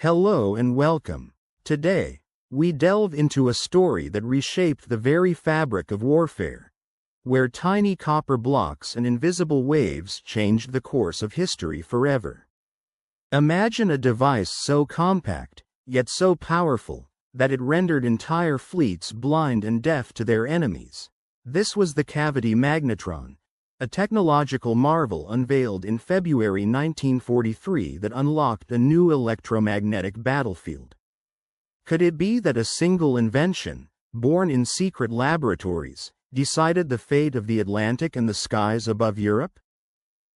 Hello and welcome. Today, we delve into a story that reshaped the very fabric of warfare, where tiny copper blocks and invisible waves changed the course of history forever. Imagine a device so compact, yet so powerful, that it rendered entire fleets blind and deaf to their enemies. This was the cavity magnetron, a technological marvel unveiled in February 1943 that unlocked a new electromagnetic battlefield. Could it be that a single invention, born in secret laboratories, decided the fate of the Atlantic and the skies above Europe?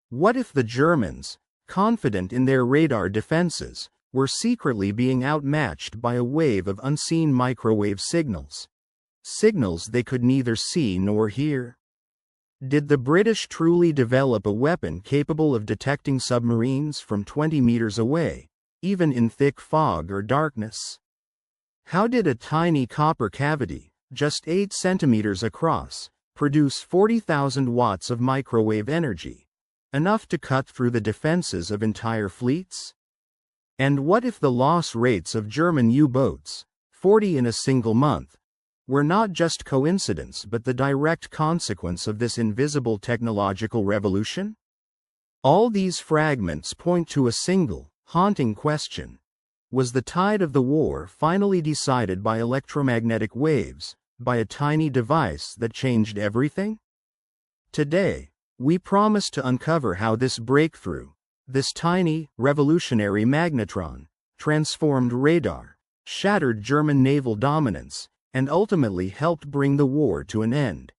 What if the Germans, confident in their radar defenses, were secretly being outmatched by a wave of unseen microwave signals? Signals they could neither see nor hear. Did the British truly develop a weapon capable of detecting submarines from 20 meters away, even in thick fog or darkness? How did a tiny copper cavity, just 8 centimeters across, produce 40,000 watts of microwave energy, enough to cut through the defenses of entire fleets? And what if the loss rates of German U-boats, 40 in a single month, were not just coincidence but the direct consequence of this invisible technological revolution? All these fragments point to a single, haunting question. Was the tide of the war finally decided by electromagnetic waves, by a tiny device that changed everything? Today, we promise to uncover how this breakthrough, this tiny, revolutionary magnetron, transformed radar, shattered German naval dominance, and ultimately helped bring the war to an end.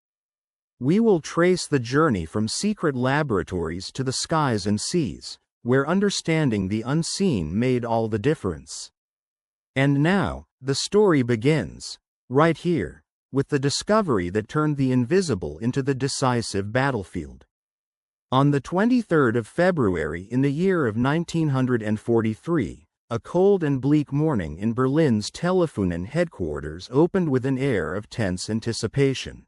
We will trace the journey from secret laboratories to the skies and seas, where understanding the unseen made all the difference. And now, the story begins, right here, with the discovery that turned the invisible into the decisive battlefield. On the 23rd of February in the year of 1943, a cold and bleak morning in Berlin's Telefunen headquarters opened with an air of tense anticipation.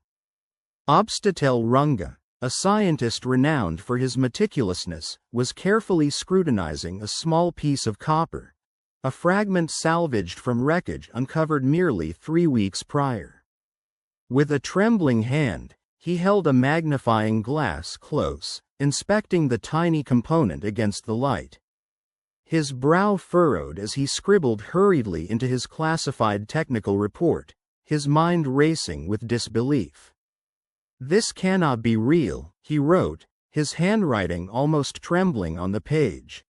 Obstatel Runge, a scientist renowned for his meticulousness, was carefully scrutinizing a small piece of copper, a fragment salvaged from wreckage uncovered merely 3 weeks prior. With a trembling hand, he held a magnifying glass close, inspecting the tiny component against the light. His brow furrowed as he scribbled hurriedly into his classified technical report, his mind racing with disbelief. "This cannot be real," he wrote, his handwriting almost trembling on the page.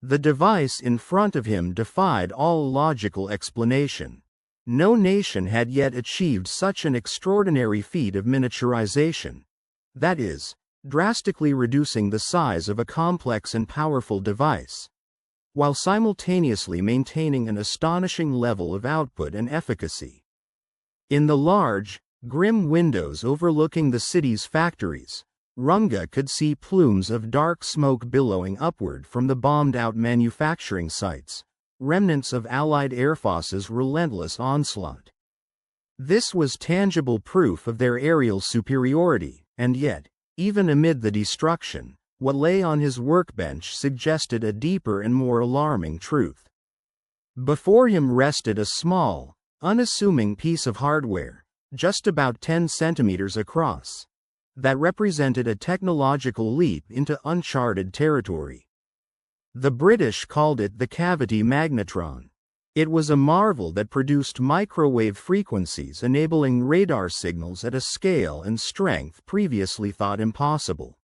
The device in front of him defied all logical explanation. No nation had yet achieved such an extraordinary feat of miniaturization. That is, drastically reducing the size of a complex and powerful device, while simultaneously maintaining an astonishing level of output and efficacy. In the large, grim windows overlooking the city's factories, Runge could see plumes of dark smoke billowing upward from the bombed-out manufacturing sites, remnants of Allied air forces' relentless onslaught. This was tangible proof of their aerial superiority, and yet, even amid the destruction, what lay on his workbench suggested a deeper and more alarming truth. Before him rested a small, unassuming piece of hardware, just about 10 centimeters across, that represented a technological leap into uncharted territory. The British called it the cavity magnetron. It was a marvel that produced microwave frequencies enabling radar signals at a scale and strength previously thought impossible.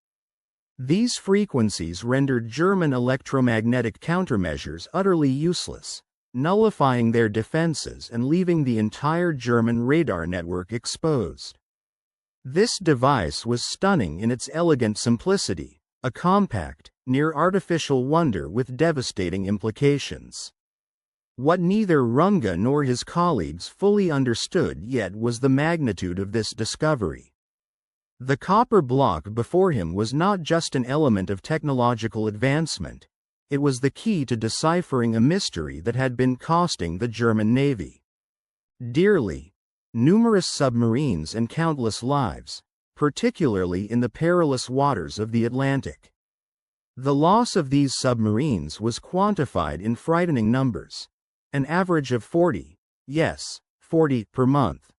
These frequencies rendered German electromagnetic countermeasures utterly useless, nullifying their defenses and leaving the entire German radar network exposed. This device was stunning in its elegant simplicity, a compact, near-artificial wonder with devastating implications. What neither Runge nor his colleagues fully understood yet was the magnitude of this discovery. The copper block before him was not just an element of technological advancement, it was the key to deciphering a mystery that had been costing the German Navy dearly: numerous submarines and countless lives, particularly in the perilous waters of the Atlantic. The loss of these submarines was quantified in frightening numbers. An average of 40, yes, 40 per month.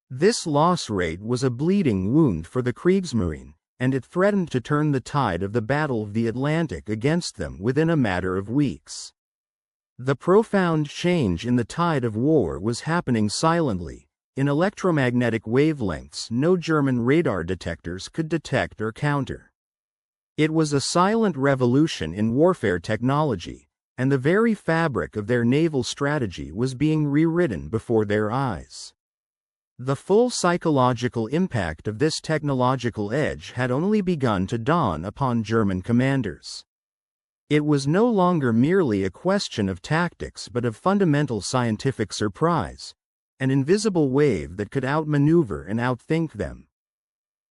This loss rate was a bleeding wound for the Kriegsmarine, and it threatened to turn the tide of the Battle of the Atlantic against them within a matter of weeks. The profound change in the tide of war was happening silently, in electromagnetic wavelengths no German radar detectors could detect or counter. It was a silent revolution in warfare technology, and the very fabric of their naval strategy was being rewritten before their eyes. The full psychological impact of this technological edge had only begun to dawn upon German commanders. It was no longer merely a question of tactics but of fundamental scientific surprise, an invisible wave that could outmaneuver and outthink them.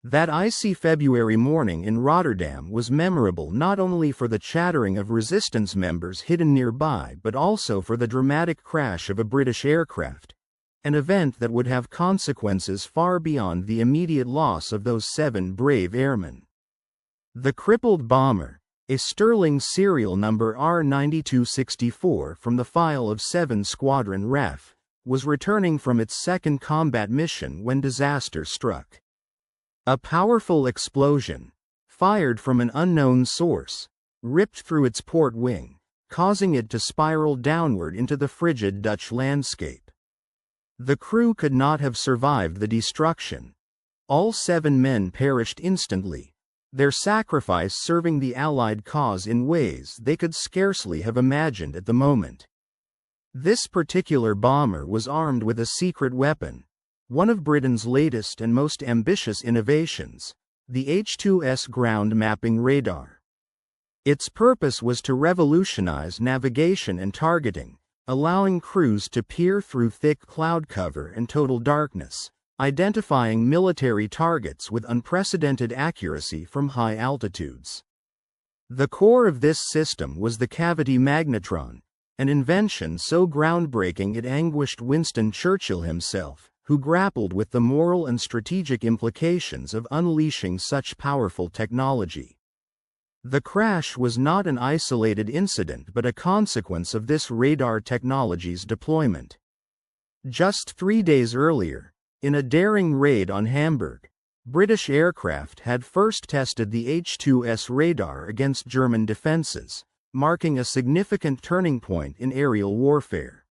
That icy February morning in Rotterdam was memorable not only for the chattering of resistance members hidden nearby but also for the dramatic crash of a British aircraft, an event that would have consequences far beyond the immediate loss of those 7 brave airmen. The crippled bomber, a Sterling serial number R9264 from the file of 7 Squadron RAF, was returning from its second combat mission when disaster struck. A powerful explosion, fired from an unknown source, ripped through its port wing, causing it to spiral downward into the frigid Dutch landscape. The crew could not have survived the destruction. All 7 men perished instantly, their sacrifice serving the Allied cause in ways they could scarcely have imagined at the moment. This particular bomber was armed with a secret weapon, one of Britain's latest and most ambitious innovations, the H-2S ground mapping radar. Its purpose was to revolutionize navigation and targeting, allowing crews to peer through thick cloud cover and total darkness, identifying military targets with unprecedented accuracy from high altitudes. The core of this system was the cavity magnetron, an invention so groundbreaking it anguished Winston Churchill himself, who grappled with the moral and strategic implications of unleashing such powerful technology. The crash was not an isolated incident but a consequence of this radar technology's deployment. Just 3 days earlier, in a daring raid on Hamburg, British aircraft had first tested the H-2S radar against German defenses, marking a significant turning point in aerial warfare.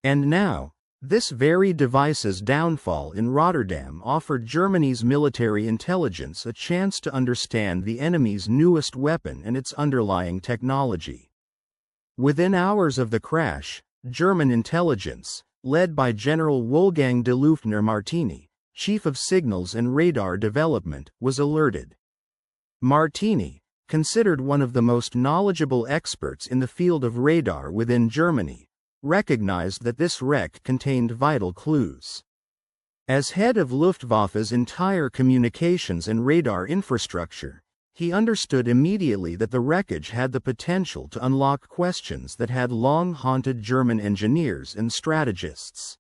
And now, this very device's downfall in Rotterdam offered Germany's military intelligence a chance to understand the enemy's newest weapon and its underlying technology. Within hours of the crash, German intelligence, led by General Wolfgang de Luftner Martini, Chief of Signals and Radar Development, was alerted. Martini, considered one of the most knowledgeable experts in the field of radar within Germany, recognized that this wreck contained vital clues. As head of Luftwaffe's entire communications and radar infrastructure, he understood immediately that the wreckage had the potential to unlock questions that had long haunted German engineers and strategists.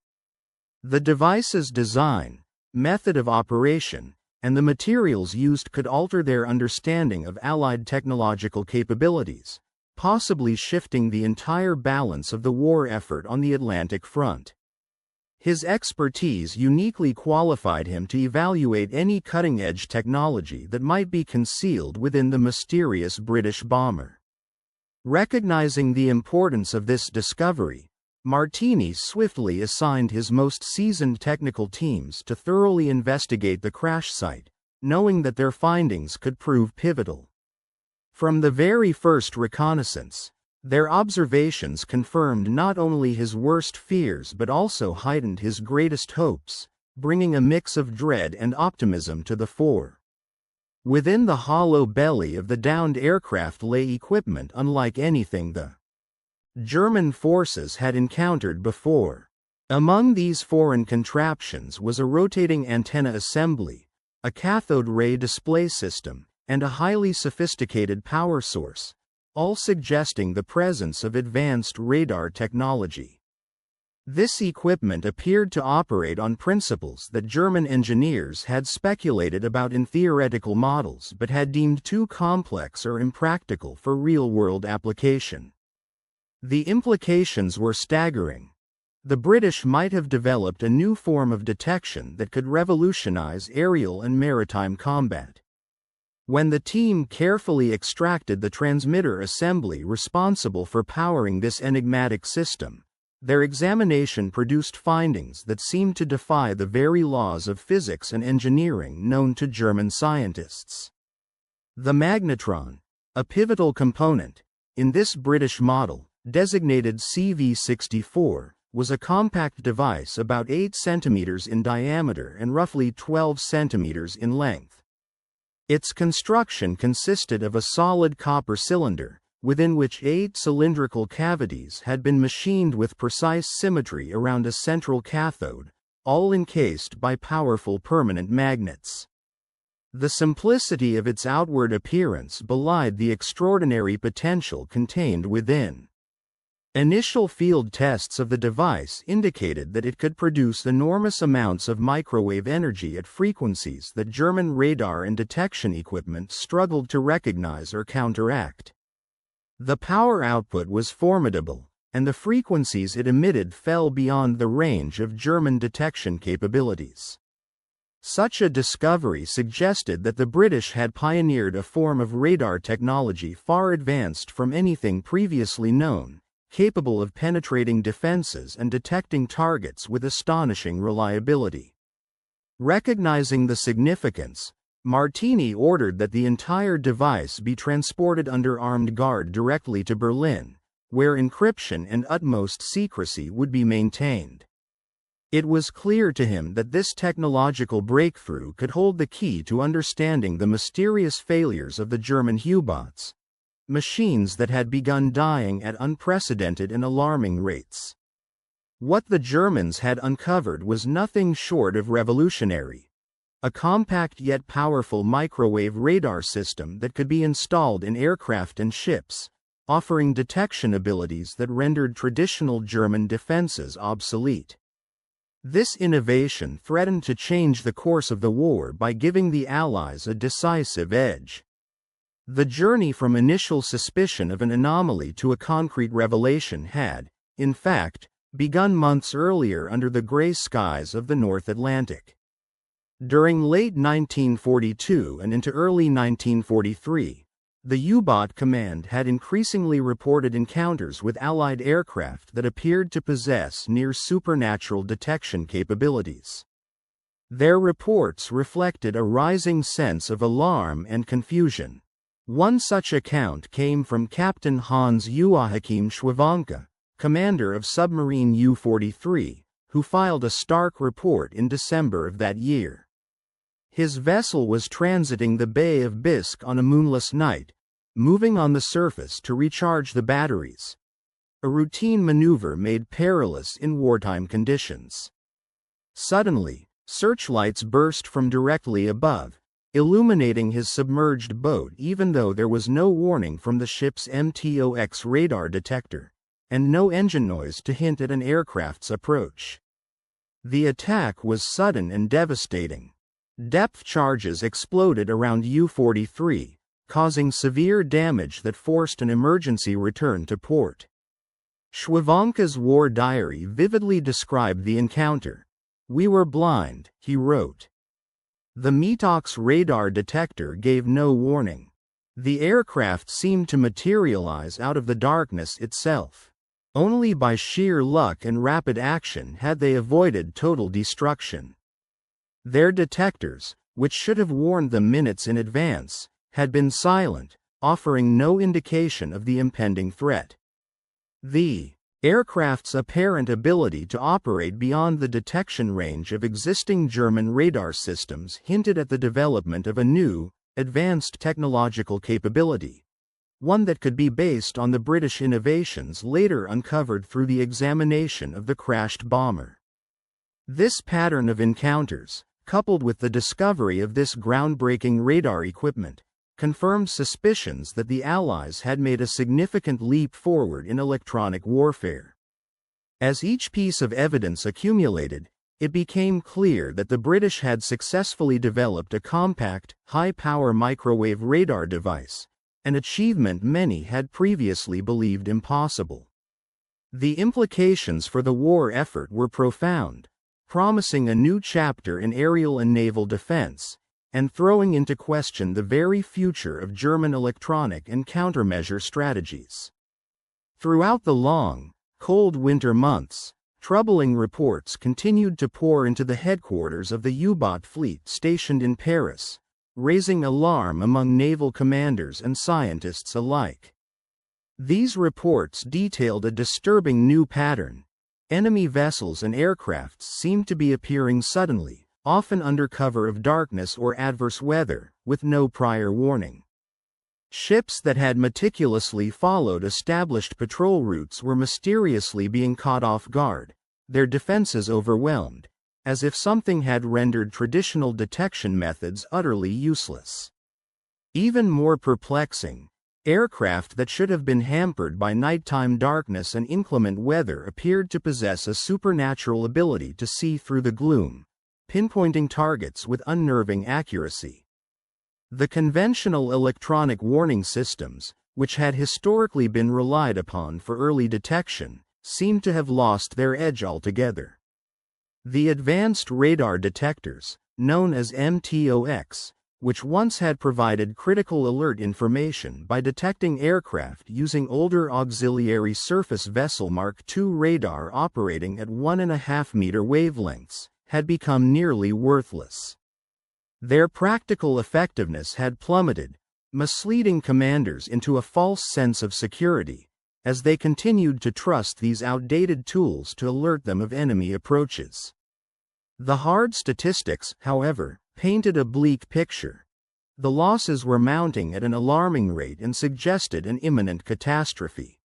The device's design, method of operation, and the materials used could alter their understanding of Allied technological capabilities, possibly shifting the entire balance of the war effort on the Atlantic front. His expertise uniquely qualified him to evaluate any cutting-edge technology that might be concealed within the mysterious British bomber. Recognizing the importance of this discovery, Martini swiftly assigned his most seasoned technical teams to thoroughly investigate the crash site, knowing that their findings could prove pivotal. From the very first reconnaissance, their observations confirmed not only his worst fears but also heightened his greatest hopes, bringing a mix of dread and optimism to the fore. Within the hollow belly of the downed aircraft lay equipment unlike anything the German forces had encountered before. Among these foreign contraptions was a rotating antenna assembly, a cathode ray display system, and a highly sophisticated power source, all suggesting the presence of advanced radar technology. This equipment appeared to operate on principles that German engineers had speculated about in theoretical models but had deemed too complex or impractical for real-world application. The implications were staggering. The British might have developed a new form of detection that could revolutionize aerial and maritime combat. When the team carefully extracted the transmitter assembly responsible for powering this enigmatic system, their examination produced findings that seemed to defy the very laws of physics and engineering known to German scientists. The magnetron, a pivotal component in this British model, designated CV-64, was a compact device about 8 centimeters in diameter and roughly 12 centimeters in length. Its construction consisted of a solid copper cylinder, within which 8 cylindrical cavities had been machined with precise symmetry around a central cathode, all encased by powerful permanent magnets. The simplicity of its outward appearance belied the extraordinary potential contained within. Initial field tests of the device indicated that it could produce enormous amounts of microwave energy at frequencies that German radar and detection equipment struggled to recognize or counteract. The power output was formidable, and the frequencies it emitted fell beyond the range of German detection capabilities. Such a discovery suggested that the British had pioneered a form of radar technology far advanced from anything previously known, capable of penetrating defenses and detecting targets with astonishing reliability. Recognizing the significance, Martini ordered that the entire device be transported under armed guard directly to Berlin, where encryption and utmost secrecy would be maintained. It was clear to him that this technological breakthrough could hold the key to understanding the mysterious failures of the German U-boats, machines that had begun dying at unprecedented and alarming rates. What the Germans had uncovered was nothing short of revolutionary. A compact yet powerful microwave radar system that could be installed in aircraft and ships, offering detection abilities that rendered traditional German defenses obsolete. This innovation threatened to change the course of the war by giving the Allies a decisive edge. The journey from initial suspicion of an anomaly to a concrete revelation had, in fact, begun months earlier under the gray skies of the North Atlantic. During late 1942 and into early 1943, the U-boat command had increasingly reported encounters with Allied aircraft that appeared to possess near-supernatural detection capabilities. Their reports reflected a rising sense of alarm and confusion. One such account came from Captain Hans Joachim Schwanke, commander of submarine U-43, who filed a stark report in December of that year. His vessel was transiting the Bay of Bisque on a moonless night, moving on the surface to recharge the batteries, a routine maneuver made perilous in wartime conditions. Suddenly, searchlights burst from directly above, illuminating his submerged boat even though there was no warning from the ship's MTOX radar detector, and no engine noise to hint at an aircraft's approach. The attack was sudden and devastating. Depth charges exploded around U-43, causing severe damage that forced an emergency return to port. Schwanke's war diary vividly described the encounter. "We were blind," he wrote. The MTOX radar detector gave no warning. The aircraft seemed to materialize out of the darkness itself. Only by sheer luck and rapid action had they avoided total destruction. Their detectors, which should have warned them minutes in advance, had been silent, offering no indication of the impending threat. The aircraft's apparent ability to operate beyond the detection range of existing German radar systems hinted at the development of a new, advanced technological capability, one that could be based on the British innovations later uncovered through the examination of the crashed bomber. This pattern of encounters, coupled with the discovery of this groundbreaking radar equipment, confirmed suspicions that the Allies had made a significant leap forward in electronic warfare. As each piece of evidence accumulated, it became clear that the British had successfully developed a compact, high-power microwave radar device, an achievement many had previously believed impossible. The implications for the war effort were profound, promising a new chapter in aerial and naval defense, and throwing into question the very future of German electronic and countermeasure strategies. Throughout the long, cold winter months, troubling reports continued to pour into the headquarters of the U-boat fleet stationed in Paris, raising alarm among naval commanders and scientists alike. These reports detailed a disturbing new pattern. Enemy vessels and aircrafts seemed to be appearing suddenly, often under cover of darkness or adverse weather, with no prior warning. Ships that had meticulously followed established patrol routes were mysteriously being caught off guard, their defenses overwhelmed, as if something had rendered traditional detection methods utterly useless. Even more perplexing, aircraft that should have been hampered by nighttime darkness and inclement weather appeared to possess a supernatural ability to see through the gloom, pinpointing targets with unnerving accuracy. The conventional electronic warning systems, which had historically been relied upon for early detection, seemed to have lost their edge altogether. The advanced radar detectors, known as MTOX, which once had provided critical alert information by detecting aircraft using older auxiliary surface vessel Mark II radar operating at 1.5-meter wavelengths, had become nearly worthless. Their practical effectiveness had plummeted, misleading commanders into a false sense of security, as they continued to trust these outdated tools to alert them of enemy approaches. The hard statistics, however, painted a bleak picture. The losses were mounting at an alarming rate and suggested an imminent catastrophe.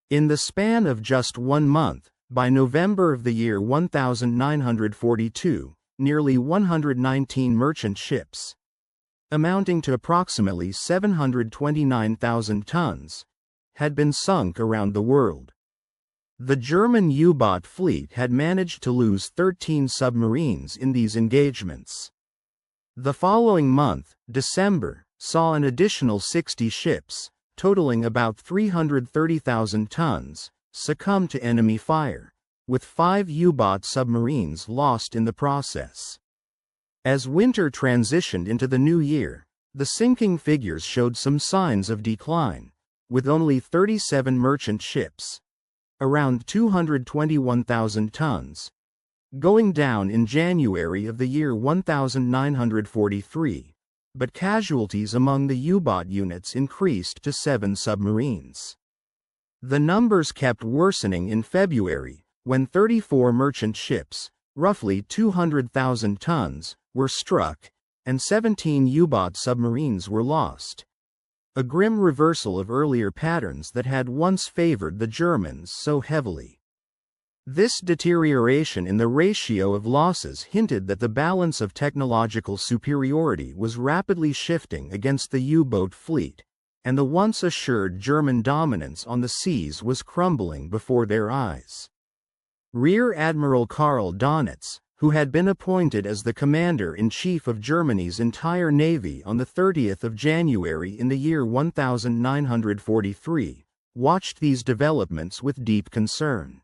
In the span of just 1 month, by November of the year 1942, nearly 119 merchant ships, amounting to approximately 729,000 tons, had been sunk around the world. The German U-boat fleet had managed to lose 13 submarines in these engagements. The following month, December, saw an additional 60 ships, totaling about 330,000 tons, succumb to enemy fire, with 5 U-boat submarines lost in the process. As winter transitioned into the new year, the sinking figures showed some signs of decline, with only 37 merchant ships, around 221,000 tons, going down in January of the year 1943, but casualties among the U-boat units increased to 7 submarines. The numbers kept worsening in February, when 34 merchant ships, roughly 200,000 tons, were struck, and 17 U-boat submarines were lost. A grim reversal of earlier patterns that had once favored the Germans so heavily. This deterioration in the ratio of losses hinted that the balance of technological superiority was rapidly shifting against the U-boat fleet, and the once assured German dominance on the seas was crumbling before their eyes. Rear Admiral Karl Donitz, who had been appointed as the commander-in-chief of Germany's entire navy on the 30th of January in the year 1943, watched these developments with deep concern.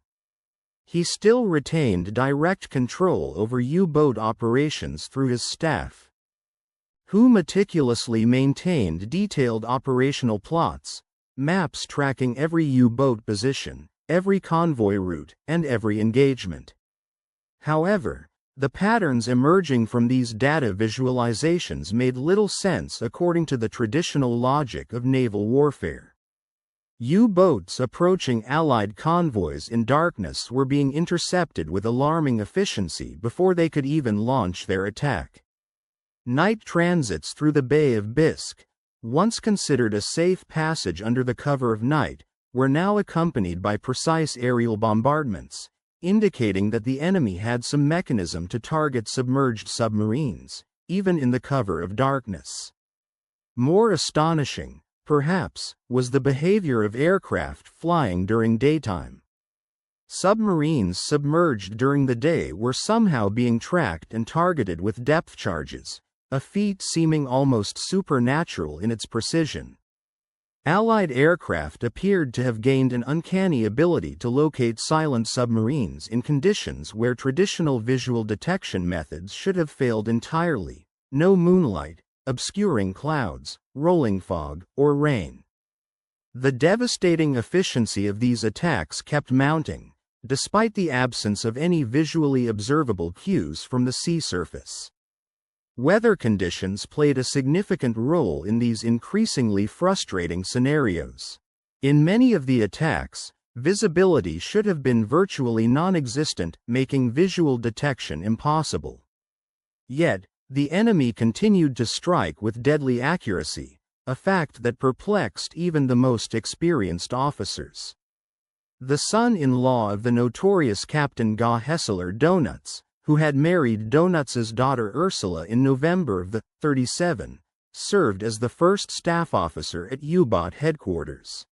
He still retained direct control over U-boat operations through his staff, who meticulously maintained detailed operational plots, maps tracking every U-boat position, every convoy route, and every engagement. However, the patterns emerging from these data visualizations made little sense according to the traditional logic of naval warfare. U-boats approaching Allied convoys in darkness were being intercepted with alarming efficiency before they could even launch their attack. Night transits through the Bay of Bisque, once considered a safe passage under the cover of night, were now accompanied by precise aerial bombardments, indicating that the enemy had some mechanism to target submerged submarines, even in the cover of darkness. More astonishing, perhaps, was the behavior of aircraft flying during daytime. Submarines submerged during the day were somehow being tracked and targeted with depth charges, a feat seeming almost supernatural in its precision. Allied aircraft appeared to have gained an uncanny ability to locate silent submarines in conditions where traditional visual detection methods should have failed entirely: no moonlight, obscuring clouds, rolling fog, or rain. The devastating efficiency of these attacks kept mounting, despite the absence of any visually observable cues from the sea surface. Weather conditions played a significant role in these increasingly frustrating scenarios. In many of the attacks, visibility should have been virtually non-existent, making visual detection impossible. Yet, the enemy continued to strike with deadly accuracy, a fact that perplexed even the most experienced officers. The son-in-law of the notorious Captain Guy Hessler Donuts, who had married Donuts's daughter Ursula in November of the 37, served as the first staff officer at U-Boat headquarters.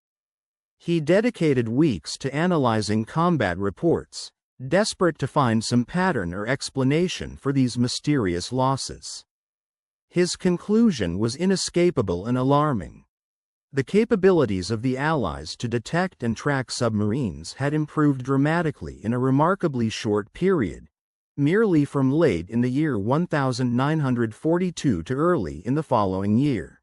He dedicated weeks to analyzing combat reports, desperate to find some pattern or explanation for these mysterious losses. His conclusion was inescapable and alarming. The capabilities of the Allies to detect and track submarines had improved dramatically in a remarkably short period, merely from late in the year 1942 to early in the following year.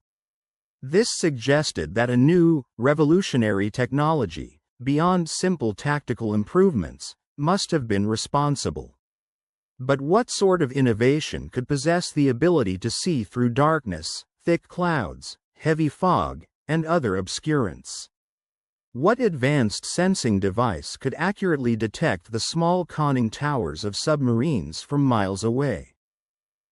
This suggested that a new, revolutionary technology, beyond simple tactical improvements, must have been responsible. But what sort of innovation could possess the ability to see through darkness, thick clouds, heavy fog, and other obscurants? What advanced sensing device could accurately detect the small conning towers of submarines from miles away?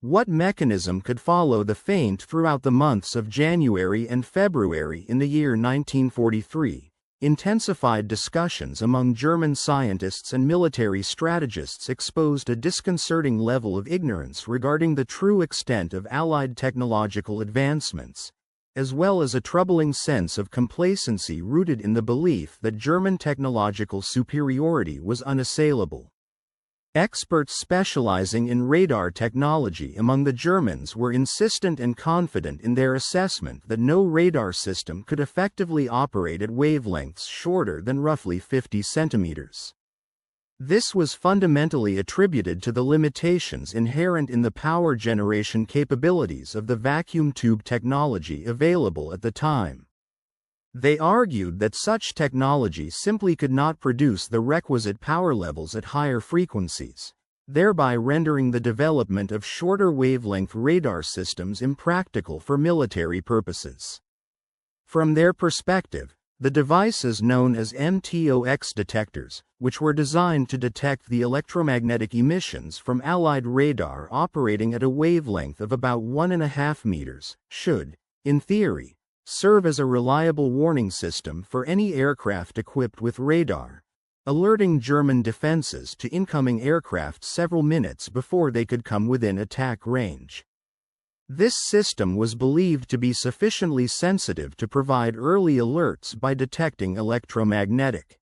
What mechanism could follow the feint throughout the months of January and February in the year 1943? Intensified discussions among German scientists and military strategists exposed a disconcerting level of ignorance regarding the true extent of Allied technological advancements, as well as a troubling sense of complacency rooted in the belief that German technological superiority was unassailable. Experts specializing in radar technology among the Germans were insistent and confident in their assessment that no radar system could effectively operate at wavelengths shorter than roughly 50 centimeters. This was fundamentally attributed to the limitations inherent in the power generation capabilities of the vacuum tube technology available at the time. They argued that such technology simply could not produce the requisite power levels at higher frequencies, thereby rendering the development of shorter wavelength radar systems impractical for military purposes. From their perspective, the devices known as MTOX detectors, which were designed to detect the electromagnetic emissions from Allied radar operating at a wavelength of about 1.5 meters, should, in theory, serve as a reliable warning system for any aircraft equipped with radar, alerting German defenses to incoming aircraft several minutes before they could come within attack range. This system was believed to be sufficiently sensitive to provide early alerts by detecting electromagnetic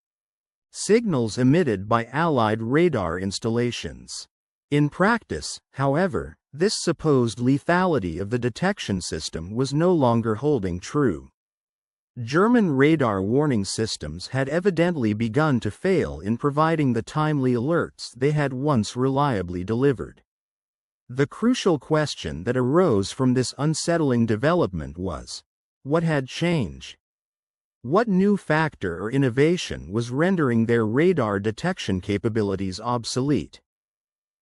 signals emitted by Allied radar installations. In practice, however, this supposed lethality of the detection system was no longer holding true. German radar warning systems had evidently begun to fail in providing the timely alerts they had once reliably delivered. The crucial question that arose from this unsettling development was, what had changed? What new factor or innovation was rendering their radar detection capabilities obsolete?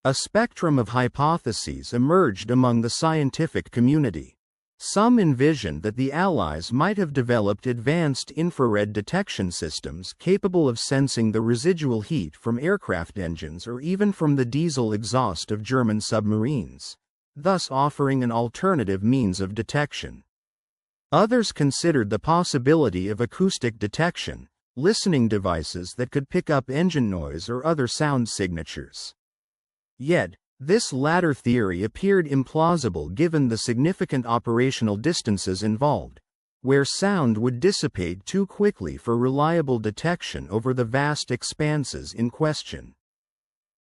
A spectrum of hypotheses emerged among the scientific community. Some envisioned that the Allies might have developed advanced infrared detection systems capable of sensing the residual heat from aircraft engines or even from the diesel exhaust of German submarines, thus offering an alternative means of detection. Others considered the possibility of acoustic detection, listening devices that could pick up engine noise or other sound signatures. Yet, this latter theory appeared implausible given the significant operational distances involved, where sound would dissipate too quickly for reliable detection over the vast expanses in question.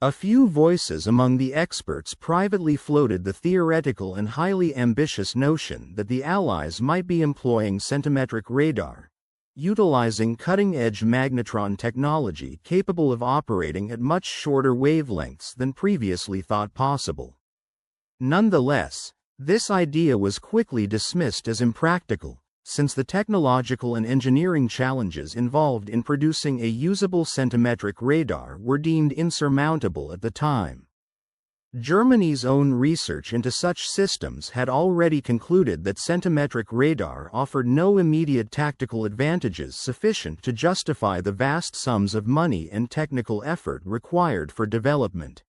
A few voices among the experts privately floated the theoretical and highly ambitious notion that the Allies might be employing centimetric radar, utilizing cutting-edge magnetron technology capable of operating at much shorter wavelengths than previously thought possible. Nonetheless, this idea was quickly dismissed as impractical, since the technological and engineering challenges involved in producing a usable centimetric radar were deemed insurmountable at the time. Germany's own research into such systems had already concluded that centimetric radar offered no immediate tactical advantages sufficient to justify the vast sums of money and technical effort required for development.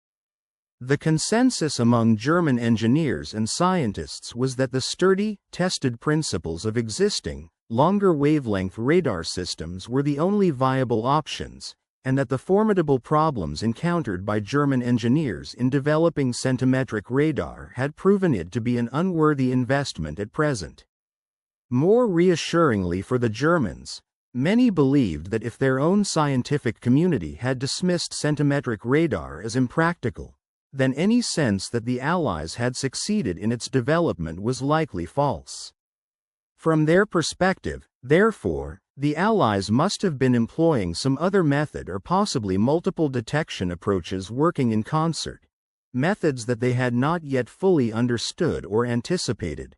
The consensus among German engineers and scientists was that the sturdy, tested principles of existing, longer wavelength radar systems were the only viable options, and that the formidable problems encountered by German engineers in developing centimetric radar had proven it to be an unworthy investment at present. More reassuringly for the Germans, many believed that if their own scientific community had dismissed centimetric radar as impractical, then any sense that the Allies had succeeded in its development was likely false. From their perspective, therefore, the Allies must have been employing some other method or possibly multiple detection approaches working in concert, methods that they had not yet fully understood or anticipated.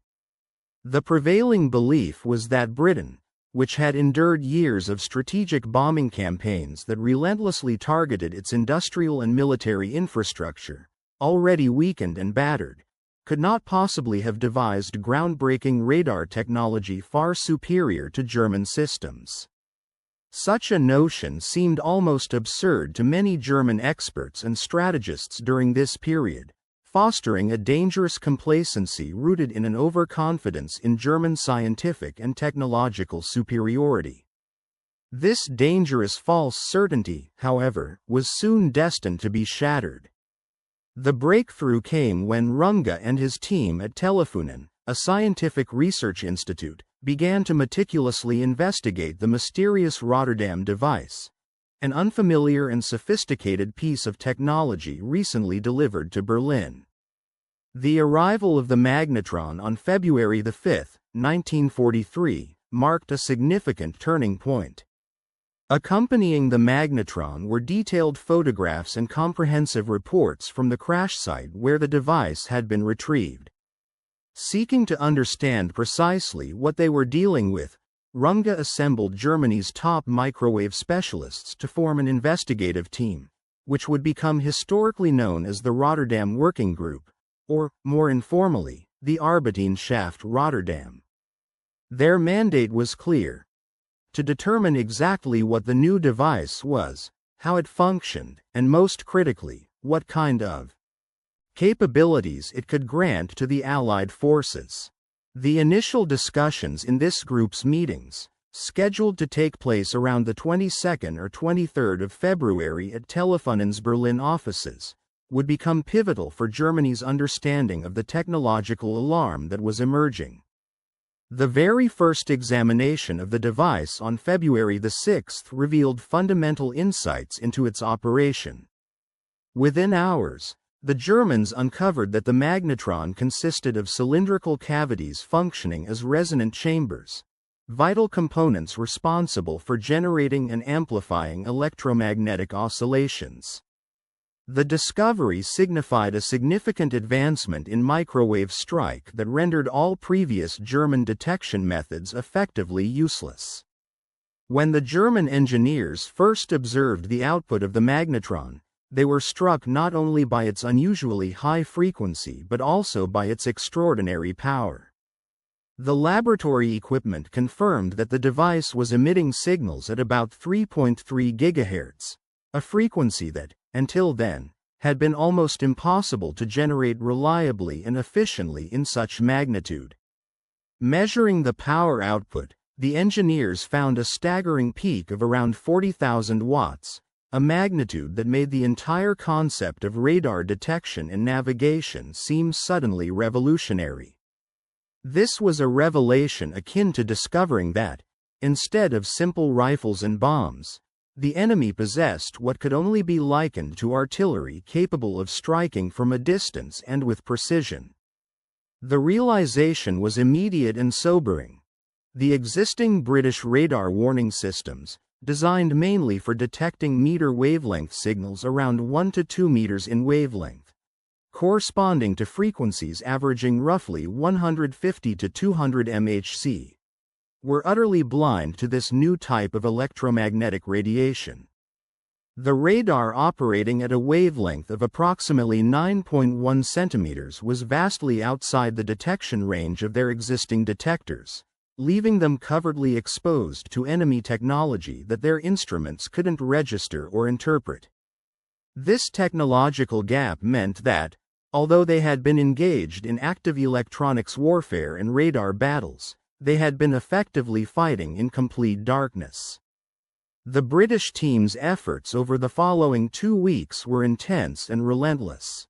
The prevailing belief was that Britain, which had endured years of strategic bombing campaigns that relentlessly targeted its industrial and military infrastructure, already weakened and battered, could not possibly have devised groundbreaking radar technology far superior to German systems. Such a notion seemed almost absurd to many German experts and strategists during this period, fostering a dangerous complacency rooted in an overconfidence in German scientific and technological superiority. This dangerous false certainty, however, was soon destined to be shattered. The breakthrough came when Runge and his team at Telefunken, a scientific research institute, began to meticulously investigate the mysterious Rotterdam device, an unfamiliar and sophisticated piece of technology recently delivered to Berlin. The arrival of the magnetron on February 5, 1943, marked a significant turning point. Accompanying the magnetron were detailed photographs and comprehensive reports from the crash site where the device had been retrieved. Seeking to understand precisely what they were dealing with, Runge assembled Germany's top microwave specialists to form an investigative team, which would become historically known as the Rotterdam Working Group, or, more informally, the Arbeitsschaft Rotterdam. Their mandate was clear: to determine exactly what the new device was, how it functioned, and most critically, what kind of capabilities it could grant to the Allied forces. The initial discussions in this group's meetings, scheduled to take place around the 22nd or 23rd of February at Telefunken's Berlin offices, would become pivotal for Germany's understanding of the technological alarm that was emerging. The very first examination of the device on February 6 revealed fundamental insights into its operation. Within hours, the Germans uncovered that the magnetron consisted of cylindrical cavities functioning as resonant chambers, vital components responsible for generating and amplifying electromagnetic oscillations. The discovery signified a significant advancement in microwave strike that rendered all previous German detection methods effectively useless. When the German engineers first observed the output of the magnetron, they were struck not only by its unusually high frequency but also by its extraordinary power. The laboratory equipment confirmed that the device was emitting signals at about 3.3 GHz, a frequency that, until then, had been almost impossible to generate reliably and efficiently in such magnitude. Measuring the power output, the engineers found a staggering peak of around 40,000 watts, a magnitude that made the entire concept of radar detection and navigation seem suddenly revolutionary. This was a revelation akin to discovering that, instead of simple rifles and bombs, the enemy possessed what could only be likened to artillery capable of striking from a distance and with precision. The realization was immediate and sobering. The existing British radar warning systems, designed mainly for detecting meter wavelength signals around 1 to 2 meters in wavelength, corresponding to frequencies averaging roughly 150 to 200 MHz, were utterly blind to this new type of electromagnetic radiation. The radar operating at a wavelength of approximately 9.1 centimeters was vastly outside the detection range of their existing detectors, leaving them covertly exposed to enemy technology that their instruments couldn't register or interpret. This technological gap meant that, although they had been engaged in active electronics warfare and radar battles, they had been effectively fighting in complete darkness. The British team's efforts over the following 2 weeks were intense and relentless.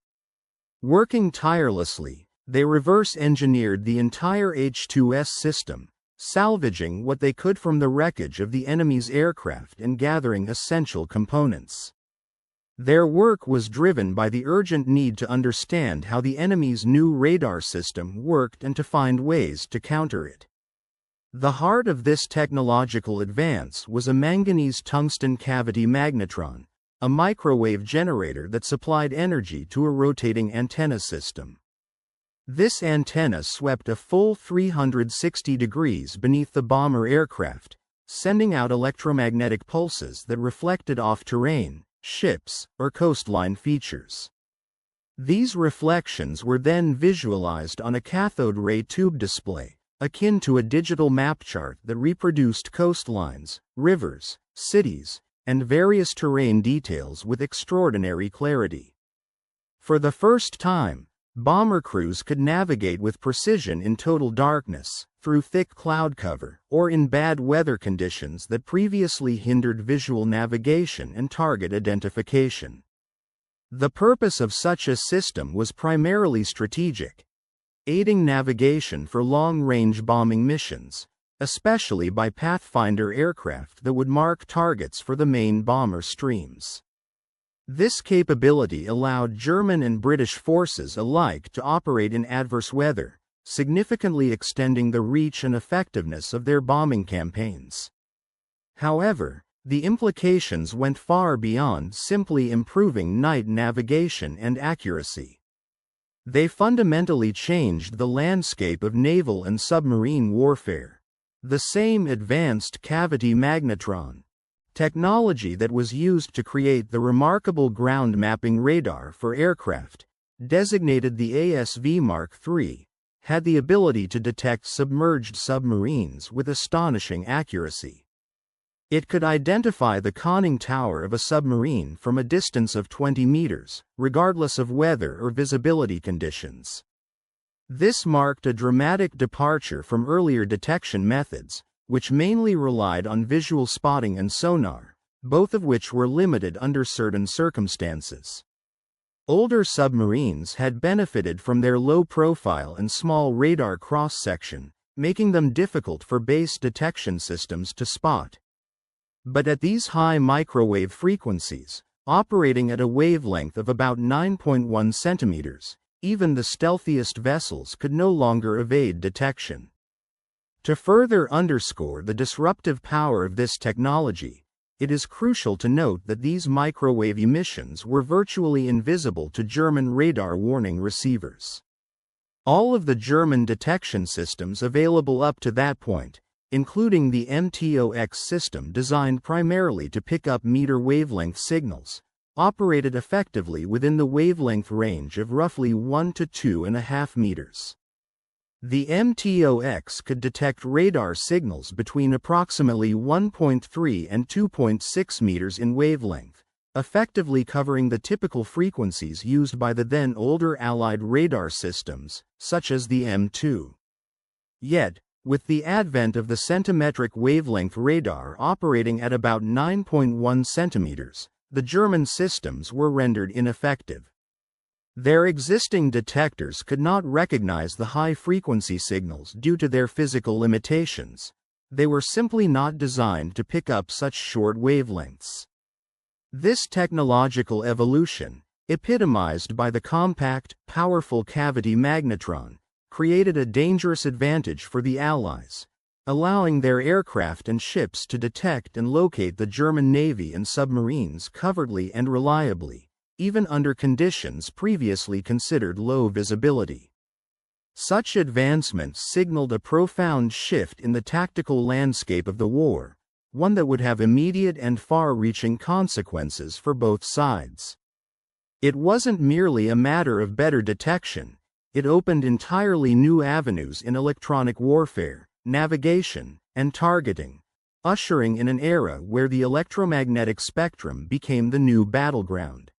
Working tirelessly, they reverse-engineered the entire H-2S system, salvaging what they could from the wreckage of the enemy's aircraft and gathering essential components. Their work was driven by the urgent need to understand how the enemy's new radar system worked and to find ways to counter it. The heart of this technological advance was a manganese tungsten cavity magnetron, a microwave generator that supplied energy to a rotating antenna system. This antenna swept a full 360 degrees beneath the bomber aircraft, sending out electromagnetic pulses that reflected off terrain, ships, or coastline features. These reflections were then visualized on a cathode ray tube display, akin to a digital map chart that reproduced coastlines, rivers, cities, and various terrain details with extraordinary clarity. For the first time, bomber crews could navigate with precision in total darkness, through thick cloud cover, or in bad weather conditions that previously hindered visual navigation and target identification. The purpose of such a system was primarily strategic, aiding navigation for long-range bombing missions, especially by Pathfinder aircraft that would mark targets for the main bomber streams. This capability allowed German and British forces alike to operate in adverse weather, significantly extending the reach and effectiveness of their bombing campaigns. However, the implications went far beyond simply improving night navigation and accuracy. They fundamentally changed the landscape of naval and submarine warfare. The same advanced cavity magnetron technology that was used to create the remarkable ground mapping radar for aircraft, designated the ASV Mark III, had the ability to detect submerged submarines with astonishing accuracy. It could identify the conning tower of a submarine from a distance of 20 meters, regardless of weather or visibility conditions. This marked a dramatic departure from earlier detection methods, which mainly relied on visual spotting and sonar, both of which were limited under certain circumstances. Older submarines had benefited from their low profile and small radar cross-section, making them difficult for base detection systems to spot. But at these high microwave frequencies, operating at a wavelength of about 9.1 centimeters, even the stealthiest vessels could no longer evade detection. To further underscore the disruptive power of this technology, it is crucial to note that these microwave emissions were virtually invisible to German radar warning receivers. All of the German detection systems available up to that point, including the MTOX system designed primarily to pick up meter wavelength signals, operated effectively within the wavelength range of roughly 1 to 2.5 meters. The MTOX could detect radar signals between approximately 1.3 and 2.6 meters in wavelength, effectively covering the typical frequencies used by the then older Allied radar systems, such as the M2. Yet, with the advent of the centimetric wavelength radar operating at about 9.1 centimeters, the German systems were rendered ineffective. Their existing detectors could not recognize the high-frequency signals due to their physical limitations. They were simply not designed to pick up such short wavelengths. This technological evolution, epitomized by the compact, powerful cavity magnetron, created a dangerous advantage for the Allies, allowing their aircraft and ships to detect and locate the German Navy and submarines covertly and reliably, even under conditions previously considered low visibility. Such advancements signaled a profound shift in the tactical landscape of the war, one that would have immediate and far-reaching consequences for both sides. It wasn't merely a matter of better detection, it opened entirely new avenues in electronic warfare, navigation, and targeting, ushering in an era where the electromagnetic spectrum became the new battleground.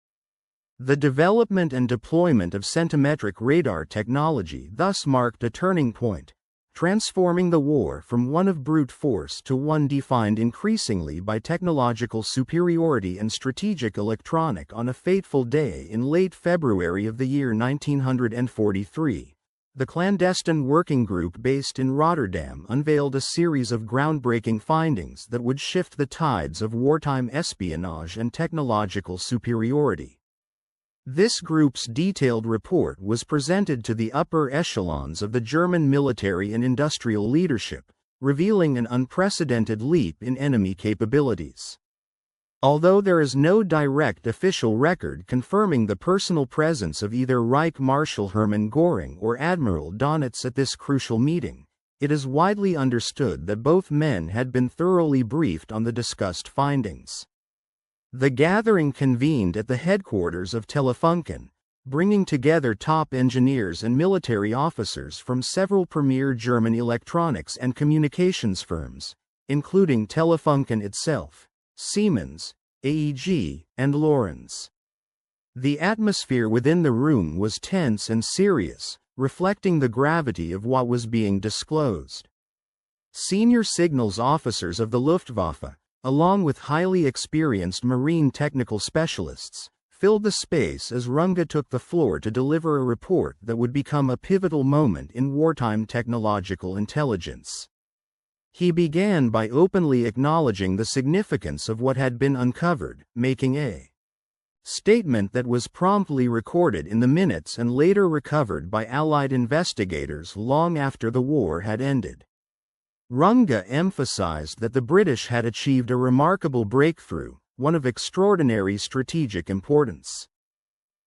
The development and deployment of centimetric radar technology thus marked a turning point, transforming the war from one of brute force to one defined increasingly by technological superiority and strategic electronic. On a fateful day in late February of the year 1943, the clandestine working group based in Rotterdam unveiled a series of groundbreaking findings that would shift the tides of wartime espionage and technological superiority. This group's detailed report was presented to the upper echelons of the German military and industrial leadership, revealing an unprecedented leap in enemy capabilities. Although there is no direct official record confirming the personal presence of either Reich Marshal Hermann Göring or Admiral Donitz at this crucial meeting, it is widely understood that both men had been thoroughly briefed on the discussed findings. The gathering convened at the headquarters of Telefunken, bringing together top engineers and military officers from several premier German electronics and communications firms, including Telefunken itself, Siemens, AEG, and Lorenz. The atmosphere within the room was tense and serious, reflecting the gravity of what was being disclosed. Senior signals officers of the Luftwaffe, along with highly experienced marine technical specialists, filled the space as Runge took the floor to deliver a report that would become a pivotal moment in wartime technological intelligence. He began by openly acknowledging the significance of what had been uncovered, making a statement that was promptly recorded in the minutes and later recovered by Allied investigators long after the war had ended. Runge emphasized that the British had achieved a remarkable breakthrough, one of extraordinary strategic importance.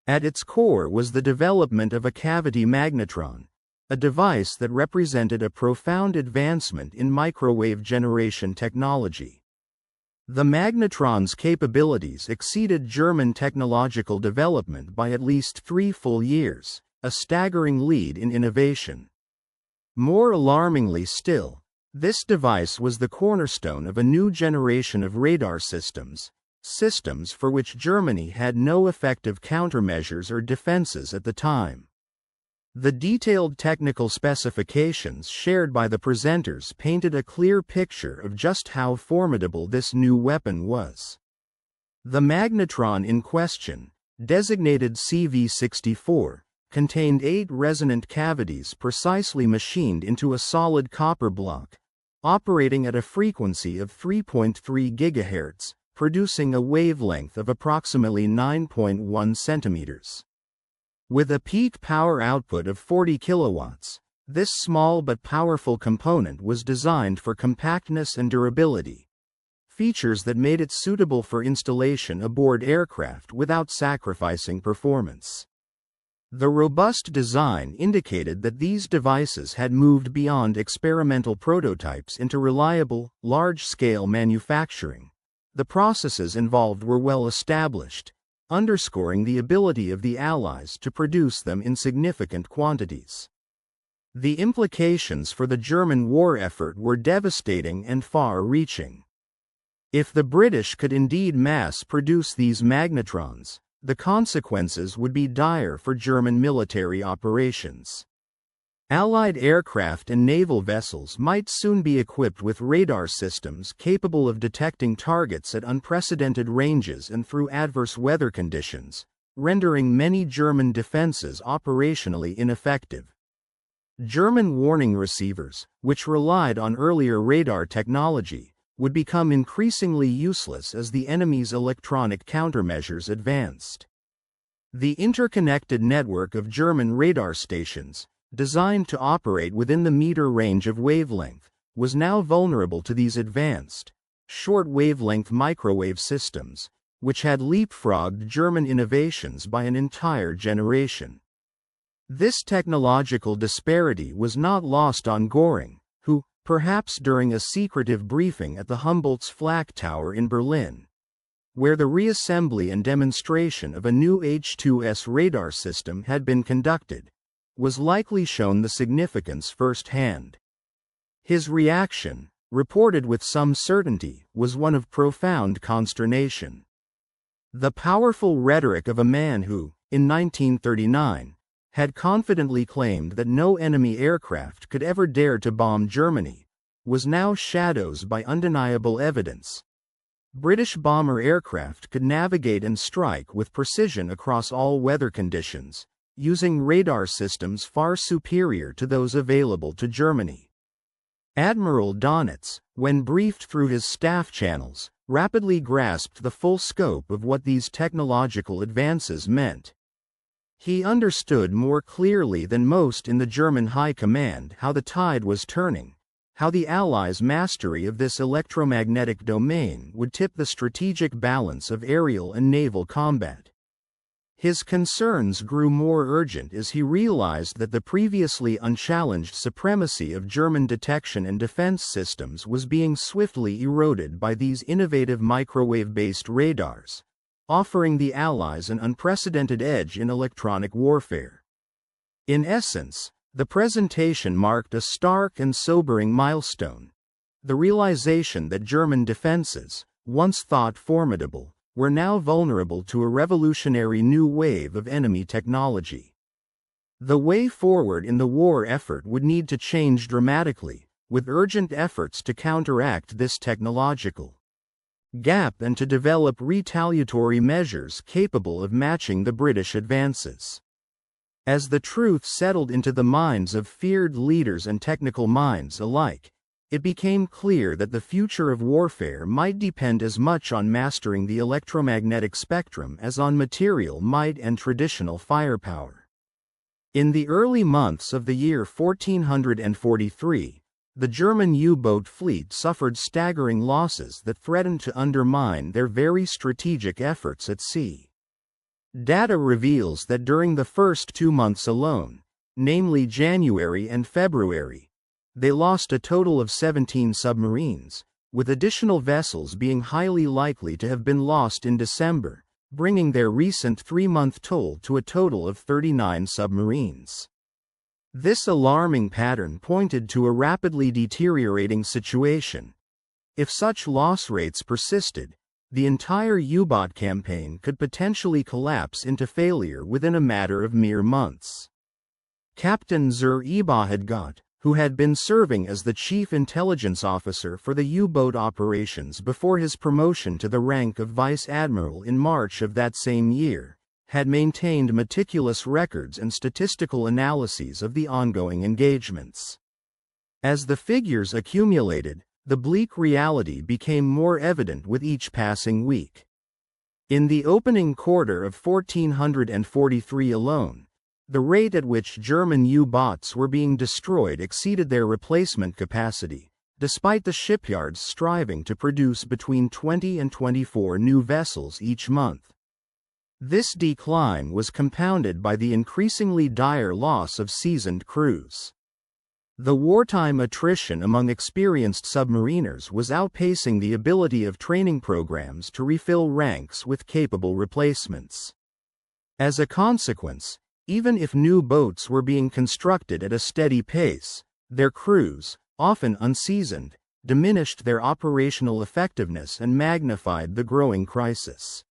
At its core was the development of a cavity magnetron, a device that represented a profound advancement in microwave generation technology. The magnetron's capabilities exceeded German technological development by at least 3 full years, a staggering lead in innovation. More alarmingly still, this device was the cornerstone of a new generation of radar systems for which Germany had no effective countermeasures or defenses at the time. The detailed technical specifications shared by the presenters painted a clear picture of just how formidable this new weapon was. The magnetron in question, designated CV-64, contained 8 resonant cavities precisely machined into a solid copper block, operating at a frequency of 3.3 GHz, producing a wavelength of approximately 9.1 centimeters. With a peak power output of 40 kilowatts, this small but powerful component was designed for compactness and durability, features that made it suitable for installation aboard aircraft without sacrificing performance. The robust design indicated that these devices had moved beyond experimental prototypes into reliable, large-scale manufacturing. The processes involved were well established, underscoring the ability of the Allies to produce them in significant quantities. The implications for the German war effort were devastating and far-reaching. If the British could indeed mass-produce these magnetrons, the consequences would be dire for German military operations. Allied aircraft and naval vessels might soon be equipped with radar systems capable of detecting targets at unprecedented ranges and through adverse weather conditions, rendering many German defenses operationally ineffective. German warning receivers, which relied on earlier radar technology, would become increasingly useless as the enemy's electronic countermeasures advanced. The interconnected network of German radar stations, designed to operate within the meter range of wavelength, was now vulnerable to these advanced, short-wavelength microwave systems, which had leapfrogged German innovations by an entire generation. This technological disparity was not lost on Göring, who, perhaps during a secretive briefing at the Humboldt's Flak Tower in Berlin, where the reassembly and demonstration of a new H-2S radar system had been conducted, was likely shown the significance firsthand. His reaction, reported with some certainty, was one of profound consternation. The powerful rhetoric of a man who, in 1939, had confidently claimed that no enemy aircraft could ever dare to bomb Germany, was now shadowed by undeniable evidence. British bomber aircraft could navigate and strike with precision across all weather conditions, using radar systems far superior to those available to Germany. Admiral Donitz, when briefed through his staff channels, rapidly grasped the full scope of what these technological advances meant. He understood more clearly than most in the German High Command how the tide was turning, how the Allies' mastery of this electromagnetic domain would tip the strategic balance of aerial and naval combat. His concerns grew more urgent as he realized that the previously unchallenged supremacy of German detection and defense systems was being swiftly eroded by these innovative microwave-based radars, offering the Allies an unprecedented edge in electronic warfare. In essence, the presentation marked a stark and sobering milestone: the realization that German defenses, once thought formidable, were now vulnerable to a revolutionary new wave of enemy technology. The way forward in the war effort would need to change dramatically, with urgent efforts to counteract this technological gap and to develop retaliatory measures capable of matching the British advances. As the truth settled into the minds of feared leaders and technical minds alike, it became clear that the future of warfare might depend as much on mastering the electromagnetic spectrum as on material might and traditional firepower. In the early months of the year 1443, the German U-boat fleet suffered staggering losses that threatened to undermine their very strategic efforts at sea. Data reveals that during the first 2 months alone, namely January and February, they lost a total of 17 submarines, with additional vessels being highly likely to have been lost in December, bringing their recent 3-month toll to a total of 39 submarines. This alarming pattern pointed to a rapidly deteriorating situation. If such loss rates persisted, the entire U-boat campaign could potentially collapse into failure within a matter of mere months. Captain Zur Eberhardgott, who had been serving as the chief intelligence officer for the U-boat operations before his promotion to the rank of vice admiral in March of that same year, had maintained meticulous records and statistical analyses of the ongoing engagements. As the figures accumulated, the bleak reality became more evident with each passing week. In the opening quarter of 1443 alone, the rate at which German U-boats were being destroyed exceeded their replacement capacity, despite the shipyards striving to produce between 20 and 24 new vessels each month. This decline was compounded by the increasingly dire loss of seasoned crews. The wartime attrition among experienced submariners was outpacing the ability of training programs to refill ranks with capable replacements. As a consequence, even if new boats were being constructed at a steady pace, their crews, often unseasoned, diminished their operational effectiveness and magnified the growing crisis.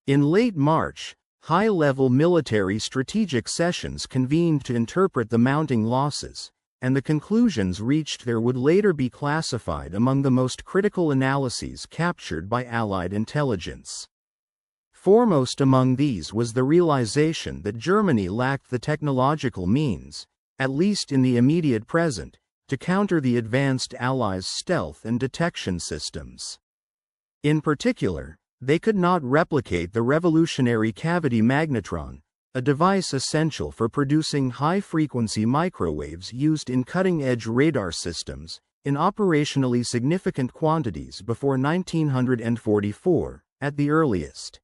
In late March, high-level military strategic sessions convened to interpret the mounting losses, and the conclusions reached there would later be classified among the most critical analyses captured by Allied intelligence. Foremost among these was the realization that Germany lacked the technological means, at least in the immediate present, to counter the advanced Allies' stealth and detection systems. In particular, they could not replicate the revolutionary cavity magnetron, a device essential for producing high-frequency microwaves used in cutting-edge radar systems, in operationally significant quantities before 1944, at the earliest.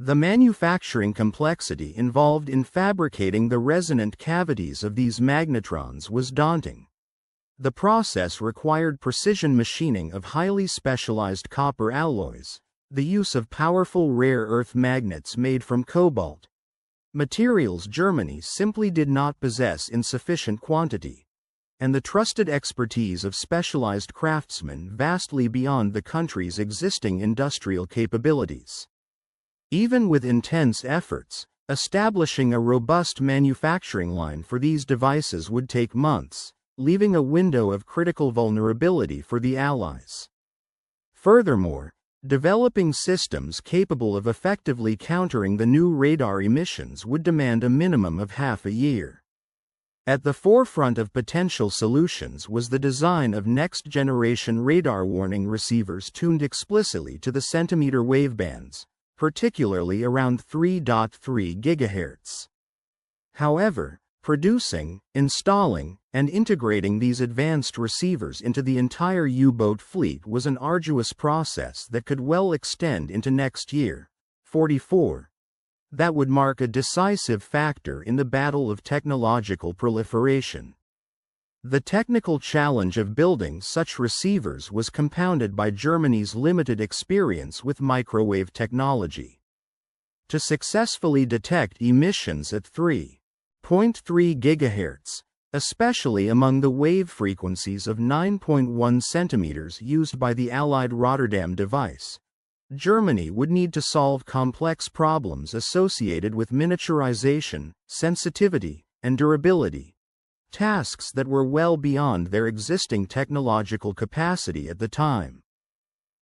The manufacturing complexity involved in fabricating the resonant cavities of these magnetrons was daunting. The process required precision machining of highly specialized copper alloys, the use of powerful rare earth magnets made from cobalt, materials Germany simply did not possess in sufficient quantity, and the trusted expertise of specialized craftsmen vastly beyond the country's existing industrial capabilities. Even with intense efforts, establishing a robust manufacturing line for these devices would take months, leaving a window of critical vulnerability for the Allies. Furthermore, developing systems capable of effectively countering the new radar emissions would demand a minimum of half a year. At the forefront of potential solutions was the design of next-generation radar warning receivers tuned explicitly to the centimeter wavebands, particularly around 3.3 GHz. However, producing, installing, and integrating these advanced receivers into the entire U-boat fleet was an arduous process that could well extend into next year, 44. That would mark a decisive factor in the battle of technological proliferation. The technical challenge of building such receivers was compounded by Germany's limited experience with microwave technology. To successfully detect emissions at 3.3 GHz, especially among the wave frequencies of 9.1 centimeters used by the Allied Rotterdam device, Germany would need to solve complex problems associated with miniaturization, sensitivity, and durability, tasks that were well beyond their existing technological capacity at the time.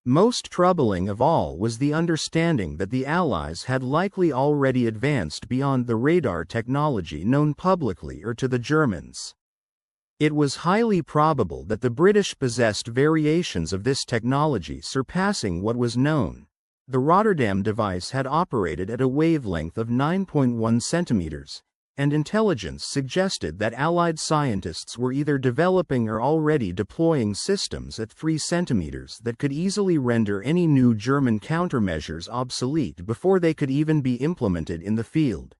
Most troubling of all was the understanding that the Allies had likely already advanced beyond the radar technology known publicly or to the Germans. It was highly probable that the British possessed variations of this technology surpassing what was known. The Rotterdam device had operated at a wavelength of 9.1 centimeters, and intelligence suggested that Allied scientists were either developing or already deploying systems at 3 centimeters that could easily render any new German countermeasures obsolete before they could even be implemented in the field.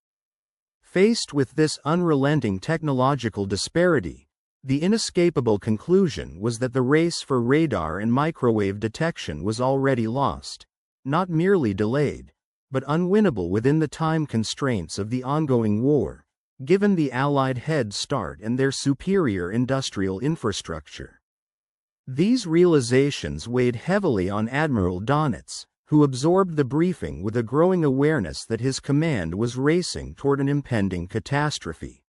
Faced with this unrelenting technological disparity, the inescapable conclusion was that the race for radar and microwave detection was already lost, not merely delayed, but unwinnable within the time constraints of the ongoing war, given the Allied head start and their superior industrial infrastructure. These realizations weighed heavily on Admiral Donitz, who absorbed the briefing with a growing awareness that his command was racing toward an impending catastrophe.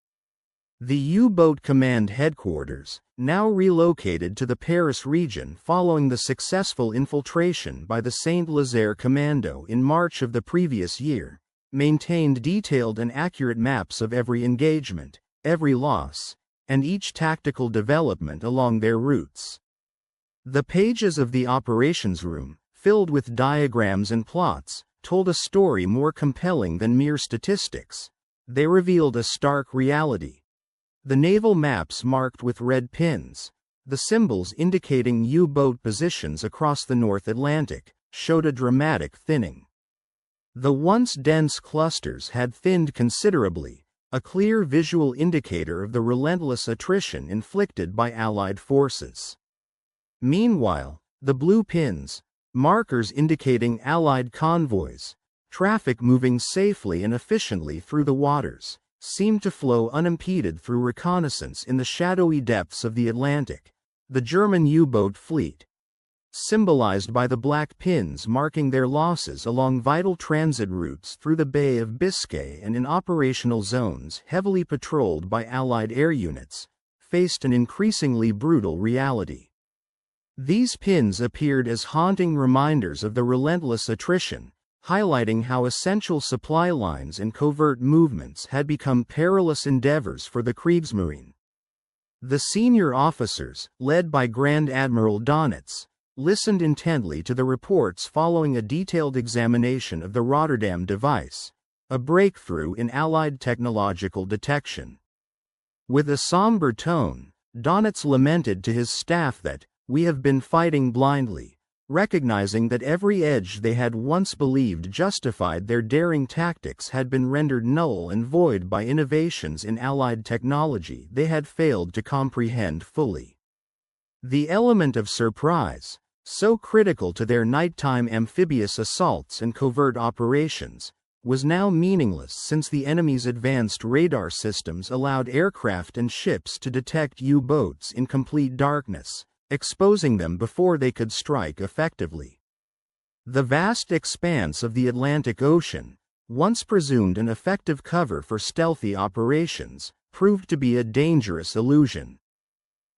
The U-boat command headquarters, now relocated to the Paris region following the successful infiltration by the Saint-Lazaire Commando in March of the previous year, maintained detailed and accurate maps of every engagement, every loss, and each tactical development along their routes. The pages of the operations room, filled with diagrams and plots, told a story more compelling than mere statistics. They revealed a stark reality. The naval maps marked with red pins, the symbols indicating U-boat positions across the North Atlantic, showed a dramatic thinning. The once dense clusters had thinned considerably, a clear visual indicator of the relentless attrition inflicted by Allied forces. Meanwhile, the blue pins, markers indicating Allied convoys, traffic moving safely and efficiently through the waters, seemed to flow unimpeded through reconnaissance in the shadowy depths of the Atlantic. The German U-boat fleet, symbolized by the black pins marking their losses along vital transit routes through the Bay of Biscay and in operational zones heavily patrolled by Allied air units, faced an increasingly brutal reality. These pins appeared as haunting reminders of the relentless attrition, highlighting how essential supply lines and covert movements had become perilous endeavors for the Kriegsmarine. The senior officers, led by Grand Admiral Donitz, listened intently to the reports following a detailed examination of the Rotterdam device, a breakthrough in Allied technological detection. With a somber tone, Donitz lamented to his staff that, "We have been fighting blindly," recognizing that every edge they had once believed justified their daring tactics had been rendered null and void by innovations in Allied technology they had failed to comprehend fully. The element of surprise, so critical to their nighttime amphibious assaults and covert operations, was now meaningless since the enemy's advanced radar systems allowed aircraft and ships to detect U-boats in complete darkness, exposing them before they could strike effectively. The vast expanse of the Atlantic Ocean, once presumed an effective cover for stealthy operations, proved to be a dangerous illusion.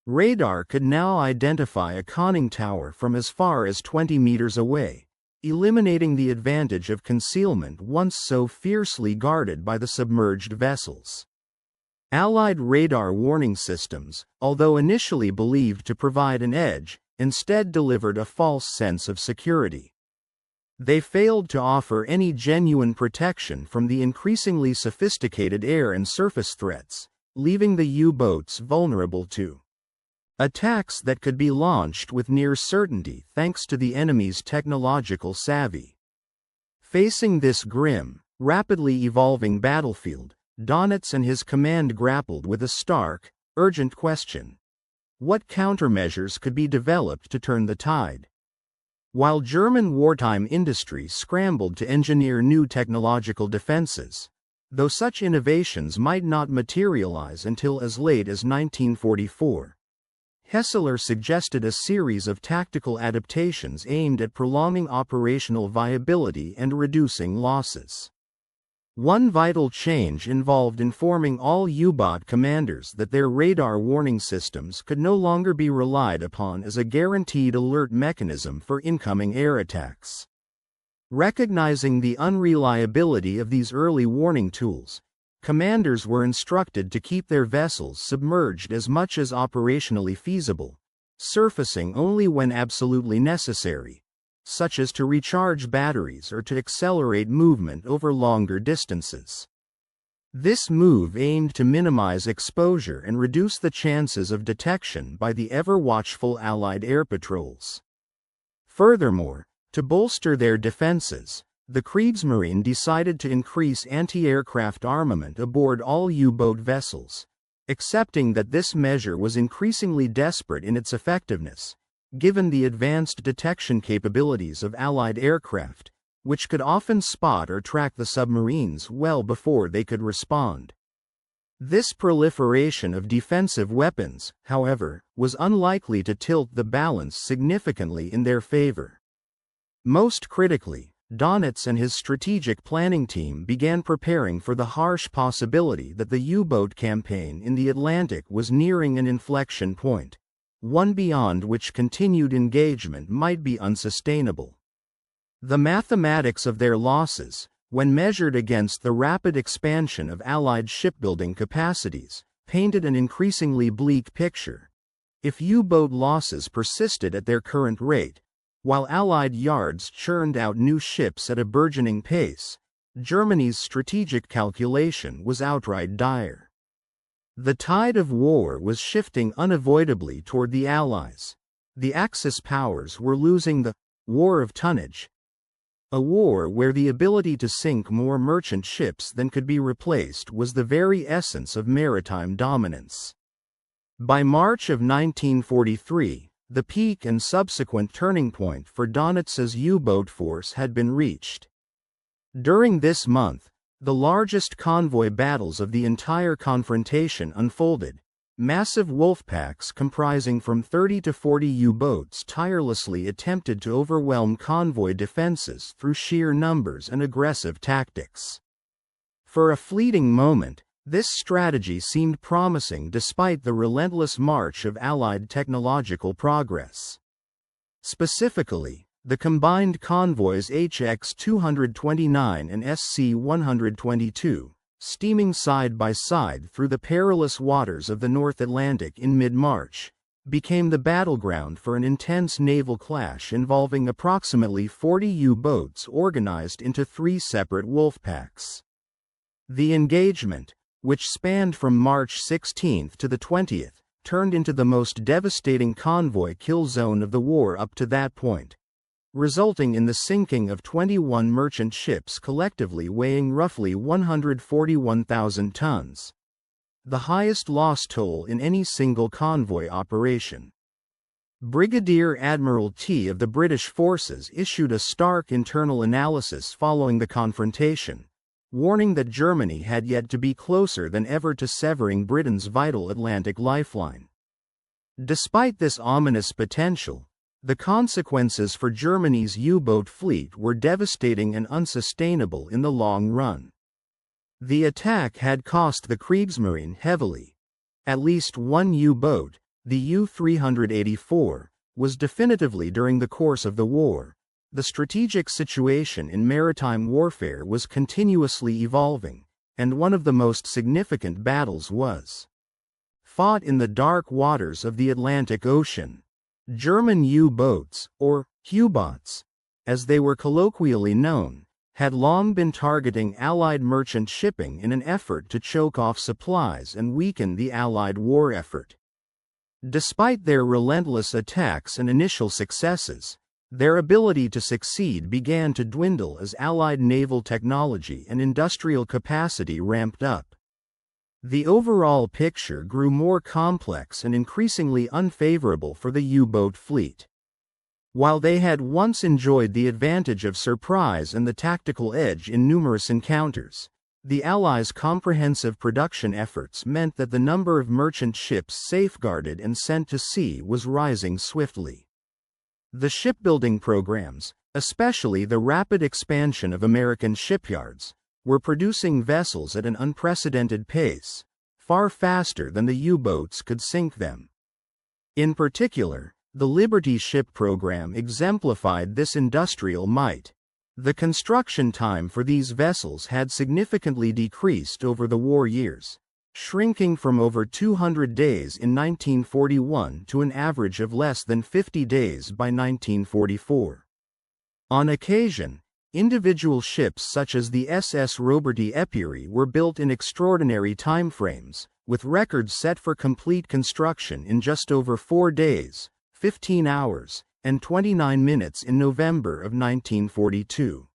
Radar could now identify a conning tower from as far as 20 meters away, eliminating the advantage of concealment once so fiercely guarded by the submerged vessels. Allied radar warning systems, although initially believed to provide an edge, instead delivered a false sense of security. They failed to offer any genuine protection from the increasingly sophisticated air and surface threats, leaving the U-boats vulnerable to attacks that could be launched with near certainty thanks to the enemy's technological savvy. Facing this grim, rapidly evolving battlefield, Donitz and his command grappled with a stark, urgent question: what countermeasures could be developed to turn the tide? While German wartime industry scrambled to engineer new technological defenses, though such innovations might not materialize until as late as 1944, Hessler suggested a series of tactical adaptations aimed at prolonging operational viability and reducing losses. One vital change involved informing all U-boat commanders that their radar warning systems could no longer be relied upon as a guaranteed alert mechanism for incoming air attacks. Recognizing the unreliability of these early warning tools, commanders were instructed to keep their vessels submerged as much as operationally feasible, surfacing only when absolutely necessary, such as to recharge batteries or to accelerate movement over longer distances. This move aimed to minimize exposure and reduce the chances of detection by the ever-watchful Allied air patrols. Furthermore, to bolster their defenses, the Kriegsmarine decided to increase anti-aircraft armament aboard all U-boat vessels, accepting that this measure was increasingly desperate in its effectiveness, given the advanced detection capabilities of Allied aircraft, which could often spot or track the submarines well before they could respond. This proliferation of defensive weapons, however, was unlikely to tilt the balance significantly in their favor. Most critically, Donitz and his strategic planning team began preparing for the harsh possibility that the U-boat campaign in the Atlantic was nearing an inflection point, one beyond which continued engagement might be unsustainable. The mathematics of their losses, when measured against the rapid expansion of Allied shipbuilding capacities, painted an increasingly bleak picture. If U-boat losses persisted at their current rate, while Allied yards churned out new ships at a burgeoning pace, Germany's strategic calculation was outright dire. The tide of war was shifting unavoidably toward the Allies. The Axis powers were losing the war of tonnage, a war where the ability to sink more merchant ships than could be replaced was the very essence of maritime dominance. By March of 1943, the peak and subsequent turning point for Donitz's U-boat force had been reached. During this month, the largest convoy battles of the entire confrontation unfolded. Massive wolf packs comprising from 30 to 40 U-boats tirelessly attempted to overwhelm convoy defenses through sheer numbers and aggressive tactics. For a fleeting moment, this strategy seemed promising despite the relentless march of Allied technological progress. Specifically, The combined convoys HX-229 and SC-122, steaming side by side through the perilous waters of the North Atlantic in mid-March, became the battleground for an intense naval clash involving approximately 40 U-boats organized into 3 separate wolf packs. The engagement, which spanned from March 16 to the 20th, turned into the most devastating convoy kill zone of the war up to that point, resulting in the sinking of 21 merchant ships collectively weighing roughly 141,000 tons. The highest loss toll in any single convoy operation. Brigadier Admiral T of the British forces issued a stark internal analysis following the confrontation, warning that Germany had yet to be closer than ever to severing Britain's vital Atlantic lifeline. Despite this ominous potential, the consequences for Germany's U-boat fleet were devastating and unsustainable in the long run. The attack had cost the Kriegsmarine heavily. At least one U-boat, the U-384, was definitively during the course of the war. The strategic situation in maritime warfare was continuously evolving, and one of the most significant battles was fought in the dark waters of the Atlantic Ocean. German U-boats, or U-boats, as they were colloquially known, had long been targeting Allied merchant shipping in an effort to choke off supplies and weaken the Allied war effort. Despite their relentless attacks and initial successes, their ability to succeed began to dwindle as Allied naval technology and industrial capacity ramped up. The overall picture grew more complex and increasingly unfavorable for the U-boat fleet. While they had once enjoyed the advantage of surprise and the tactical edge in numerous encounters, the Allies' comprehensive production efforts meant that the number of merchant ships safeguarded and sent to sea was rising swiftly. The shipbuilding programs, especially the rapid expansion of American shipyards, were producing vessels at an unprecedented pace, far faster than the U-boats could sink them. In particular, the Liberty ship program exemplified this industrial might. The construction time for these vessels had significantly decreased over the war years, shrinking from over 200 days in 1941 to an average of less than 50 days by 1944. On occasion, individual ships such as the SS Roberty Epiree were built in extraordinary timeframes, with records set for complete construction in just over 4 days, 15 hours, and 29 minutes in November of 1942.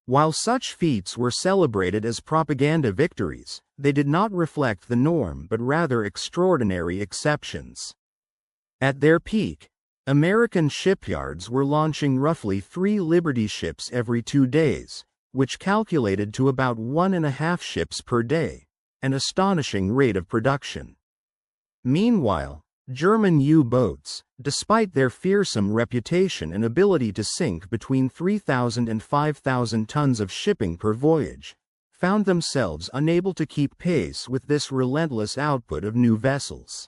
While such feats were celebrated as propaganda victories, they did not reflect the norm but rather extraordinary exceptions. At their peak, American shipyards were launching roughly 3 Liberty ships every 2 days, which calculated to about 1.5 ships per day, an astonishing rate of production. Meanwhile, German U-boats, despite their fearsome reputation and ability to sink between 3,000 and 5,000 tons of shipping per voyage, found themselves unable to keep pace with this relentless output of new vessels.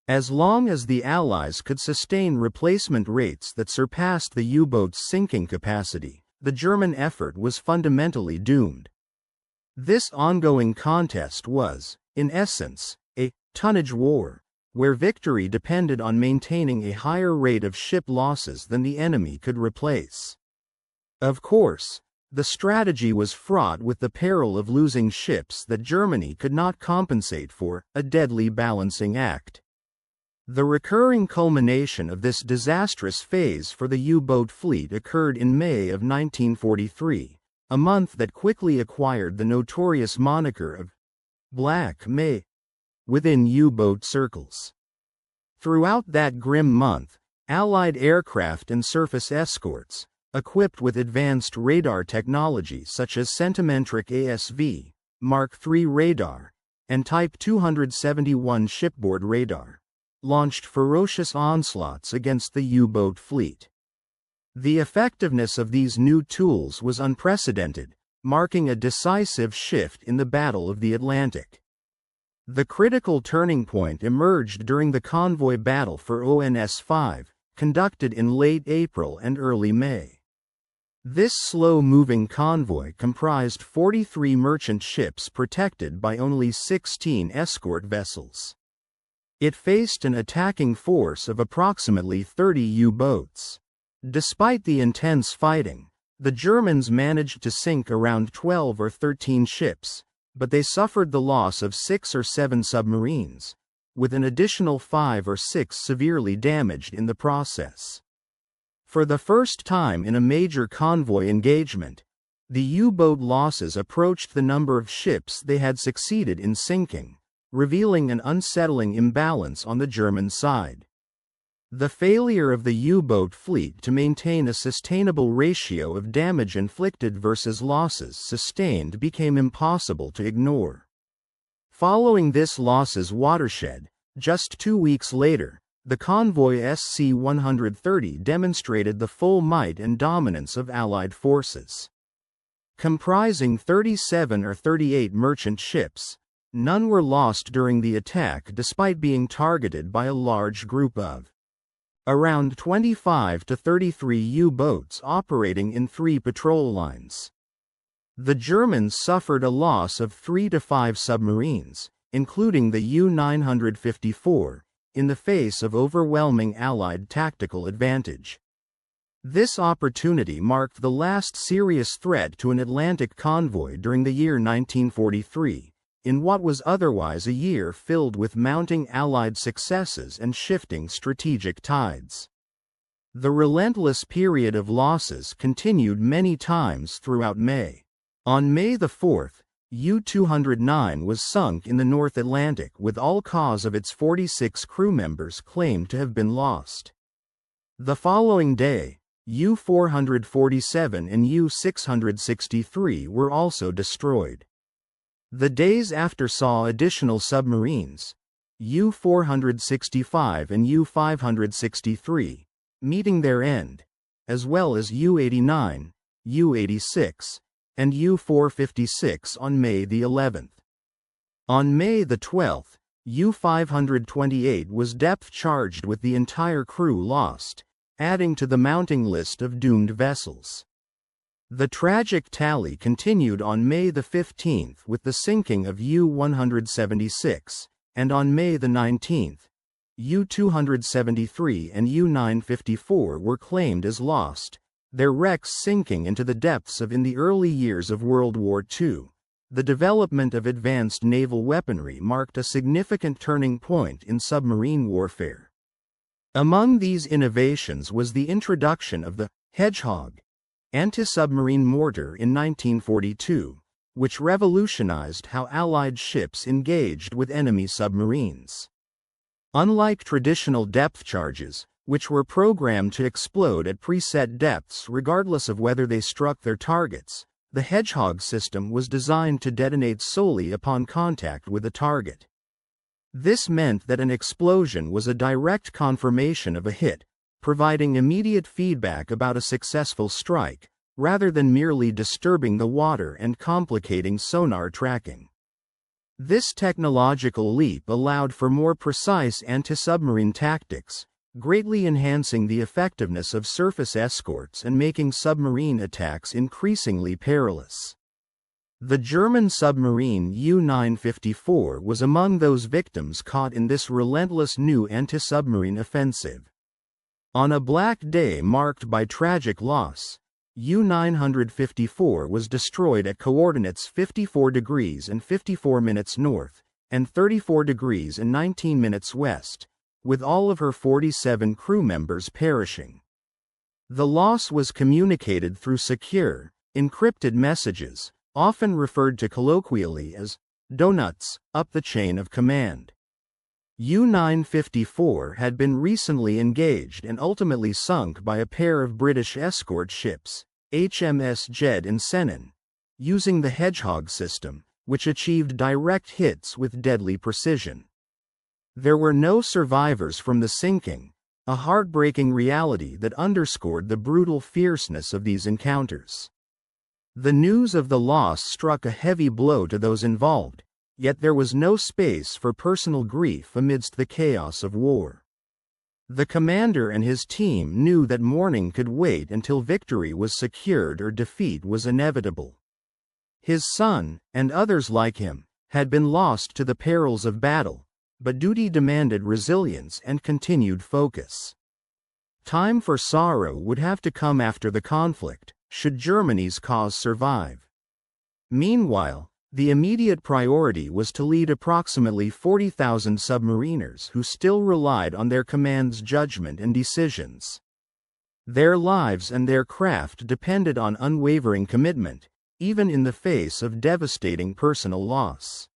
As long as the Allies could sustain replacement rates that surpassed the U-boat's sinking capacity, the German effort was fundamentally doomed. This ongoing contest was, in essence, a tonnage war, where victory depended on maintaining a higher rate of ship losses than the enemy could replace. Of course, the strategy was fraught with the peril of losing ships that Germany could not compensate for, a deadly balancing act. The recurring culmination of this disastrous phase for the U-boat fleet occurred in May of 1943, a month that quickly acquired the notorious moniker of Black May within U-boat circles. Throughout that grim month, Allied aircraft and surface escorts, equipped with advanced radar technology such as Centimetric ASV, Mark III radar, and Type 271 shipboard radar, launched ferocious onslaughts against the U-boat fleet. The effectiveness of these new tools was unprecedented, marking a decisive shift in the Battle of the Atlantic. The critical turning point emerged during the convoy battle for ONS-5, conducted in late April and early May. This slow-moving convoy comprised 43 merchant ships protected by only 16 escort vessels. It faced an attacking force of approximately 30 U-boats. Despite the intense fighting, the Germans managed to sink around 12 or 13 ships, but they suffered the loss of 6 or 7 submarines, with an additional 5 or 6 severely damaged in the process. For the first time in a major convoy engagement, the U-boat losses approached the number of ships they had succeeded in sinking, revealing an unsettling imbalance on the German side. The failure of the U-boat fleet to maintain a sustainable ratio of damage inflicted versus losses sustained became impossible to ignore. Following this losses watershed, just 2 weeks later, the convoy SC-130 demonstrated the full might and dominance of Allied forces. Comprising 37 or 38 merchant ships, none were lost during the attack despite being targeted by a large group of around 25 to 33 U-boats operating in 3 patrol lines. The Germans suffered a loss of 3 to 5 submarines, including the U-954, in the face of overwhelming Allied tactical advantage. This opportunity marked the last serious threat to an Atlantic convoy during the year 1943, in what was otherwise a year filled with mounting Allied successes and shifting strategic tides. The relentless period of losses continued many times throughout May. On May 4, U-209 was sunk in the North Atlantic with all cause of its 46 crew members claimed to have been lost. The following day, U-447 and U-663 were also destroyed. The days after saw additional submarines, U-465 and U-563, meeting their end, as well as U-89, U-86, and U-456 on May 11. On May 12, U-528 was depth-charged with the entire crew lost, adding to the mounting list of doomed vessels. The tragic tally continued on May 15 with the sinking of U-176, and on May 19, U-273 and U-954 were claimed as lost, their wrecks sinking into the depths of in the early years of World War II. The development of advanced naval weaponry marked a significant turning point in submarine warfare. Among these innovations was the introduction of the Hedgehog anti-submarine mortar in 1942, which revolutionized how Allied ships engaged with enemy submarines. Unlike traditional depth charges, which were programmed to explode at preset depths regardless of whether they struck their targets, the Hedgehog system was designed to detonate solely upon contact with a target. This meant that an explosion was a direct confirmation of a hit, providing immediate feedback about a successful strike, rather than merely disturbing the water and complicating sonar tracking. This technological leap allowed for more precise anti-submarine tactics, greatly enhancing the effectiveness of surface escorts and making submarine attacks increasingly perilous. The German submarine U-954 was among those victims caught in this relentless new anti-submarine offensive. On a black day marked by tragic loss, U-954 was destroyed at coordinates 54 degrees and 54 minutes north, and 34 degrees and 19 minutes west, with all of her 47 crew members perishing. The loss was communicated through secure, encrypted messages, often referred to colloquially as donuts, up the chain of command. U-954 had been recently engaged and ultimately sunk by a pair of British escort ships, HMS Jed and Sennen, using the Hedgehog system, which achieved direct hits with deadly precision. There were no survivors from the sinking, a heartbreaking reality that underscored the brutal fierceness of these encounters. The news of the loss struck a heavy blow to those involved, yet there was no space for personal grief amidst the chaos of war. The commander and his team knew that morning could wait until victory was secured or defeat was inevitable. His son, and others like him, had been lost to the perils of battle, but duty demanded resilience and continued focus. Time for sorrow would have to come after the conflict, should Germany's cause survive. Meanwhile, the immediate priority was to lead approximately 40,000 submariners who still relied on their command's judgment and decisions. Their lives and their craft depended on unwavering commitment, even in the face of devastating personal loss.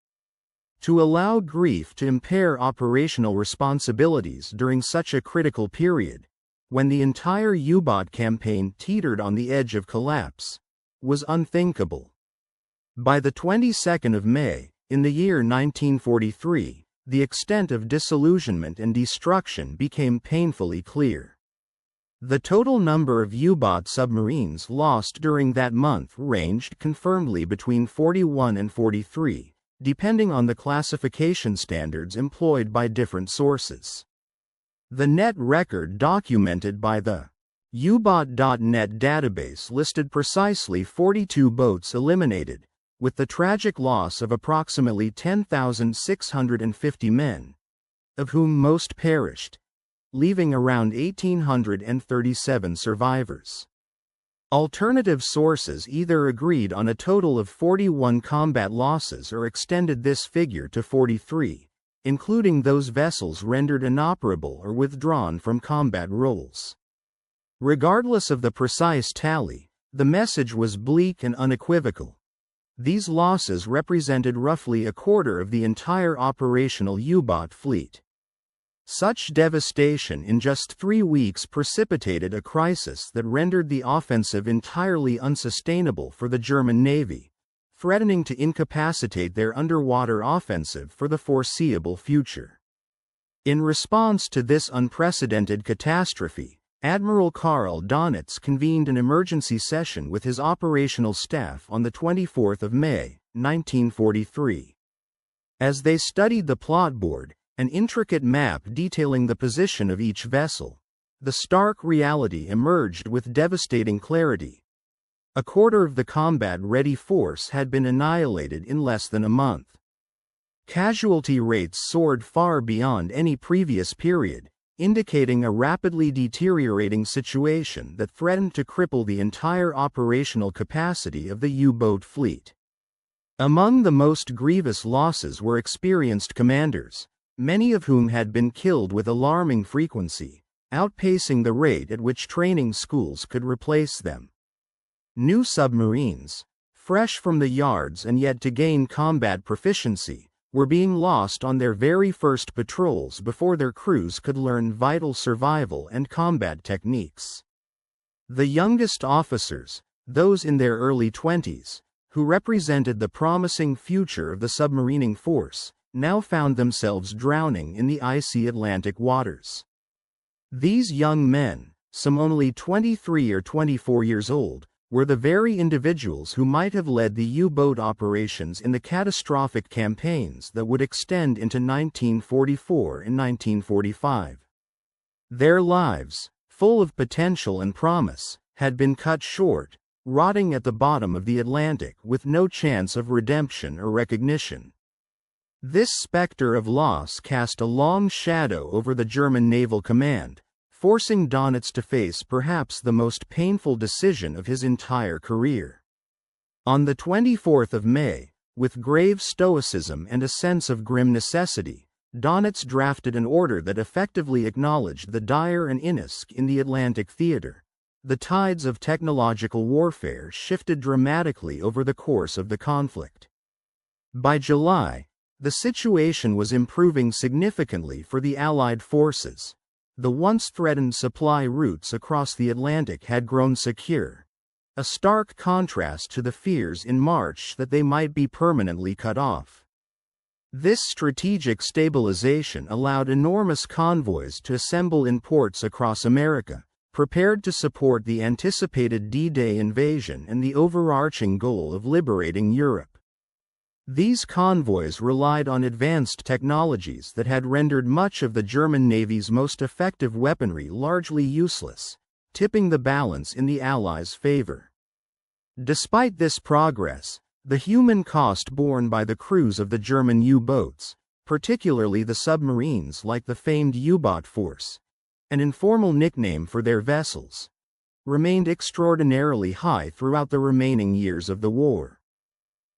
To allow grief to impair operational responsibilities during such a critical period, when the entire U-boat campaign teetered on the edge of collapse, was unthinkable. By the 22nd of May, in the year 1943, the extent of disillusionment and destruction became painfully clear. The total number of U-boat submarines lost during that month ranged confirmedly between 41 and 43, depending on the classification standards employed by different sources. The net record documented by the U-boat.net database listed precisely 42 boats eliminated, with the tragic loss of approximately 10,650 men, of whom most perished, leaving around 1,837 survivors. Alternative sources either agreed on a total of 41 combat losses or extended this figure to 43, including those vessels rendered inoperable or withdrawn from combat roles. Regardless of the precise tally, the message was bleak and unequivocal. These losses represented roughly a quarter of the entire operational U-boat fleet. Such devastation in just 3 weeks precipitated a crisis that rendered the offensive entirely unsustainable for the German Navy, threatening to incapacitate their underwater offensive for the foreseeable future. In response to this unprecedented catastrophe, Admiral Karl Donitz convened an emergency session with his operational staff on the 24th of May, 1943. As they studied the plot board, an intricate map detailing the position of each vessel, the stark reality emerged with devastating clarity. A quarter of the combat-ready force had been annihilated in less than a month. Casualty rates soared far beyond any previous period, indicating a rapidly deteriorating situation that threatened to cripple the entire operational capacity of the U-boat fleet. Among the most grievous losses were experienced commanders, many of whom had been killed with alarming frequency, outpacing the rate at which training schools could replace them. New submarines, fresh from the yards and yet to gain combat proficiency, were being lost on their very first patrols before their crews could learn vital survival and combat techniques. The youngest officers, those in their early 20s, who represented the promising future of the submarining force, now found themselves drowning in the icy Atlantic waters. These young men, some only 23 or 24 years old, were the very individuals who might have led the U-boat operations in the catastrophic campaigns that would extend into 1944 and 1945. Their lives, full of potential and promise, had been cut short, rotting at the bottom of the Atlantic with no chance of redemption or recognition. This specter of loss cast a long shadow over the German Naval Command, forcing Donitz to face perhaps the most painful decision of his entire career. On the 24th of May, with grave stoicism and a sense of grim necessity, Donitz drafted an order that effectively acknowledged the dire unease in the Atlantic theater. The tides of technological warfare shifted dramatically over the course of the conflict. By July, the situation was improving significantly for the Allied forces. The once threatened supply routes across the Atlantic had grown secure, a stark contrast to the fears in March that they might be permanently cut off. This strategic stabilization allowed enormous convoys to assemble in ports across America, prepared to support the anticipated D-Day invasion and the overarching goal of liberating Europe. These convoys relied on advanced technologies that had rendered much of the German Navy's most effective weaponry largely useless, tipping the balance in the Allies' favor. Despite this progress, the human cost borne by the crews of the German U-boats, particularly the submarines like the famed U-boat force, an informal nickname for their vessels, remained extraordinarily high throughout the remaining years of the war.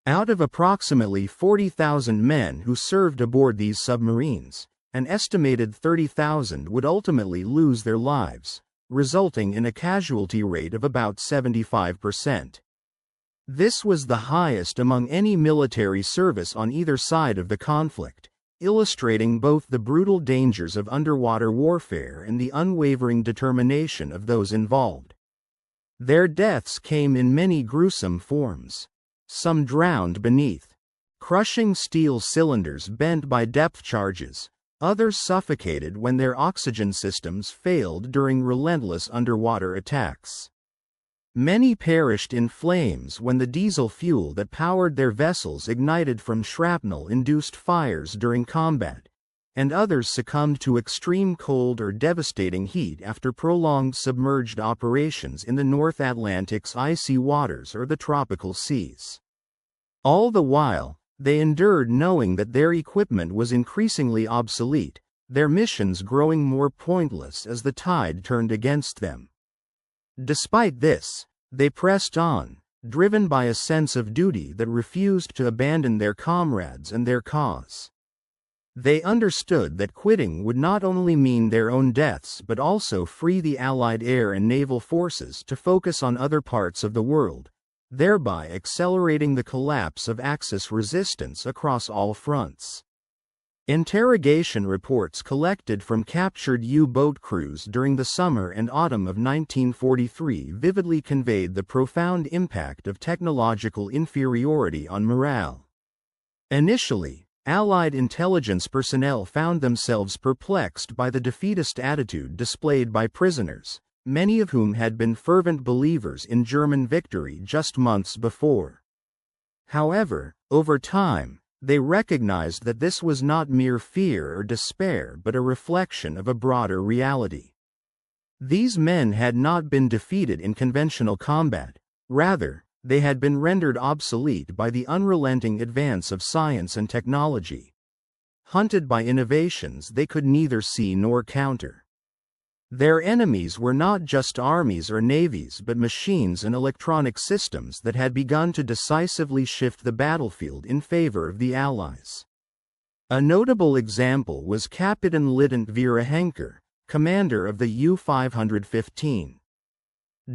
Out of approximately 40,000 men who served aboard these submarines, an estimated 30,000 would ultimately lose their lives, resulting in a casualty rate of about 75%. This was the highest among any military service on either side of the conflict, illustrating both the brutal dangers of underwater warfare and the unwavering determination of those involved. Their deaths came in many gruesome forms. Some drowned beneath crushing steel cylinders bent by depth charges, others suffocated when their oxygen systems failed during relentless underwater attacks. Many perished in flames when the diesel fuel that powered their vessels ignited from shrapnel-induced fires during combat, and others succumbed to extreme cold or devastating heat after prolonged submerged operations in the North Atlantic's icy waters or the tropical seas. All the while, they endured knowing that their equipment was increasingly obsolete, their missions growing more pointless as the tide turned against them. Despite this, they pressed on, driven by a sense of duty that refused to abandon their comrades and their cause. They understood that quitting would not only mean their own deaths but also free the Allied air and naval forces to focus on other parts of the world, thereby accelerating the collapse of Axis resistance across all fronts. Interrogation reports collected from captured U-boat crews during the summer and autumn of 1943 vividly conveyed the profound impact of technological inferiority on morale. Initially, Allied intelligence personnel found themselves perplexed by the defeatist attitude displayed by prisoners, many of whom had been fervent believers in German victory just months before. However, over time, they recognized that this was not mere fear or despair but a reflection of a broader reality. These men had not been defeated in conventional combat, rather, they had been rendered obsolete by the unrelenting advance of science and technology. Hunted by innovations they could neither see nor counter. Their enemies were not just armies or navies but machines and electronic systems that had begun to decisively shift the battlefield in favor of the Allies. A notable example was Captain Lieutenant Vera Henker, commander of the U-515.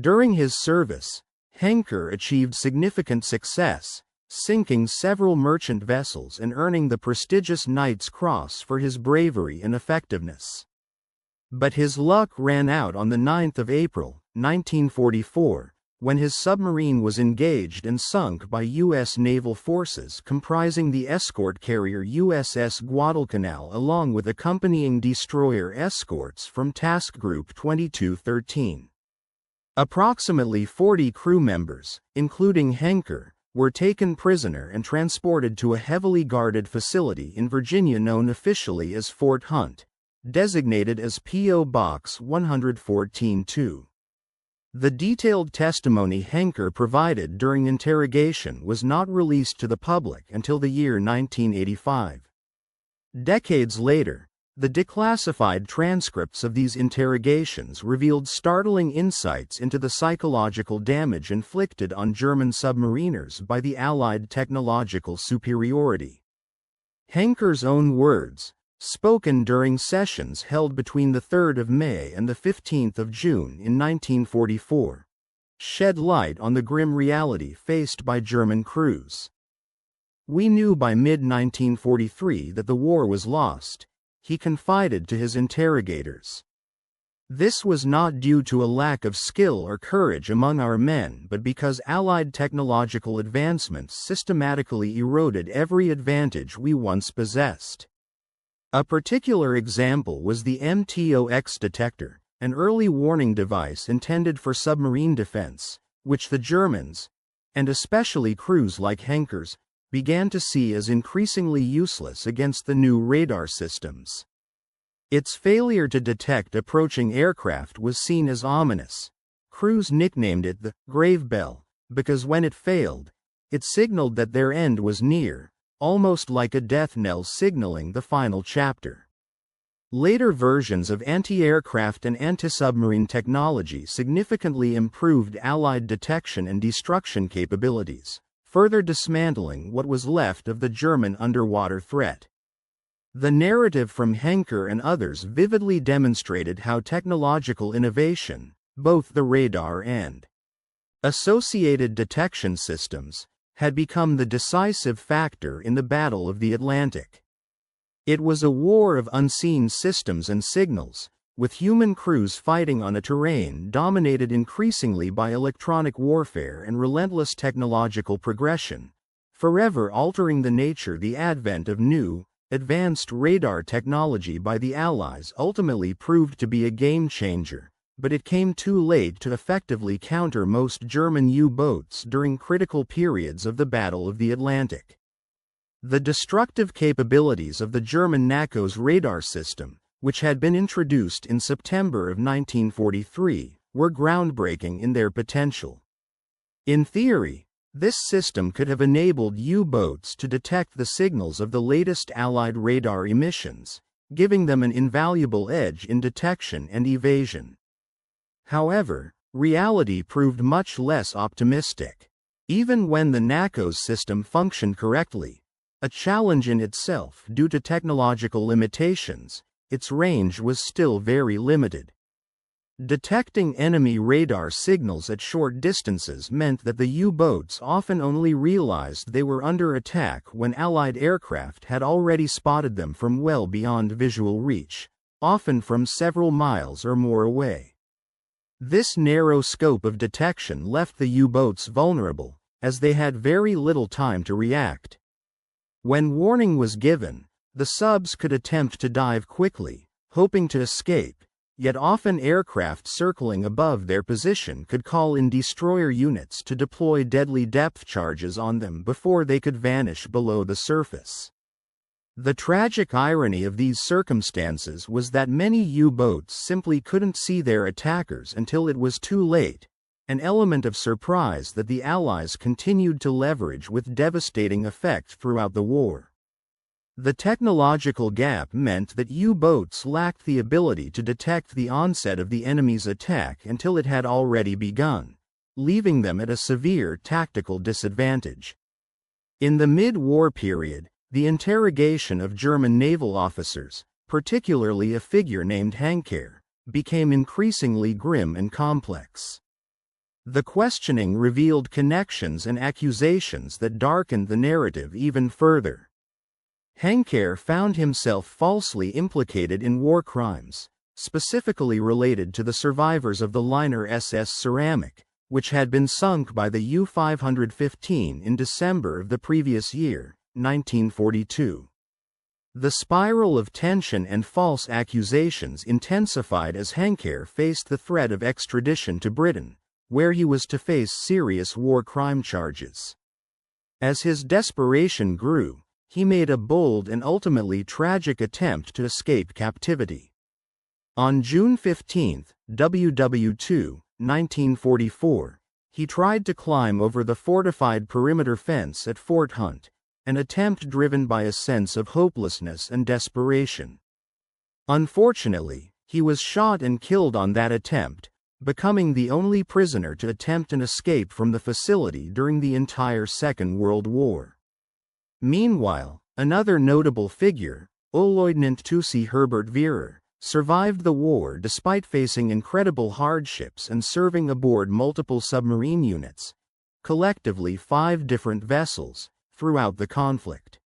During his service, Henker achieved significant success, sinking several merchant vessels and earning the prestigious Knight's Cross for his bravery and effectiveness. But his luck ran out on the 9th of April, 1944, when his submarine was engaged and sunk by U.S. naval forces comprising the escort carrier USS Guadalcanal along with accompanying destroyer escorts from Task Group 2213. Approximately 40 crew members, including Henker, were taken prisoner and transported to a heavily guarded facility in Virginia known officially as Fort Hunt, designated as P.O. Box 114-2. The detailed testimony Henker provided during interrogation was not released to the public until the year 1985. Decades later, the declassified transcripts of these interrogations revealed startling insights into the psychological damage inflicted on German submariners by the Allied technological superiority. Henker's own words, spoken during sessions held between the 3rd of May and the 15th of June in 1944, shed light on the grim reality faced by German crews. "We knew by mid-1943 that the war was lost," he confided to his interrogators. "This was not due to a lack of skill or courage among our men but because Allied technological advancements systematically eroded every advantage we once possessed." A particular example was the MTOX detector, an early warning device intended for submarine defense, which the Germans, and especially crews like Henker's, began to see as increasingly useless against the new radar systems. Its failure to detect approaching aircraft was seen as ominous. Crews nicknamed it the grave bell, because when it failed, it signaled that their end was near, almost like a death knell signaling the final chapter. Later versions of anti-aircraft and anti-submarine technology significantly improved Allied detection and destruction capabilities, further dismantling what was left of the German underwater threat. The narrative from Henker and others vividly demonstrated how technological innovation, both the radar and associated detection systems, had become the decisive factor in the Battle of the Atlantic. It was a war of unseen systems and signals, with human crews fighting on a terrain dominated increasingly by electronic warfare and relentless technological progression, forever altering the nature. The advent of new, advanced radar technology by the Allies ultimately proved to be a game-changer, but it came too late to effectively counter most German U-boats during critical periods of the Battle of the Atlantic. The destructive capabilities of the German NACO's radar system, which had been introduced in September of 1943, were groundbreaking in their potential. In theory, this system could have enabled U-boats to detect the signals of the latest Allied radar emissions, giving them an invaluable edge in detection and evasion. However, reality proved much less optimistic. Even when the NACO's system functioned correctly, a challenge in itself due to technological limitations, its range was still very limited. Detecting enemy radar signals at short distances meant that the U-boats often only realized they were under attack when Allied aircraft had already spotted them from well beyond visual reach, often from several miles or more away. This narrow scope of detection left the U-boats vulnerable, as they had very little time to react. When warning was given, the subs could attempt to dive quickly, hoping to escape, yet often aircraft circling above their position could call in destroyer units to deploy deadly depth charges on them before they could vanish below the surface. The tragic irony of these circumstances was that many U-boats simply couldn't see their attackers until it was too late, an element of surprise that the Allies continued to leverage with devastating effect throughout the war. The technological gap meant that U-boats lacked the ability to detect the onset of the enemy's attack until it had already begun, leaving them at a severe tactical disadvantage. In the mid-war period, the interrogation of German naval officers, particularly a figure named Henker, became increasingly grim and complex. The questioning revealed connections and accusations that darkened the narrative even further. Henker found himself falsely implicated in war crimes, specifically related to the survivors of the liner SS Ceramic, which had been sunk by the U-515 in December of the previous year, 1942. The spiral of tension and false accusations intensified as Henker faced the threat of extradition to Britain, where he was to face serious war crime charges. As his desperation grew, he made a bold and ultimately tragic attempt to escape captivity. On June 15, WW2, 1944, he tried to climb over the fortified perimeter fence at Fort Hunt, an attempt driven by a sense of hopelessness and desperation. Unfortunately, he was shot and killed on that attempt, becoming the only prisoner to attempt an escape from the facility during the entire Second World War. Meanwhile, another notable figure, Oberleutnant Tussi Herbert Wehrer, survived the war despite facing incredible hardships and serving aboard multiple submarine units, collectively 5 different vessels, throughout the conflict.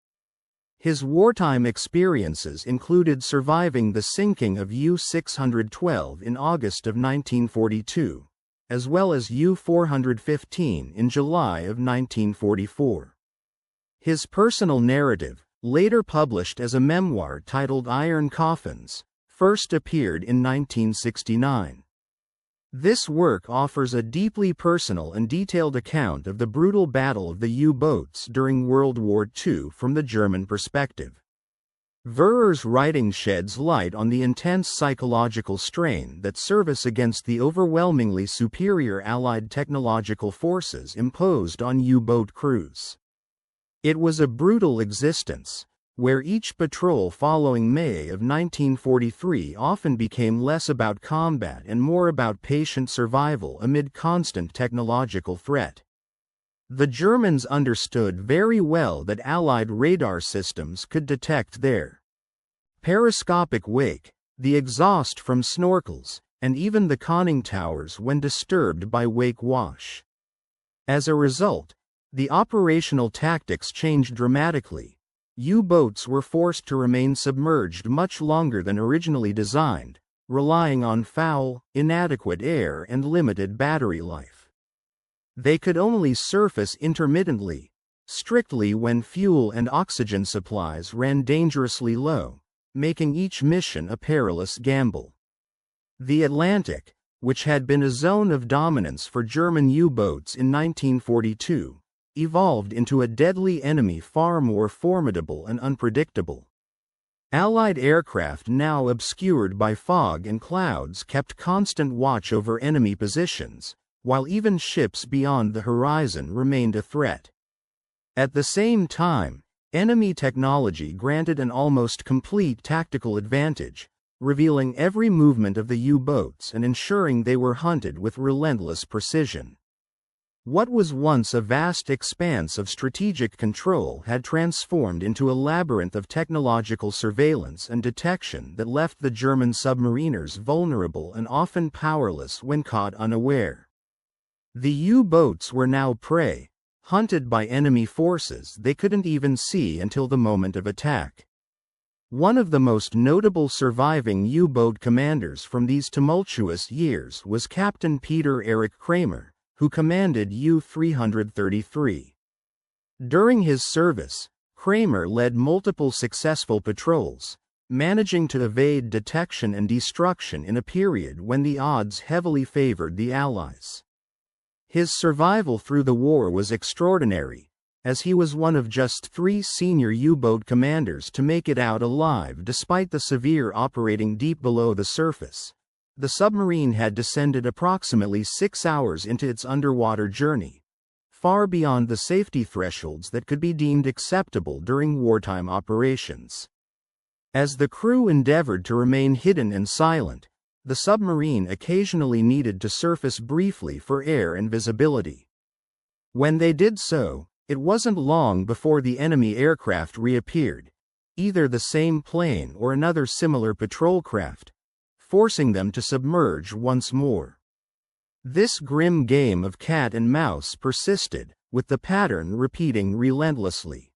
His wartime experiences included surviving the sinking of U-612 in August of 1942, as well as U-415 in July of 1944. His personal narrative, later published as a memoir titled Iron Coffins, first appeared in 1969. This work offers a deeply personal and detailed account of the brutal battle of the U-boats during World War II from the German perspective. Verer's writing sheds light on the intense psychological strain that service against the overwhelmingly superior Allied technological forces imposed on U-boat crews. It was a brutal existence, where each patrol following May of 1943 often became less about combat and more about patient survival amid constant technological threat. The Germans understood very well that Allied radar systems could detect their periscopic wake, the exhaust from snorkels, and even the conning towers when disturbed by wake wash. As a result, the operational tactics changed dramatically. U-boats were forced to remain submerged much longer than originally designed, relying on foul, inadequate air and limited battery life. They could only surface intermittently, strictly when fuel and oxygen supplies ran dangerously low, making each mission a perilous gamble. The Atlantic, which had been a zone of dominance for German U-boats in 1942, evolved into a deadly enemy far more formidable and unpredictable. Allied aircraft now obscured by fog and clouds kept constant watch over enemy positions, while even ships beyond the horizon remained a threat. At the same time, enemy technology granted an almost complete tactical advantage, revealing every movement of the U-boats and ensuring they were hunted with relentless precision. What was once a vast expanse of strategic control had transformed into a labyrinth of technological surveillance and detection that left the German submariners vulnerable and often powerless when caught unaware. The U-boats were now prey, hunted by enemy forces they couldn't even see until the moment of attack. One of the most notable surviving U-boat commanders from these tumultuous years was Captain Peter Erich Kramer, who commanded U-333. During his service, Kramer led multiple successful patrols, managing to evade detection and destruction in a period when the odds heavily favored the Allies. His survival through the war was extraordinary, as he was one of just 3 senior U-boat commanders to make it out alive despite the severe operating deep below the surface. The submarine had descended approximately 6 hours into its underwater journey, far beyond the safety thresholds that could be deemed acceptable during wartime operations. As the crew endeavored to remain hidden and silent, the submarine occasionally needed to surface briefly for air and visibility. When they did so, it wasn't long before the enemy aircraft reappeared, either the same plane or another similar patrol craft, forcing them to submerge once more. This grim game of cat and mouse persisted, with the pattern repeating relentlessly.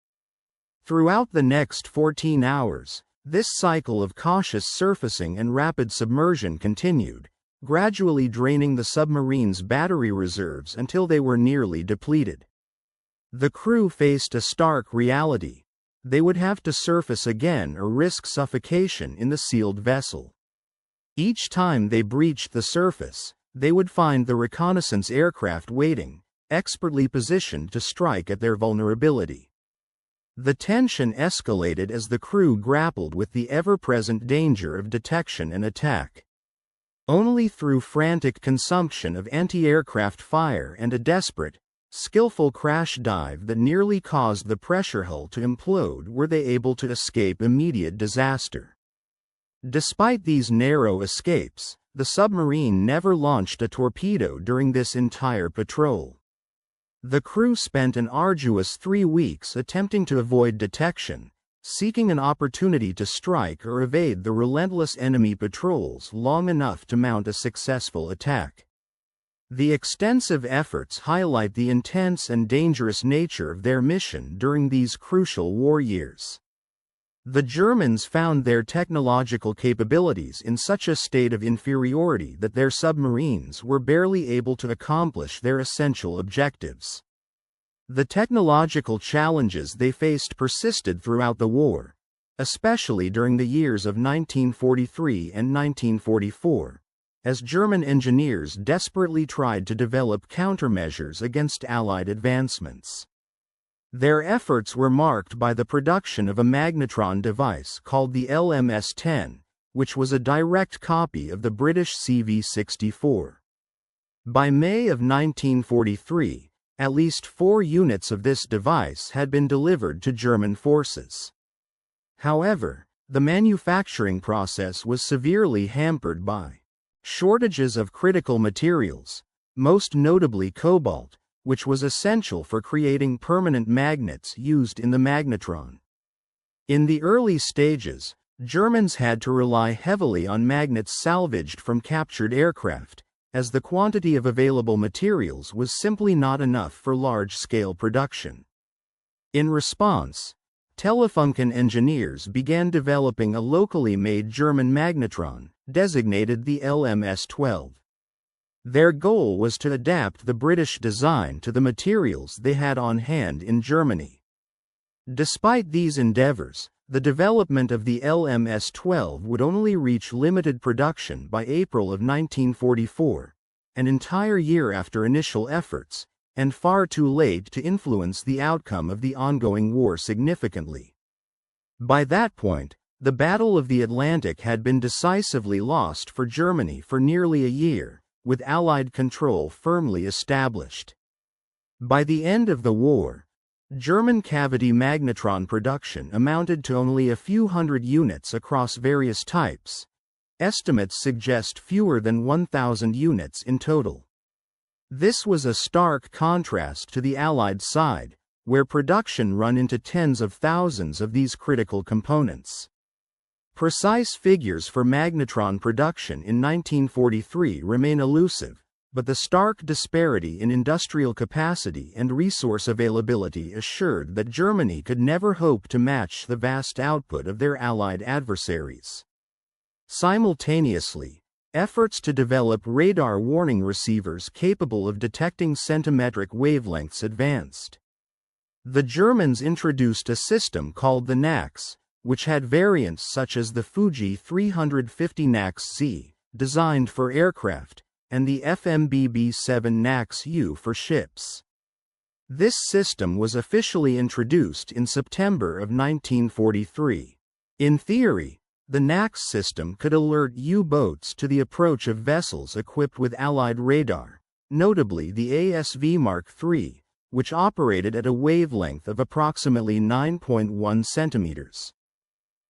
Throughout the next 14 hours, this cycle of cautious surfacing and rapid submersion continued, gradually draining the submarine's battery reserves until they were nearly depleted. The crew faced a stark reality: they would have to surface again or risk suffocation in the sealed vessel. Each time they breached the surface, they would find the reconnaissance aircraft waiting, expertly positioned to strike at their vulnerability. The tension escalated as the crew grappled with the ever-present danger of detection and attack. Only through frantic consumption of anti-aircraft fire and a desperate, skillful crash dive that nearly caused the pressure hull to implode were they able to escape immediate disaster. Despite these narrow escapes, the submarine never launched a torpedo during this entire patrol. The crew spent an arduous 3 weeks attempting to avoid detection, seeking an opportunity to strike or evade the relentless enemy patrols long enough to mount a successful attack. The extensive efforts highlight the intense and dangerous nature of their mission during these crucial war years. The Germans found their technological capabilities in such a state of inferiority that their submarines were barely able to accomplish their essential objectives. The technological challenges they faced persisted throughout the war, especially during the years of 1943 and 1944, as German engineers desperately tried to develop countermeasures against Allied advancements. Their efforts were marked by the production of a magnetron device called the LMS-10, which was a direct copy of the British CV-64. By May of 1943, at least 4 units of this device had been delivered to German forces. However, the manufacturing process was severely hampered by shortages of critical materials, most notably cobalt, which was essential for creating permanent magnets used in the magnetron. In the early stages, Germans had to rely heavily on magnets salvaged from captured aircraft, as the quantity of available materials was simply not enough for large-scale production. In response, Telefunken engineers began developing a locally made German magnetron, designated the LMS-12. Their goal was to adapt the British design to the materials they had on hand in Germany. Despite these endeavors, the development of the LMS-12 would only reach limited production by April of 1944, an entire year after initial efforts, and far too late to influence the outcome of the ongoing war significantly. By that point, the Battle of the Atlantic had been decisively lost for Germany for nearly a year, with Allied control firmly established. By the end of the war, German cavity magnetron production amounted to only a few hundred units across various types. Estimates suggest fewer than 1,000 units in total. This was a stark contrast to the Allied side, where production ran into tens of thousands of these critical components. Precise figures for magnetron production in 1943 remain elusive, but the stark disparity in industrial capacity and resource availability assured that Germany could never hope to match the vast output of their Allied adversaries. Simultaneously, efforts to develop radar warning receivers capable of detecting centimetric wavelengths advanced. The Germans introduced a system called the NAX, which had variants such as the Fuji 350 NAX-Z, designed for aircraft, and the FMBB-7 NAX-U for ships. This system was officially introduced in September of 1943. In theory, the NAX system could alert U-boats to the approach of vessels equipped with Allied radar, notably the ASV Mark III, which operated at a wavelength of approximately 9.1 centimeters.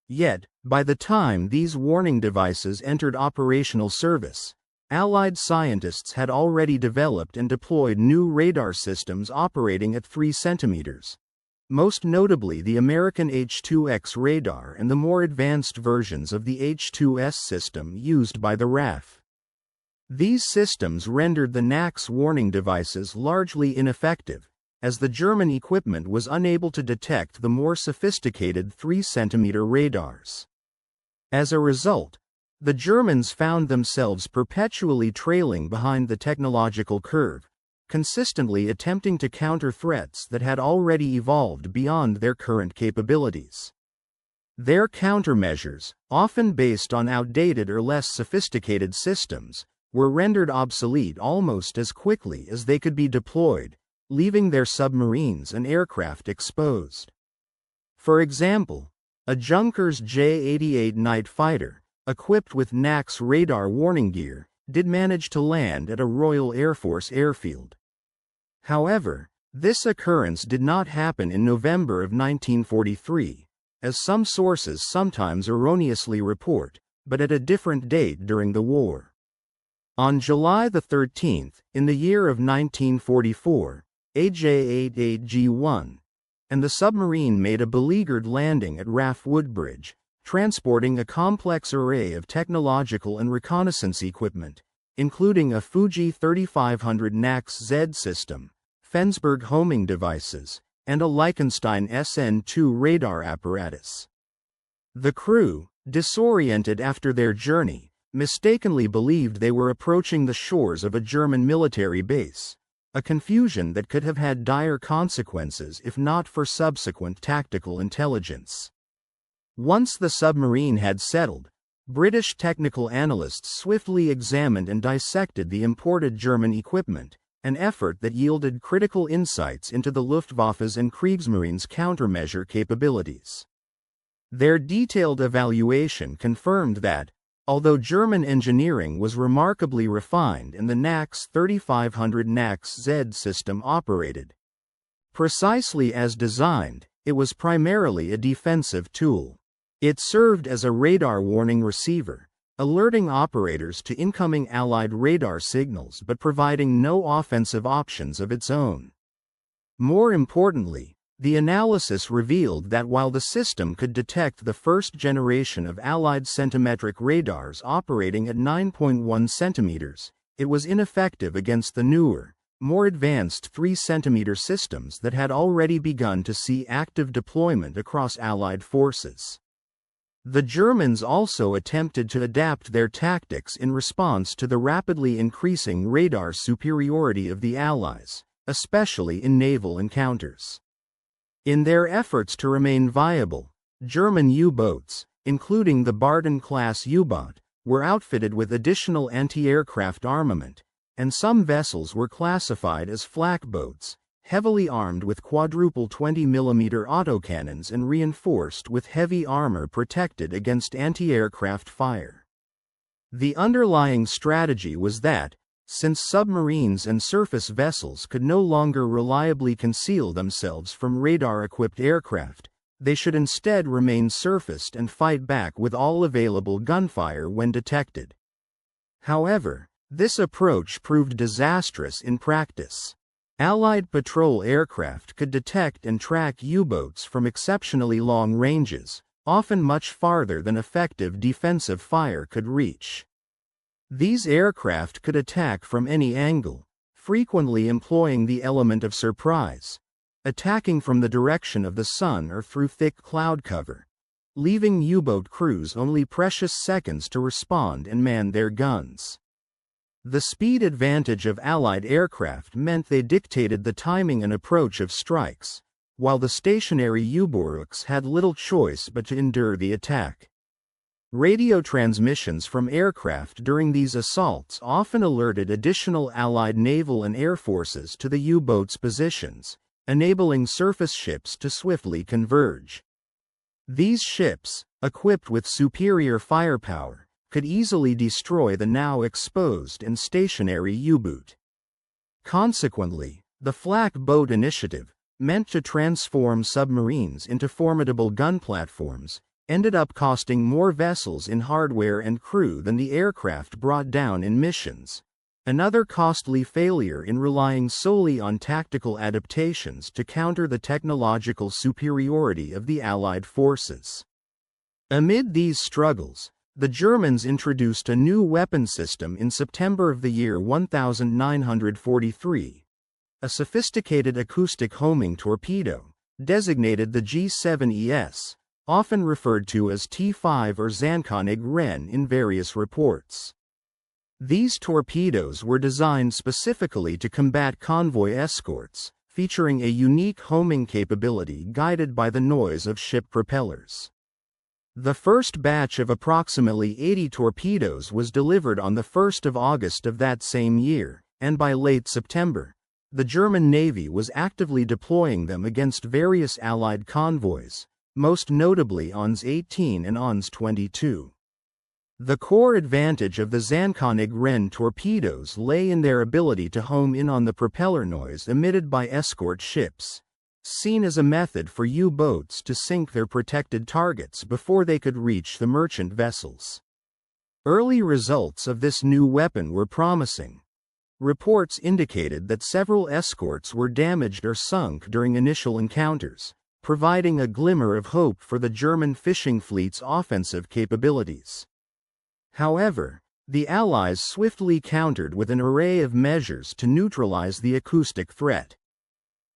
Yet, by the time these warning devices entered operational service, Allied scientists had already developed and deployed new radar systems operating at 3 centimeters. Most notably the American H-2X radar and the more advanced versions of the H-2S system used by the RAF. These systems rendered the NAX warning devices largely ineffective, as the German equipment was unable to detect the more sophisticated 3-centimeter radars. As a result, the Germans found themselves perpetually trailing behind the technological curve, consistently attempting to counter threats that had already evolved beyond their current capabilities. Their countermeasures, often based on outdated or less sophisticated systems, were rendered obsolete almost as quickly as they could be deployed, leaving their submarines and aircraft exposed. For example, a Junkers J-88 night fighter, equipped with NAX radar warning gear, did manage to land at a Royal Air Force airfield. However, this occurrence did not happen in November of 1943, as some sources sometimes erroneously report, but at a different date during the war. On July 13, in the year of 1944, AJ-88G1, and the submarine made a beleaguered landing at RAF Woodbridge, transporting a complex array of technological and reconnaissance equipment, including a Fuji 3500 NAX-Z system, Fensburg homing devices, and a Liechtenstein SN2 radar apparatus. The crew, disoriented after their journey, mistakenly believed they were approaching the shores of a German military base, a confusion that could have had dire consequences if not for subsequent tactical intelligence. Once the submarine had settled, British technical analysts swiftly examined and dissected the imported German equipment, an effort that yielded critical insights into the Luftwaffe's and Kriegsmarine's countermeasure capabilities. Their detailed evaluation confirmed that, although German engineering was remarkably refined and the NAX 3500 NAX-Z system operated precisely as designed, it was primarily a defensive tool. It served as a radar warning receiver, alerting operators to incoming Allied radar signals but providing no offensive options of its own. More importantly, the analysis revealed that while the system could detect the first generation of Allied centimetric radars operating at 9.1 centimeters, it was ineffective against the newer, more advanced 3-centimeter systems that had already begun to see active deployment across Allied forces. The Germans also attempted to adapt their tactics in response to the rapidly increasing radar superiority of the Allies, especially in naval encounters. In their efforts to remain viable, German U-boats, including the Barden-class U-boat, were outfitted with additional anti-aircraft armament, and some vessels were classified as flak boats, heavily armed with quadruple 20mm autocannons and reinforced with heavy armor protected against anti-aircraft fire. The underlying strategy was that, since submarines and surface vessels could no longer reliably conceal themselves from radar-equipped aircraft, they should instead remain surfaced and fight back with all available gunfire when detected. However, this approach proved disastrous in practice. Allied patrol aircraft could detect and track U-boats from exceptionally long ranges, often much farther than effective defensive fire could reach. These aircraft could attack from any angle, frequently employing the element of surprise, attacking from the direction of the sun or through thick cloud cover, leaving U-boat crews only precious seconds to respond and man their guns. The speed advantage of Allied aircraft meant they dictated the timing and approach of strikes, while the stationary U-boats had little choice but to endure the attack. Radio transmissions from aircraft during these assaults often alerted additional Allied naval and air forces to the U-boats' positions, enabling surface ships to swiftly converge. These ships, equipped with superior firepower, could easily destroy the now exposed and stationary U-boat. Consequently, the flak boat initiative, meant to transform submarines into formidable gun platforms, ended up costing more vessels in hardware and crew than the aircraft brought down in missions, another costly failure in relying solely on tactical adaptations to counter the technological superiority of the Allied forces. Amid these struggles, the Germans introduced a new weapon system in September of the year 1943, a sophisticated acoustic homing torpedo, designated the G7ES, often referred to as T5 or Zankönig Ren in various reports. These torpedoes were designed specifically to combat convoy escorts, featuring a unique homing capability guided by the noise of ship propellers. The first batch of approximately 80 torpedoes was delivered on the 1st of August of that same year, and by late September, the German Navy was actively deploying them against various Allied convoys, most notably ONS 18 and ONS 22. The core advantage of the Zankönig Ren torpedoes lay in their ability to home in on the propeller noise emitted by escort ships, seen as a method for U-boats to sink their protected targets before they could reach the merchant vessels. Early results of this new weapon were promising. Reports indicated that several escorts were damaged or sunk during initial encounters, providing a glimmer of hope for the German fishing fleet's offensive capabilities. However, the Allies swiftly countered with an array of measures to neutralize the acoustic threat.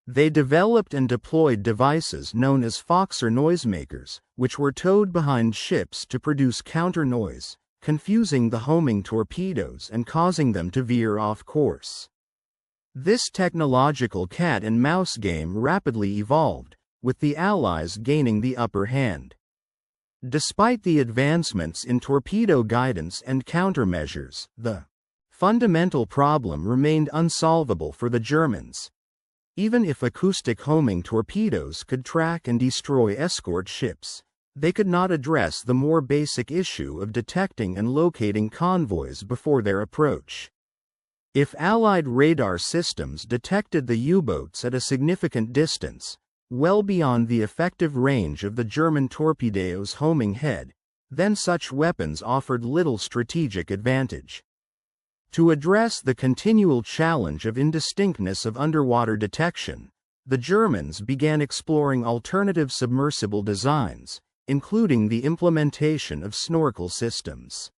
They developed and deployed devices known as Fokker noisemakers, which were towed behind ships to produce counter noise, confusing the homing torpedoes and causing them to veer off course. This technological cat-and-mouse game rapidly evolved, with the Allies gaining the upper hand. Despite the advancements in torpedo guidance and countermeasures, the fundamental problem remained unsolvable for the Germans. Even if acoustic homing torpedoes could track and destroy escort ships, they could not address the more basic issue of detecting and locating convoys before their approach. If Allied radar systems detected the U-boats at a significant distance, well beyond the effective range of the German torpedo's homing head, then such weapons offered little strategic advantage. To address the continual challenge of indistinctness of underwater detection, the Germans began exploring alternative submersible designs, including the implementation of snorkel systems.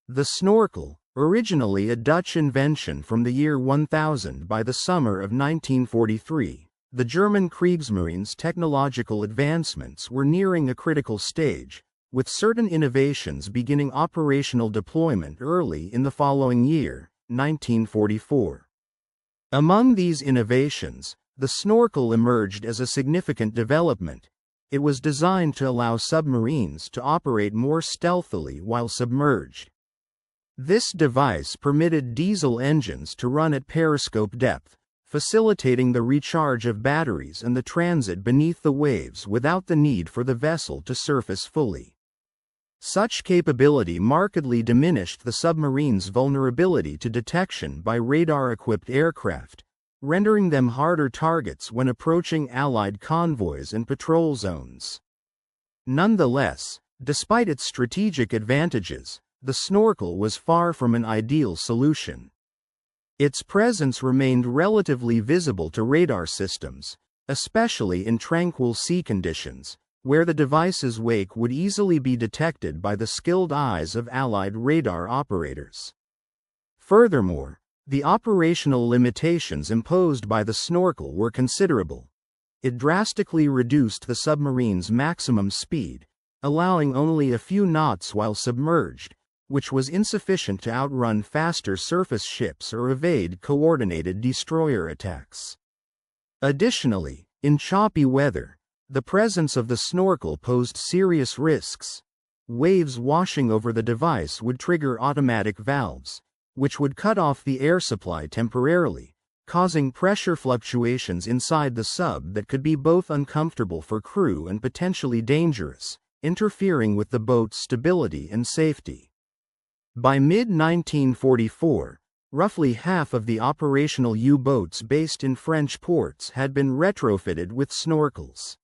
The snorkel, originally a Dutch invention from the year 1000, by the summer of 1943, the German Kriegsmarine's technological advancements were nearing a critical stage, with certain innovations beginning operational deployment early in the following year, 1944. Among these innovations, the snorkel emerged as a significant development. It was designed to allow submarines to operate more stealthily while submerged. This device permitted diesel engines to run at periscope depth, facilitating the recharge of batteries and the transit beneath the waves without the need for the vessel to surface fully. Such capability markedly diminished the submarine's vulnerability to detection by radar-equipped aircraft, rendering them harder targets when approaching Allied convoys and patrol zones. Nonetheless, despite its strategic advantages, the snorkel was far from an ideal solution. Its presence remained relatively visible to radar systems, especially in tranquil sea conditions, where the device's wake would easily be detected by the skilled eyes of Allied radar operators. Furthermore, the operational limitations imposed by the snorkel were considerable. It drastically reduced the submarine's maximum speed, allowing only a few knots while submerged, which was insufficient to outrun faster surface ships or evade coordinated destroyer attacks. Additionally, in choppy weather, the presence of the snorkel posed serious risks. Waves washing over the device would trigger automatic valves, which would cut off the air supply temporarily, causing pressure fluctuations inside the sub that could be both uncomfortable for crew and potentially dangerous, interfering with the boat's stability and safety. By mid-1944, roughly half of the operational U-boats based in French ports had been retrofitted with snorkels.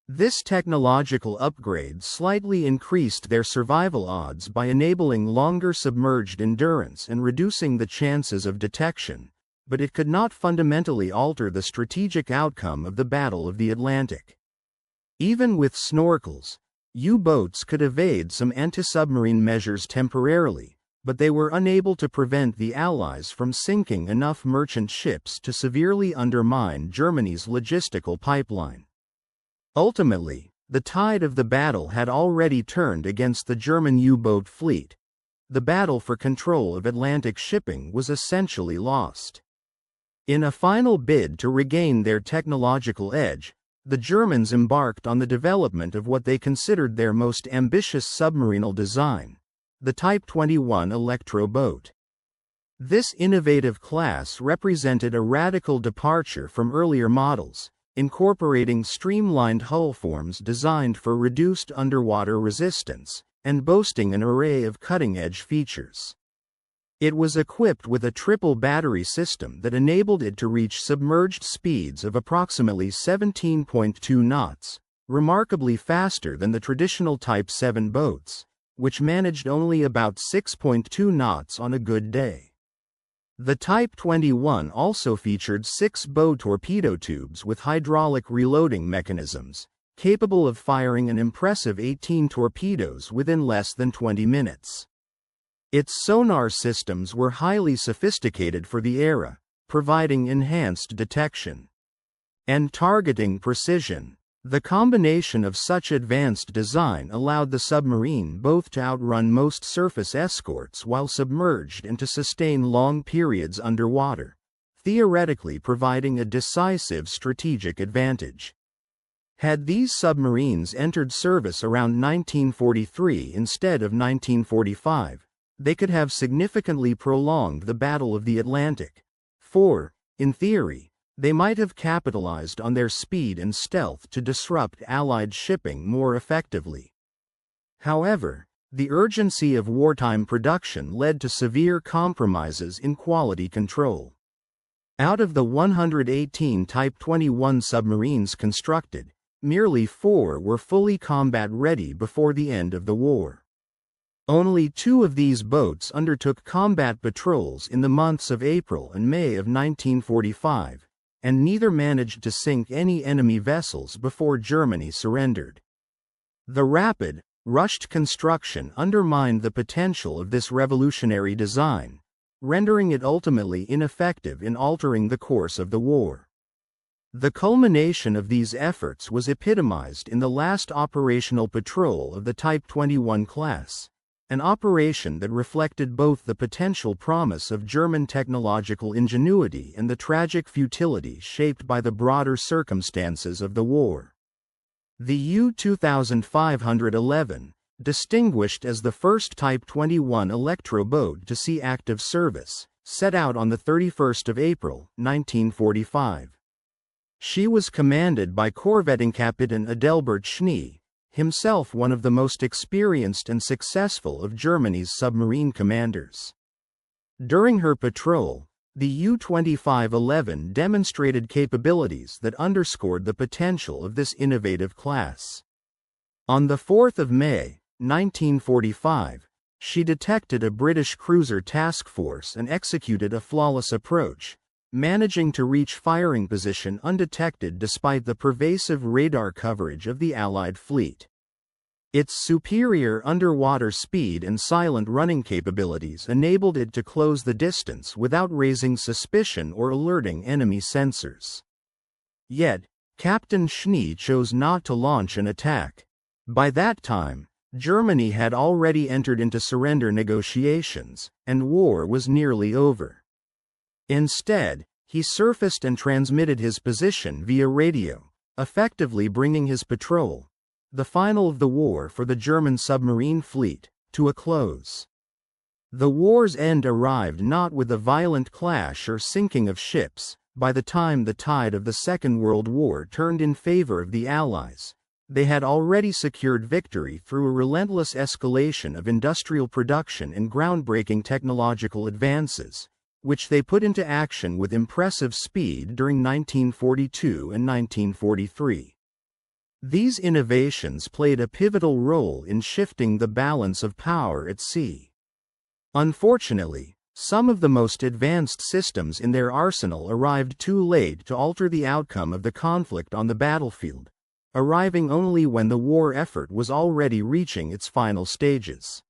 This technological upgrade slightly increased their survival odds by enabling longer submerged endurance and reducing the chances of detection, but it could not fundamentally alter the strategic outcome of the Battle of the Atlantic. Even with snorkels, U-boats could evade some anti-submarine measures temporarily, but they were unable to prevent the Allies from sinking enough merchant ships to severely undermine Germany's logistical pipeline. Ultimately, the tide of the battle had already turned against the German U-boat fleet. The battle for control of Atlantic shipping was essentially lost. In a final bid to regain their technological edge, the Germans embarked on the development of what they considered their most ambitious submarinal design, the Type 21 Electro boat. This innovative class represented a radical departure from earlier models, incorporating streamlined hull forms designed for reduced underwater resistance, and boasting an array of cutting-edge features. It was equipped with a triple battery system that enabled it to reach submerged speeds of approximately 17.2 knots, remarkably faster than the traditional Type 7 boats, which managed only about 6.2 knots on a good day. The Type 21 also featured 6 bow torpedo tubes with hydraulic reloading mechanisms, capable of firing an impressive 18 torpedoes within less than 20 minutes. Its sonar systems were highly sophisticated for the era, providing enhanced detection and targeting precision. The combination of such advanced design allowed the submarine both to outrun most surface escorts while submerged and to sustain long periods underwater, theoretically providing a decisive strategic advantage. Had these submarines entered service around 1943 instead of 1945, they could have significantly prolonged the Battle of the Atlantic. For, in theory, they might have capitalized on their speed and stealth to disrupt Allied shipping more effectively. However, the urgency of wartime production led to severe compromises in quality control. Out of the 118 Type 21 submarines constructed, merely 4 were fully combat-ready before the end of the war. Only 2 of these boats undertook combat patrols in the months of April and May of 1945, and neither managed to sink any enemy vessels before Germany surrendered. The rapid, rushed construction undermined the potential of this revolutionary design, rendering it ultimately ineffective in altering the course of the war. The culmination of these efforts was epitomized in the last operational patrol of the Type 21 class, an operation that reflected both the potential promise of German technological ingenuity and the tragic futility shaped by the broader circumstances of the war. The U-2511, distinguished as the first Type 21 electro boat to see active service, set out on the 31st of April, 1945. She was commanded by Korvettenkapitän Adalbert Schnee, himself one of the most experienced and successful of Germany's submarine commanders. During her patrol, the U-2511 demonstrated capabilities that underscored the potential of this innovative class. On the 4th of May, 1945, she detected a British cruiser task force and executed a flawless approach, managing to reach firing position undetected despite the pervasive radar coverage of the Allied fleet. Its superior underwater speed and silent running capabilities enabled it to close the distance without raising suspicion or alerting enemy sensors. Yet, Captain Schnee chose not to launch an attack. By that time, Germany had already entered into surrender negotiations, and war was nearly over. Instead, he surfaced and transmitted his position via radio, effectively bringing his patrol, the final of the war for the German submarine fleet, to a close. The war's end arrived not with a violent clash or sinking of ships. By the time the tide of the Second World War turned in favor of the Allies, they had already secured victory through a relentless escalation of industrial production and groundbreaking technological advances, which they put into action with impressive speed during 1942 and 1943. These innovations played a pivotal role in shifting the balance of power at sea. Unfortunately, some of the most advanced systems in their arsenal arrived too late to alter the outcome of the conflict on the battlefield, arriving only when the war effort was already reaching its final stages.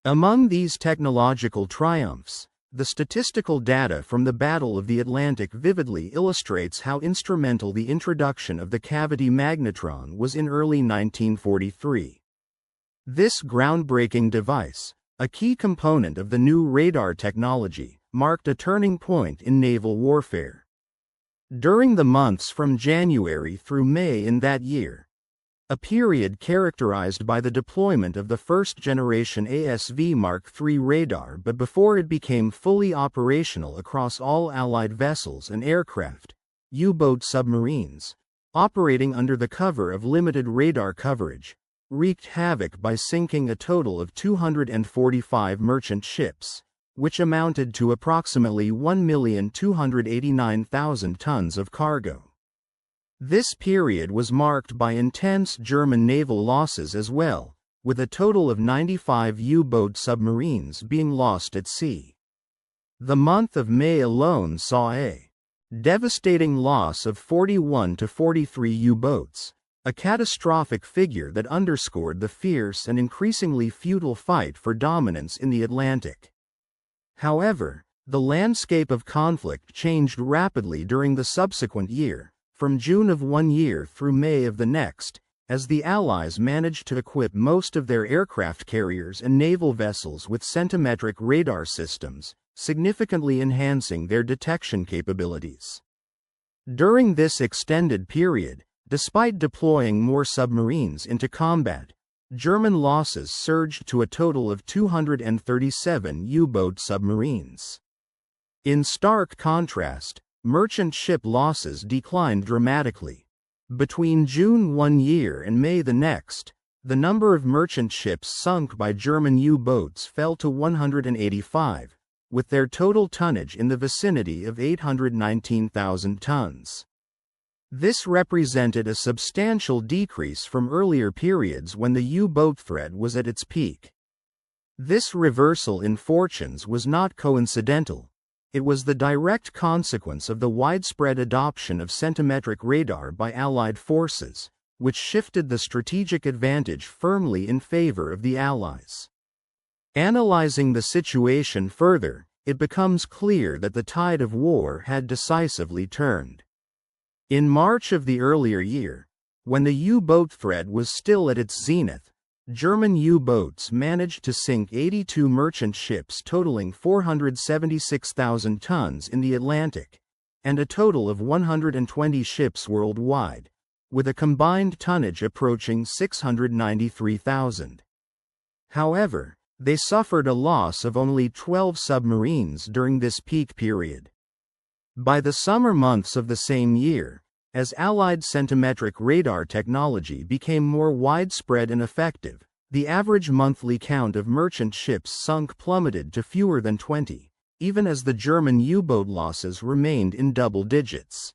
Among these technological triumphs, the statistical data from the Battle of the Atlantic vividly illustrates how instrumental the introduction of the cavity magnetron was in early 1943. This groundbreaking device, a key component of the new radar technology, marked a turning point in naval warfare. During the months from January through May in that year, a period characterized by the deployment of the first-generation ASV Mark III radar but before it became fully operational across all Allied vessels and aircraft, U-boat submarines, operating under the cover of limited radar coverage, wreaked havoc by sinking a total of 245 merchant ships, which amounted to approximately 1,289,000 tons of cargo. This period was marked by intense German naval losses as well, with a total of 95 U-boat submarines being lost at sea. The month of May alone saw a devastating loss of 41 to 43 U-boats, a catastrophic figure that underscored the fierce and increasingly futile fight for dominance in the Atlantic. However, the landscape of conflict changed rapidly during the subsequent year, from June of one year through May of the next, as the Allies managed to equip most of their aircraft carriers and naval vessels with centimetric radar systems, significantly enhancing their detection capabilities. During this extended period, Despite deploying more submarines into combat, German losses surged to a total of 237 U-boat submarines. In stark contrast, merchant ship losses declined dramatically. Between June one year and May the next, the number of merchant ships sunk by German U-boats fell to 185, with their total tonnage in the vicinity of 819,000 tons. This represented a substantial decrease from earlier periods when the U-boat threat was at its peak. This reversal in fortunes was not coincidental. It was the direct consequence of the widespread adoption of centimetric radar by Allied forces, which shifted the strategic advantage firmly in favor of the Allies. Analyzing the situation further, it becomes clear that the tide of war had decisively turned. In March of the earlier year, when the U-boat threat was still at its zenith, German U-boats managed to sink 82 merchant ships totaling 476,000 tons in the Atlantic, and a total of 120 ships worldwide, with a combined tonnage approaching 693,000. However, they suffered a loss of only 12 submarines during this peak period. By the summer months of the same year, as Allied centimetric radar technology became more widespread and effective, the average monthly count of merchant ships sunk plummeted to fewer than 20, even as the German U-boat losses remained in double digits.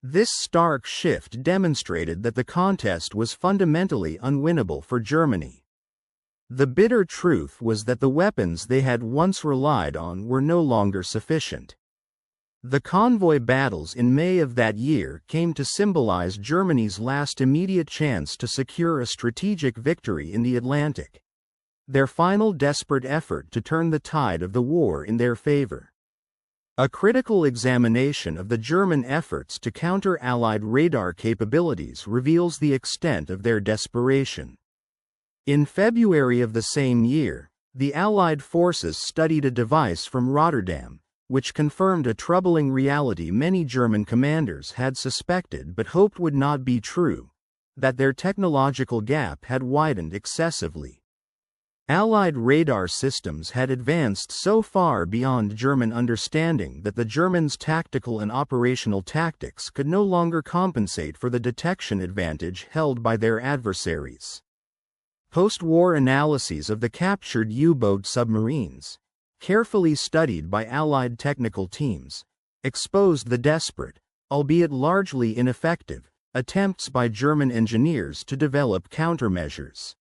This stark shift demonstrated that the contest was fundamentally unwinnable for Germany. The bitter truth was that the weapons they had once relied on were no longer sufficient. The convoy battles in May of that year came to symbolize Germany's last immediate chance to secure a strategic victory in the Atlantic, their final desperate effort to turn the tide of the war in their favor. A critical examination of the German efforts to counter Allied radar capabilities reveals the extent of their desperation. In February of the same year, the Allied forces studied a device from Rotterdam, which confirmed a troubling reality many German commanders had suspected but hoped would not be true: that their technological gap had widened excessively. Allied radar systems had advanced so far beyond German understanding that the Germans' tactical and operational tactics could no longer compensate for the detection advantage held by their adversaries. Post-war analyses of the captured U-boat submarines, carefully studied by Allied technical teams, exposed the desperate, albeit largely ineffective, attempts by German engineers to develop countermeasures.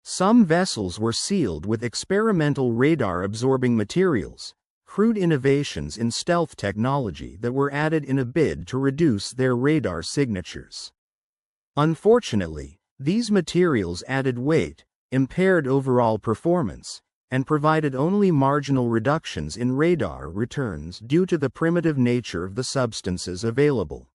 Some vessels were sealed with experimental radar-absorbing materials, crude innovations in stealth technology that were added in a bid to reduce their radar signatures. Unfortunately, these materials added weight, impaired overall performance, and provided only marginal reductions in radar returns due to the primitive nature of the substances available.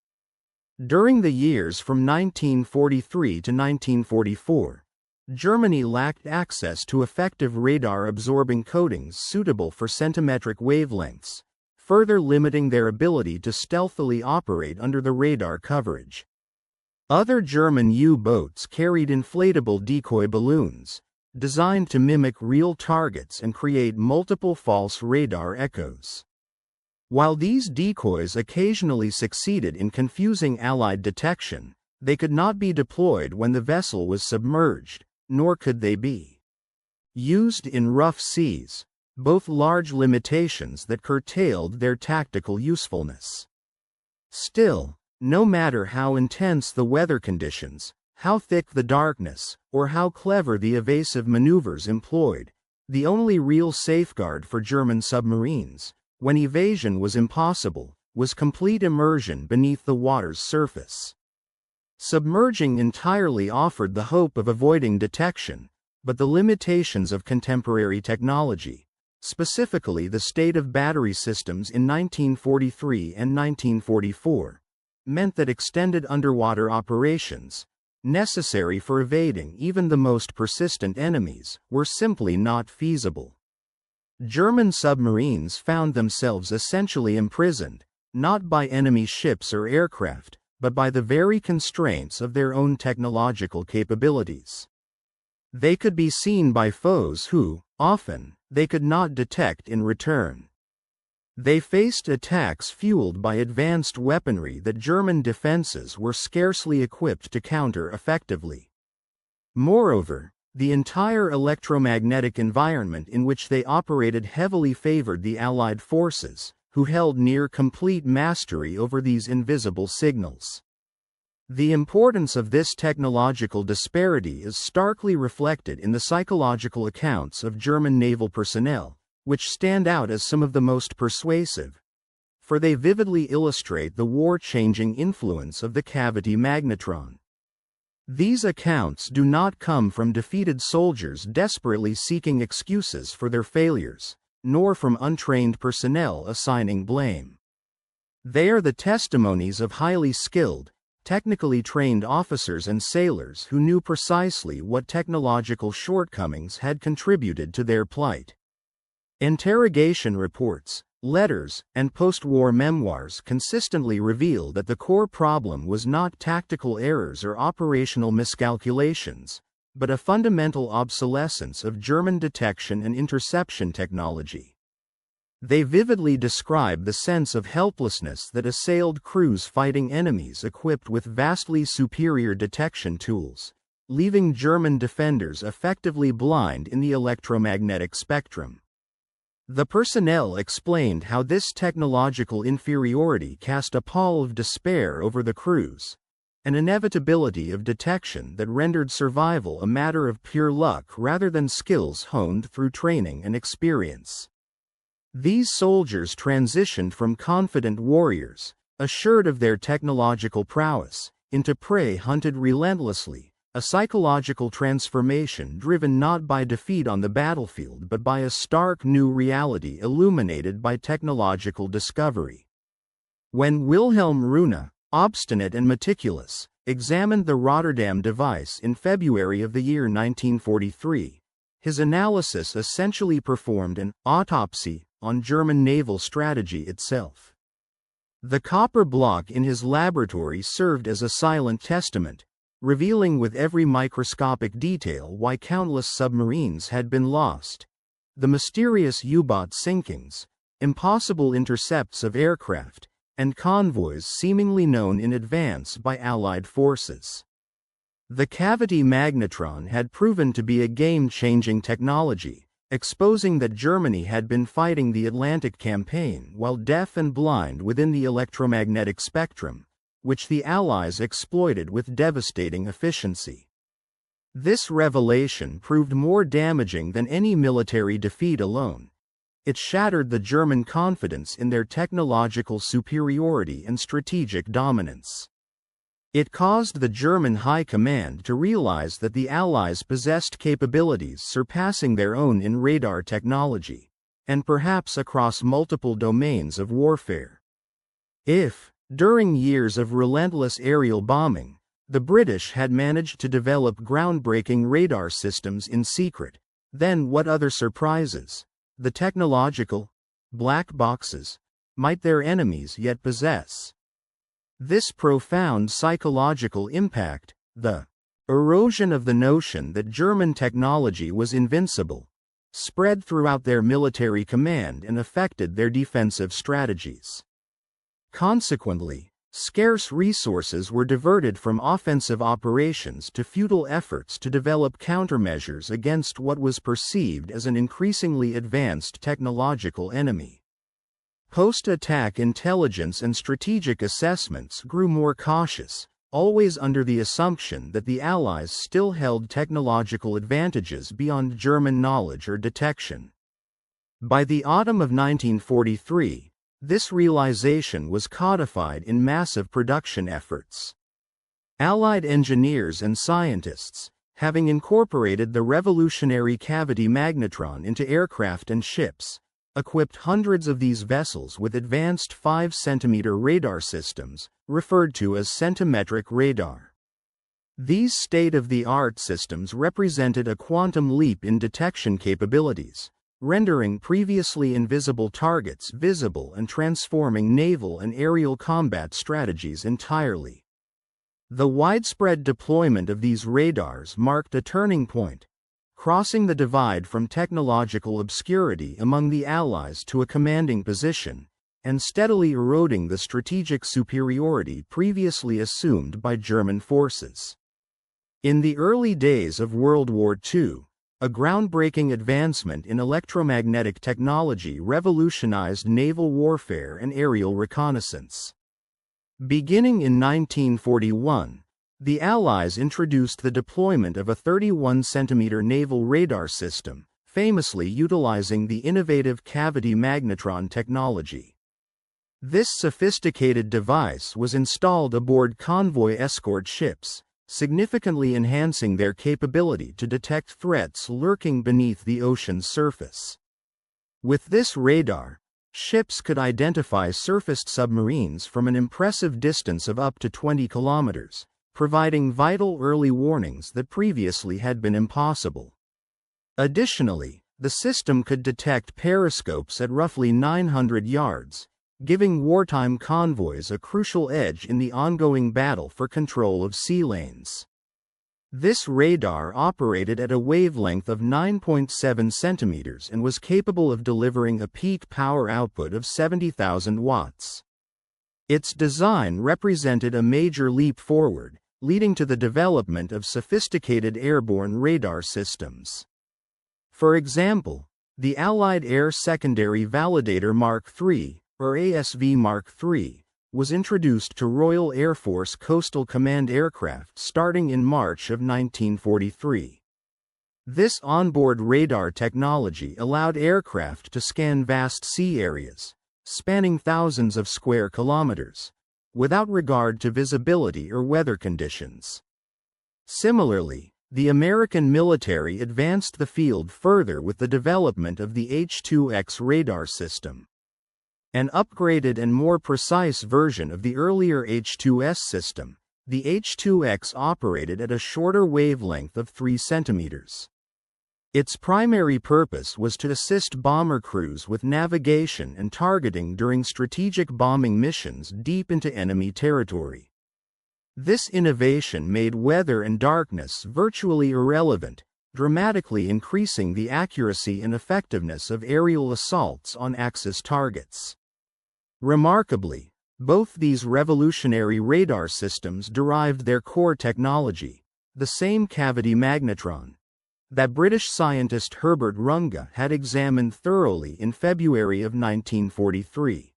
During the years from 1943 to 1944, Germany lacked access to effective radar-absorbing coatings suitable for centimetric wavelengths, further limiting their ability to stealthily operate under the radar coverage. Other German U-boats carried inflatable decoy balloons, designed to mimic real targets and create multiple false radar echoes. While these decoys occasionally succeeded in confusing Allied detection, they could not be deployed when the vessel was submerged, nor could they be used in rough seas, both large limitations that curtailed their tactical usefulness. Still, no matter how intense the weather conditions, how thick the darkness, or how clever the evasive maneuvers employed, the only real safeguard for German submarines, when evasion was impossible, was complete immersion beneath the water's surface. Submerging entirely offered the hope of avoiding detection, but the limitations of contemporary technology, specifically the state of battery systems in 1943 and 1944, meant that extended underwater operations, necessary for evading even the most persistent enemies, were simply not feasible. German submarines found themselves essentially imprisoned, not by enemy ships or aircraft, but by the very constraints of their own technological capabilities. They could be seen by foes who, often, they could not detect in return. They faced attacks fueled by advanced weaponry that German defenses were scarcely equipped to counter effectively. Moreover, the entire electromagnetic environment in which they operated heavily favored the Allied forces, who held near complete mastery over these invisible signals. The importance of this technological disparity is starkly reflected in the psychological accounts of German naval personnel, which stand out as some of the most persuasive, for they vividly illustrate the war-changing influence of the cavity magnetron. These accounts do not come from defeated soldiers desperately seeking excuses for their failures, nor from untrained personnel assigning blame. They are the testimonies of highly skilled, technically trained officers and sailors who knew precisely what technological shortcomings had contributed to their plight. Interrogation reports, letters, and post-war memoirs consistently reveal that the core problem was not tactical errors or operational miscalculations, but a fundamental obsolescence of German detection and interception technology. They vividly describe the sense of helplessness that assailed crews fighting enemies equipped with vastly superior detection tools, leaving German defenders effectively blind in the electromagnetic spectrum. The personnel explained how this technological inferiority cast a pall of despair over the crews, an inevitability of detection that rendered survival a matter of pure luck rather than skills honed through training and experience. These soldiers transitioned from confident warriors, assured of their technological prowess, into prey hunted relentlessly, a psychological transformation driven not by defeat on the battlefield but by a stark new reality illuminated by technological discovery. When Wilhelm Rune, obstinate and meticulous, examined the Rotterdam device in February of the year 1943, his analysis essentially performed an autopsy on German naval strategy itself. The copper block in his laboratory served as a silent testament, revealing with every microscopic detail why countless submarines had been lost, the mysterious U-boat sinkings, impossible intercepts of aircraft, and convoys seemingly known in advance by Allied forces. The cavity magnetron had proven to be a game-changing technology, exposing that Germany had been fighting the Atlantic campaign while deaf and blind within the electromagnetic spectrum, which the Allies exploited with devastating efficiency. This revelation proved more damaging than any military defeat alone. It shattered the German confidence in their technological superiority and strategic dominance. It caused the German High Command to realize that the Allies possessed capabilities surpassing their own in radar technology, and perhaps across multiple domains of warfare. If, during years of relentless aerial bombing, the British had managed to develop groundbreaking radar systems in secret, then what other surprises, the technological black boxes, might their enemies yet possess? This profound psychological impact, the erosion of the notion that German technology was invincible, spread throughout their military command and affected their defensive strategies. Consequently, scarce resources were diverted from offensive operations to futile efforts to develop countermeasures against what was perceived as an increasingly advanced technological enemy. Post-attack intelligence and strategic assessments grew more cautious, always under the assumption that the Allies still held technological advantages beyond German knowledge or detection. By the autumn of 1943, this realization was codified in massive production efforts. Allied engineers and scientists, having incorporated the revolutionary cavity magnetron into aircraft and ships, equipped hundreds of these vessels with advanced 5-centimeter radar systems, referred to as centimetric radar. These state-of-the-art systems represented a quantum leap in detection capabilities, rendering previously invisible targets visible and transforming naval and aerial combat strategies entirely. The widespread deployment of these radars marked a turning point, crossing the divide from technological obscurity among the Allies to a commanding position, and steadily eroding the strategic superiority previously assumed by German forces. In the early days of World War II, a groundbreaking advancement in electromagnetic technology revolutionized naval warfare and aerial reconnaissance. Beginning in 1941, the Allies introduced the deployment of a 31-centimeter naval radar system, famously utilizing the innovative cavity magnetron technology. This sophisticated device was installed aboard convoy escort ships, significantly enhancing their capability to detect threats lurking beneath the ocean's surface. With this radar, ships could identify surfaced submarines from an impressive distance of up to 20 kilometers, providing vital early warnings that previously had been impossible. Additionally, the system could detect periscopes at roughly 900 yards, giving wartime convoys a crucial edge in the ongoing battle for control of sea lanes. This radar operated at a wavelength of 9.7 centimeters and was capable of delivering a peak power output of 70,000 watts. Its design represented a major leap forward, leading to the development of sophisticated airborne radar systems. For example, the Allied Air Secondary Validator Mark III, or ASV Mark III, was introduced to Royal Air Force Coastal Command aircraft starting in March of 1943. This onboard radar technology allowed aircraft to scan vast sea areas, spanning thousands of square kilometers, without regard to visibility or weather conditions. Similarly, the American military advanced the field further with the development of the H-2X radar system. An upgraded and more precise version of the earlier H-2S system, the H-2X operated at a shorter wavelength of 3 centimeters. Its primary purpose was to assist bomber crews with navigation and targeting during strategic bombing missions deep into enemy territory. This innovation made weather and darkness virtually irrelevant, dramatically increasing the accuracy and effectiveness of aerial assaults on Axis targets. Remarkably, both these revolutionary radar systems derived their core technology, the same cavity magnetron, that British scientist Herbert Runge had examined thoroughly in February of 1943.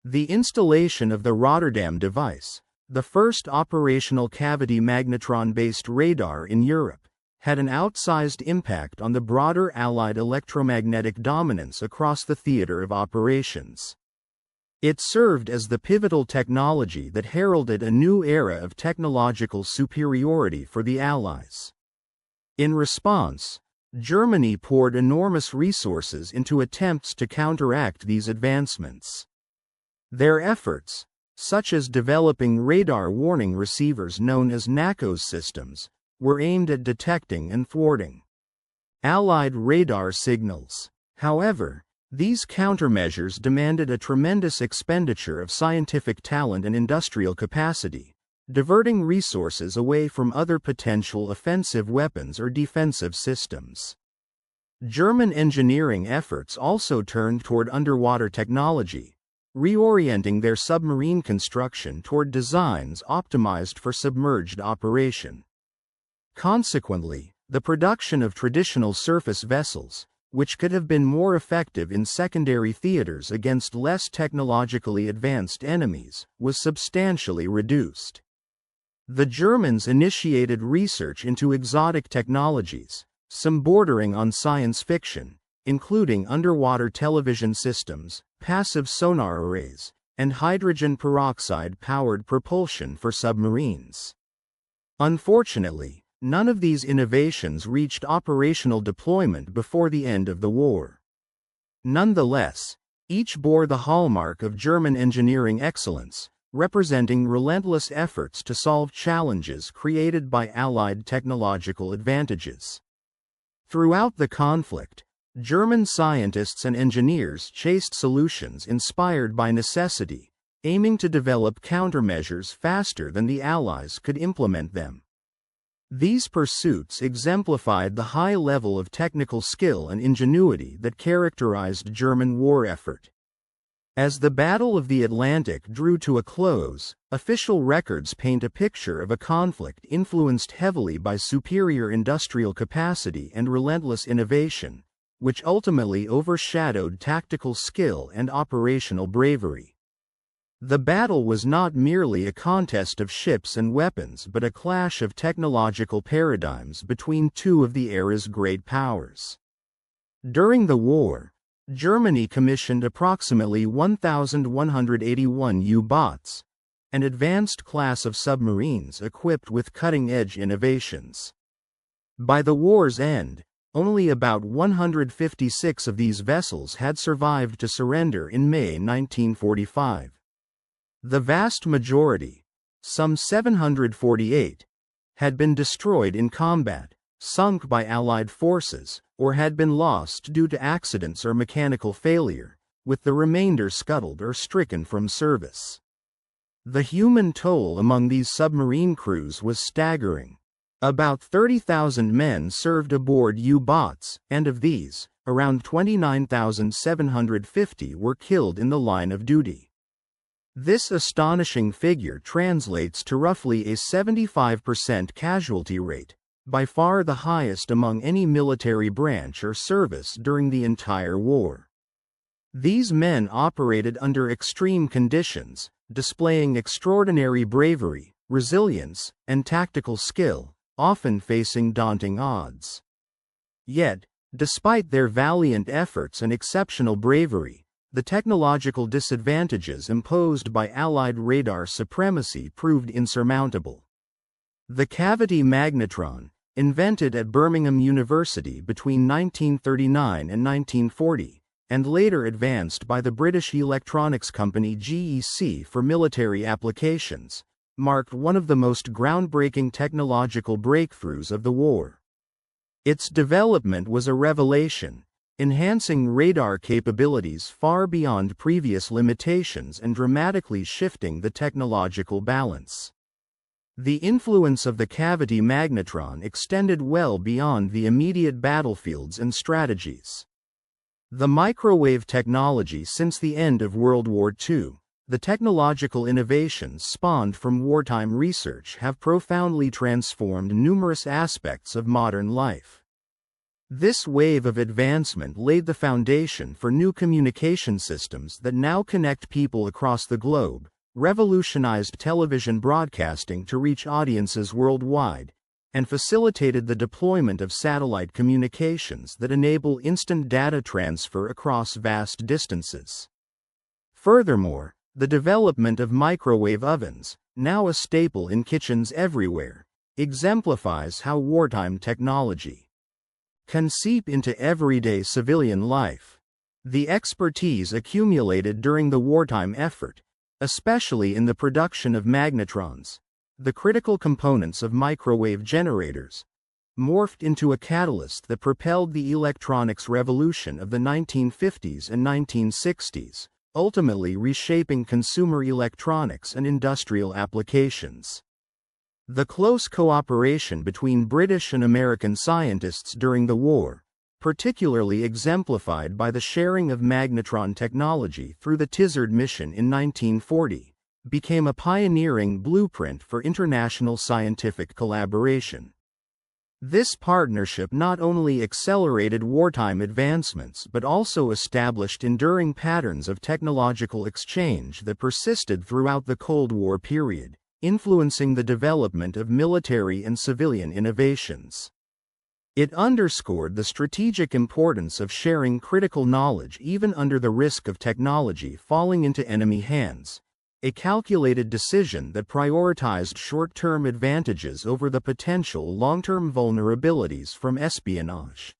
The installation of the Rotterdam device, the first operational cavity magnetron-based radar in Europe, had an outsized impact on the broader Allied electromagnetic dominance across the theater of operations. It served as the pivotal technology that heralded a new era of technological superiority for the Allies. In response, Germany poured enormous resources into attempts to counteract these advancements. Their efforts, such as developing radar warning receivers known as NACOS systems, were aimed at detecting and thwarting Allied radar signals. However, these countermeasures demanded a tremendous expenditure of scientific talent and industrial capacity, diverting resources away from other potential offensive weapons or defensive systems. German engineering efforts also turned toward underwater technology, reorienting their submarine construction toward designs optimized for submerged operation. Consequently, the production of traditional surface vessels, which could have been more effective in secondary theaters against less technologically advanced enemies, was substantially reduced. The Germans initiated research into exotic technologies, some bordering on science fiction, including underwater television systems, passive sonar arrays, and hydrogen peroxide-powered propulsion for submarines. Unfortunately, none of these innovations reached operational deployment before the end of the war. Nonetheless, each bore the hallmark of German engineering excellence, representing relentless efforts to solve challenges created by Allied technological advantages. Throughout the conflict, German scientists and engineers chased solutions inspired by necessity, aiming to develop countermeasures faster than the Allies could implement them. These pursuits exemplified the high level of technical skill and ingenuity that characterized German war effort. As the Battle of the Atlantic drew to a close, official records paint a picture of a conflict influenced heavily by superior industrial capacity and relentless innovation, which ultimately overshadowed tactical skill and operational bravery. The battle was not merely a contest of ships and weapons but a clash of technological paradigms between two of the era's great powers. During the war, Germany commissioned approximately 1,181 U-boats, an advanced class of submarines equipped with cutting-edge innovations. By the war's end, only about 156 of these vessels had survived to surrender in May 1945. The vast majority, some 748, had been destroyed in combat, sunk by Allied forces, or had been lost due to accidents or mechanical failure, with the remainder scuttled or stricken from service. The human toll among these submarine crews was staggering. About 30,000 men served aboard U-boats, and of these, around 29,750 were killed in the line of duty. This astonishing figure translates to roughly a 75% casualty rate, by far the highest among any military branch or service during the entire war. These men operated under extreme conditions, displaying extraordinary bravery, resilience, and tactical skill, often facing daunting odds. Yet, despite their valiant efforts and exceptional bravery, the technological disadvantages imposed by Allied radar supremacy proved insurmountable. The cavity magnetron, invented at Birmingham University between 1939 and 1940, and later advanced by the British electronics company GEC for military applications, marked one of the most groundbreaking technological breakthroughs of the war. Its development was a revelation, enhancing radar capabilities far beyond previous limitations and dramatically shifting the technological balance. The influence of the cavity magnetron extended well beyond the immediate battlefields and strategies. The microwave technology. Since the end of World War II, the technological innovations spawned from wartime research have profoundly transformed numerous aspects of modern life. This wave of advancement laid the foundation for new communication systems that now connect people across the globe, revolutionized television broadcasting to reach audiences worldwide, and facilitated the deployment of satellite communications that enable instant data transfer across vast distances. Furthermore, the development of microwave ovens, now a staple in kitchens everywhere, exemplifies how wartime technology can seep into everyday civilian life. The expertise accumulated during the wartime effort, especially in the production of magnetrons, the critical components of microwave generators, morphed into a catalyst that propelled the electronics revolution of the 1950s and 1960s, ultimately reshaping consumer electronics and industrial applications. The close cooperation between British and American scientists during the war, particularly exemplified by the sharing of magnetron technology through the TIZARD mission in 1940, became a pioneering blueprint for international scientific collaboration. This partnership not only accelerated wartime advancements but also established enduring patterns of technological exchange that persisted throughout the Cold War period, influencing the development of military and civilian innovations. It underscored the strategic importance of sharing critical knowledge even under the risk of technology falling into enemy hands, a calculated decision that prioritized short-term advantages over the potential long-term vulnerabilities from espionage.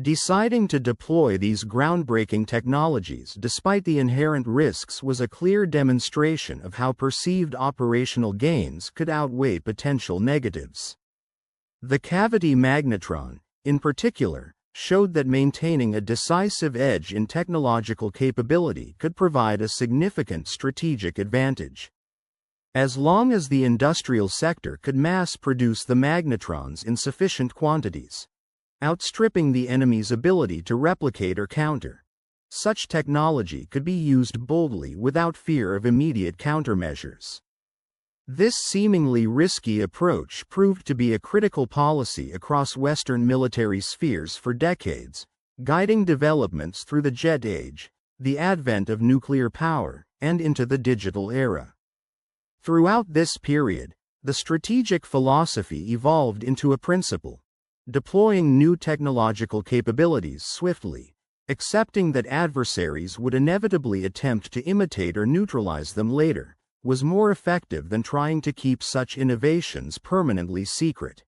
Deciding to deploy these groundbreaking technologies despite the inherent risks was a clear demonstration of how perceived operational gains could outweigh potential negatives. The cavity magnetron, in particular, showed that maintaining a decisive edge in technological capability could provide a significant strategic advantage. As long as the industrial sector could mass produce the magnetrons in sufficient quantities, outstripping the enemy's ability to replicate or counter, such technology could be used boldly without fear of immediate countermeasures. This seemingly risky approach proved to be a critical policy across Western military spheres for decades, guiding developments through the jet age, the advent of nuclear power, and into the digital era. Throughout this period, the strategic philosophy evolved into a principle: deploying new technological capabilities swiftly, accepting that adversaries would inevitably attempt to imitate or neutralize them later, was more effective than trying to keep such innovations permanently secret.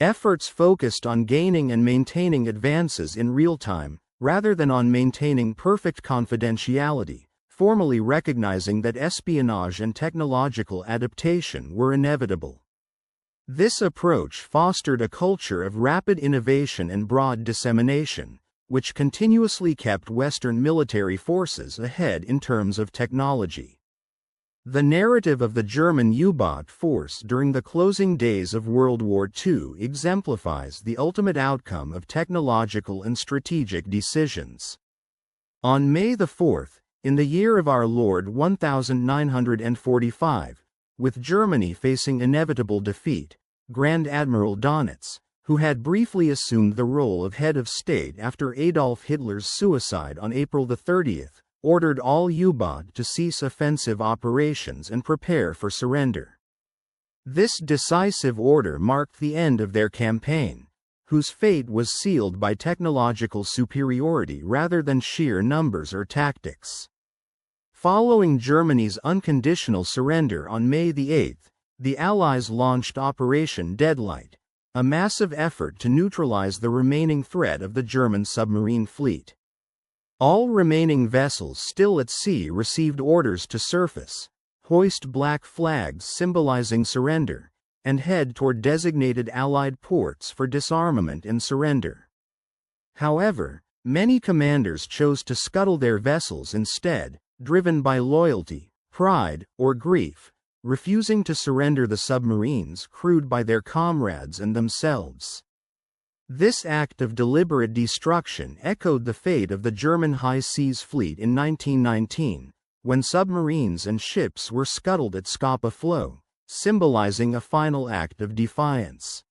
Efforts focused on gaining and maintaining advances in real time, rather than on maintaining perfect confidentiality, formally recognizing that espionage and technological adaptation were inevitable. This approach fostered a culture of rapid innovation and broad dissemination, which continuously kept Western military forces ahead in terms of technology. The narrative of the German U-boat force during the closing days of World War II exemplifies the ultimate outcome of technological and strategic decisions. On May 4, in the year of our Lord 1945, with Germany facing inevitable defeat, Grand Admiral Dönitz, who had briefly assumed the role of head of state after Adolf Hitler's suicide on April 30, ordered all U-boat to cease offensive operations and prepare for surrender. This decisive order marked the end of their campaign, whose fate was sealed by technological superiority rather than sheer numbers or tactics. Following Germany's unconditional surrender on May 8, the Allies launched Operation Deadlight, a massive effort to neutralize the remaining threat of the German submarine fleet. All remaining vessels still at sea received orders to surface, hoist black flags symbolizing surrender, and head toward designated Allied ports for disarmament and surrender. However, many commanders chose to scuttle their vessels instead, driven by loyalty, pride, or grief, refusing to surrender the submarines crewed by their comrades and themselves. This act of deliberate destruction echoed the fate of the German High Seas Fleet in 1919, when submarines and ships were scuttled at Scapa Flow, symbolizing a final act of defiance.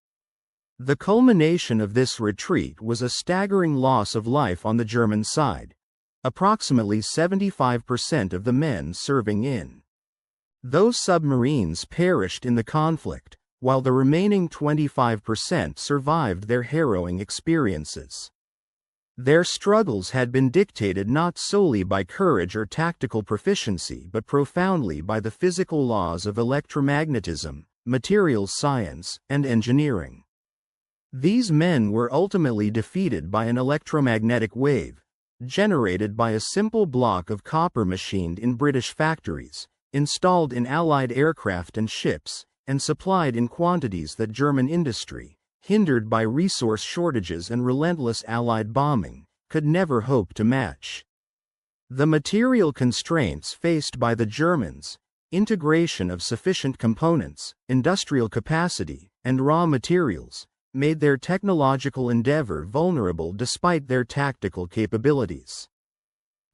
The culmination of this retreat was a staggering loss of life on the German side, approximately 75% of the men serving in those submarines perished in the conflict, while the remaining 25% survived their harrowing experiences. Their struggles had been dictated not solely by courage or tactical proficiency but profoundly by the physical laws of electromagnetism, materials science, and engineering. These men were ultimately defeated by an electromagnetic wave, generated by a simple block of copper machined in British factories, installed in Allied aircraft and ships, and supplied in quantities that German industry, hindered by resource shortages and relentless Allied bombing, could never hope to match. The material constraints faced by the Germans, integration of sufficient components, industrial capacity, and raw materials, made their technological endeavor vulnerable despite their tactical capabilities.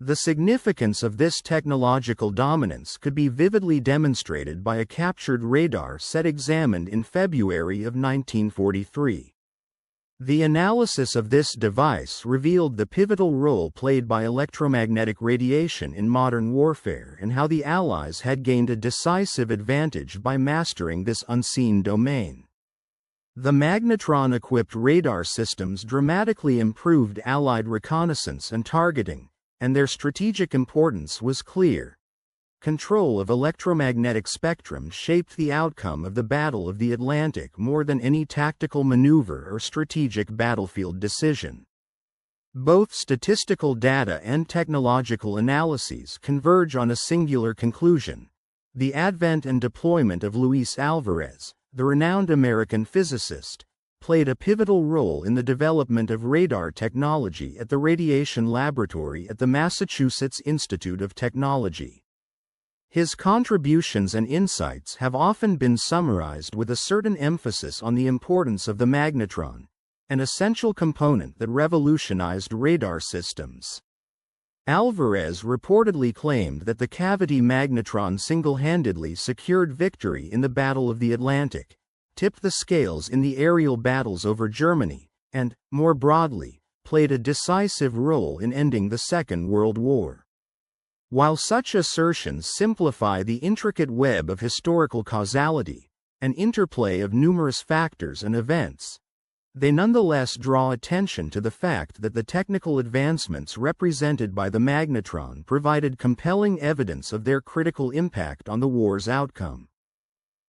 The significance of this technological dominance could be vividly demonstrated by a captured radar set examined in February of 1943. The analysis of this device revealed the pivotal role played by electromagnetic radiation in modern warfare and how the Allies had gained a decisive advantage by mastering this unseen domain. The magnetron-equipped radar systems dramatically improved Allied reconnaissance and targeting, and their strategic importance was clear. Control of electromagnetic spectrum shaped the outcome of the Battle of the Atlantic more than any tactical maneuver or strategic battlefield decision. Both statistical data and technological analyses converge on a singular conclusion: the advent and deployment of Luis Alvarez, the renowned American physicist, played a pivotal role in the development of radar technology at the Radiation Laboratory at the Massachusetts Institute of Technology. His contributions and insights have often been summarized with a certain emphasis on the importance of the magnetron, an essential component that revolutionized radar systems. Alvarez reportedly claimed that the cavity magnetron single-handedly secured victory in the Battle of the Atlantic, tipped the scales in the aerial battles over Germany, and, more broadly, played a decisive role in ending the Second World War. While such assertions simplify the intricate web of historical causality, an interplay of numerous factors and events, they nonetheless draw attention to the fact that the technical advancements represented by the magnetron provided compelling evidence of their critical impact on the war's outcome.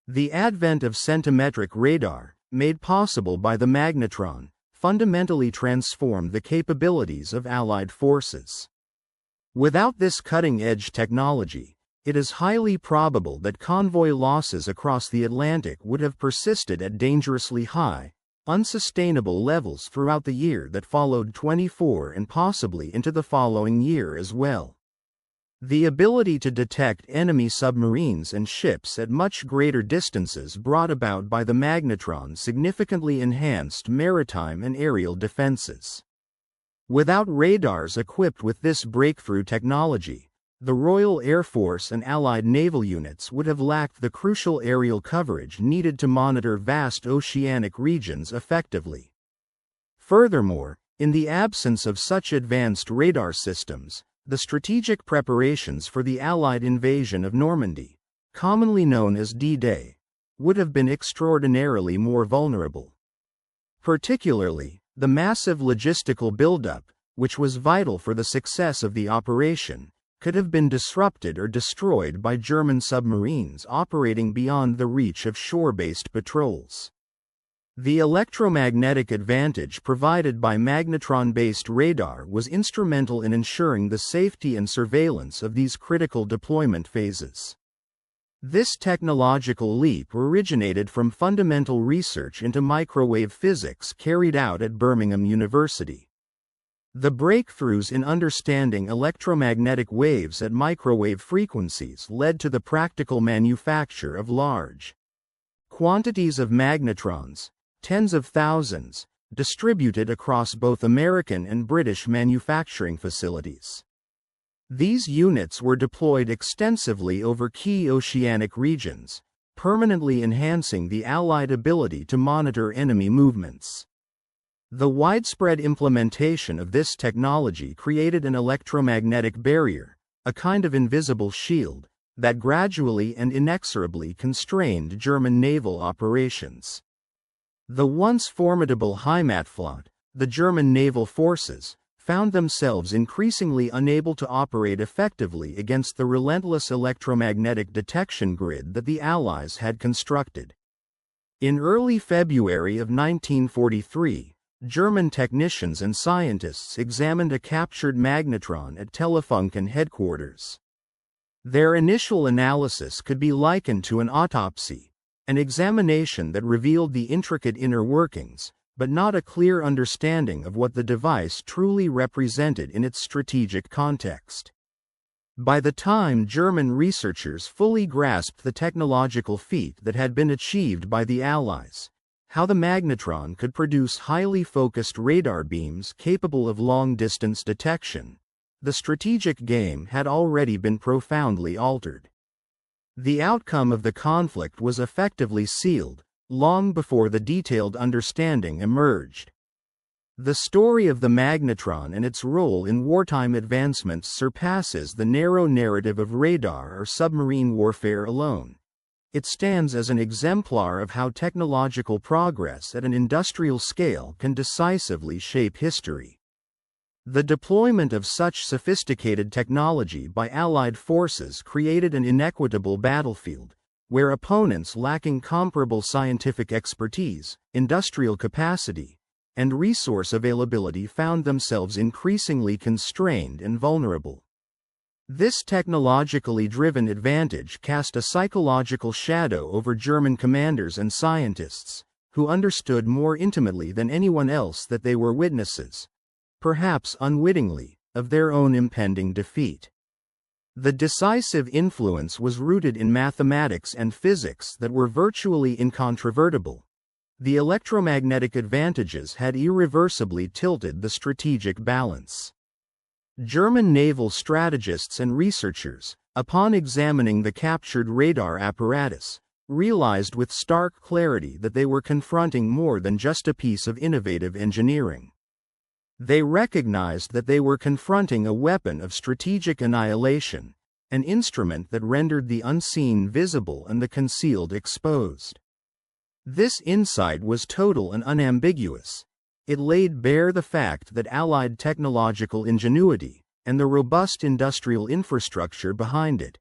The advent of centimetric radar, made possible by the magnetron, fundamentally transformed the capabilities of Allied forces. Without this cutting-edge technology, it is highly probable that convoy losses across the Atlantic would have persisted at dangerously high, unsustainable levels throughout the year that followed 24 and possibly into the following year as well. The ability to detect enemy submarines and ships at much greater distances brought about by the magnetron significantly enhanced maritime and aerial defenses. Without radars equipped with this breakthrough technology, the Royal Air Force and Allied naval units would have lacked the crucial aerial coverage needed to monitor vast oceanic regions effectively. Furthermore, in the absence of such advanced radar systems, the strategic preparations for the Allied invasion of Normandy, commonly known as D-Day, would have been extraordinarily more vulnerable. Particularly, the massive logistical buildup, which was vital for the success of the operation, could have been disrupted or destroyed by German submarines operating beyond the reach of shore-based patrols. The electromagnetic advantage provided by magnetron-based radar was instrumental in ensuring the safety and surveillance of these critical deployment phases. This technological leap originated from fundamental research into microwave physics carried out at Birmingham University. The breakthroughs in understanding electromagnetic waves at microwave frequencies led to the practical manufacture of large quantities of magnetrons, tens of thousands, distributed across both American and British manufacturing facilities. These units were deployed extensively over key oceanic regions, permanently enhancing the Allied ability to monitor enemy movements. The widespread implementation of this technology created an electromagnetic barrier, a kind of invisible shield, that gradually and inexorably constrained German naval operations. The once formidable Heimatflotte, the German naval forces, found themselves increasingly unable to operate effectively against the relentless electromagnetic detection grid that the Allies had constructed. In early February of 1943, German technicians and scientists examined a captured magnetron at Telefunken headquarters. Their initial analysis could be likened to an autopsy, an examination that revealed the intricate inner workings, but not a clear understanding of what the device truly represented in its strategic context. By the time German researchers fully grasped the technological feat that had been achieved by the Allies, how the magnetron could produce highly focused radar beams capable of long-distance detection, the strategic game had already been profoundly altered. The outcome of the conflict was effectively sealed, long before the detailed understanding emerged. The story of the magnetron and its role in wartime advancements surpasses the narrow narrative of radar or submarine warfare alone. It stands as an exemplar of how technological progress at an industrial scale can decisively shape history. The deployment of such sophisticated technology by Allied forces created an inequitable battlefield, where opponents lacking comparable scientific expertise, industrial capacity, and resource availability found themselves increasingly constrained and vulnerable. This technologically driven advantage cast a psychological shadow over German commanders and scientists, who understood more intimately than anyone else that they were witnesses, perhaps unwittingly, of their own impending defeat. The decisive influence was rooted in mathematics and physics that were virtually incontrovertible. The electromagnetic advantages had irreversibly tilted the strategic balance. German naval strategists and researchers, upon examining the captured radar apparatus, realized with stark clarity that they were confronting more than just a piece of innovative engineering. They recognized that they were confronting a weapon of strategic annihilation, an instrument that rendered the unseen visible and the concealed exposed. This insight was total and unambiguous. It laid bare the fact that Allied technological ingenuity, and the robust industrial infrastructure behind it,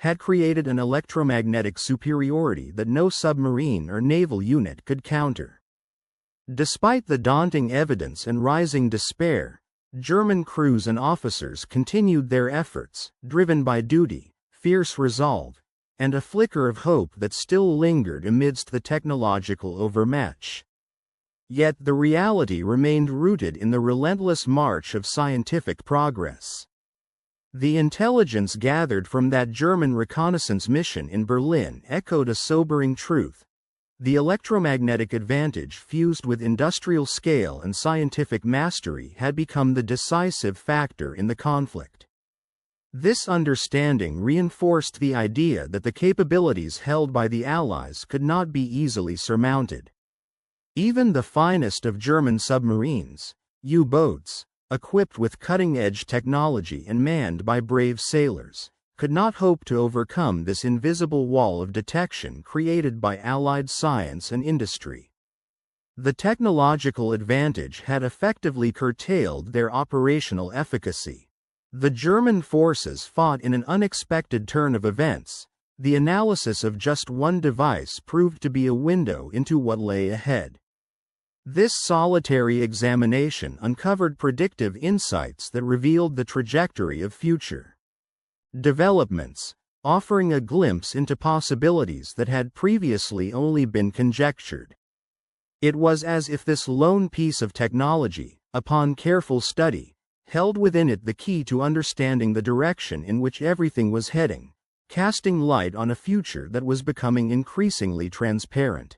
had created an electromagnetic superiority that no submarine or naval unit could counter. Despite the daunting evidence and rising despair, German crews and officers continued their efforts, driven by duty, fierce resolve, and a flicker of hope that still lingered amidst the technological overmatch. Yet the reality remained rooted in the relentless march of scientific progress. The intelligence gathered from that German reconnaissance mission in Berlin echoed a sobering truth. The electromagnetic advantage fused with industrial scale and scientific mastery had become the decisive factor in the conflict. This understanding reinforced the idea that the capabilities held by the Allies could not be easily surmounted. Even the finest of German submarines, U-boats, equipped with cutting-edge technology and manned by brave sailors, could not hope to overcome this invisible wall of detection created by Allied science and industry. The technological advantage had effectively curtailed their operational efficacy. The German forces fought in an unexpected turn of events. The analysis of just one device proved to be a window into what lay ahead. This solitary examination uncovered predictive insights that revealed the trajectory of future developments, offering a glimpse into possibilities that had previously only been conjectured. It was as if this lone piece of technology, upon careful study, held within it the key to understanding the direction in which everything was heading, casting light on a future that was becoming increasingly transparent.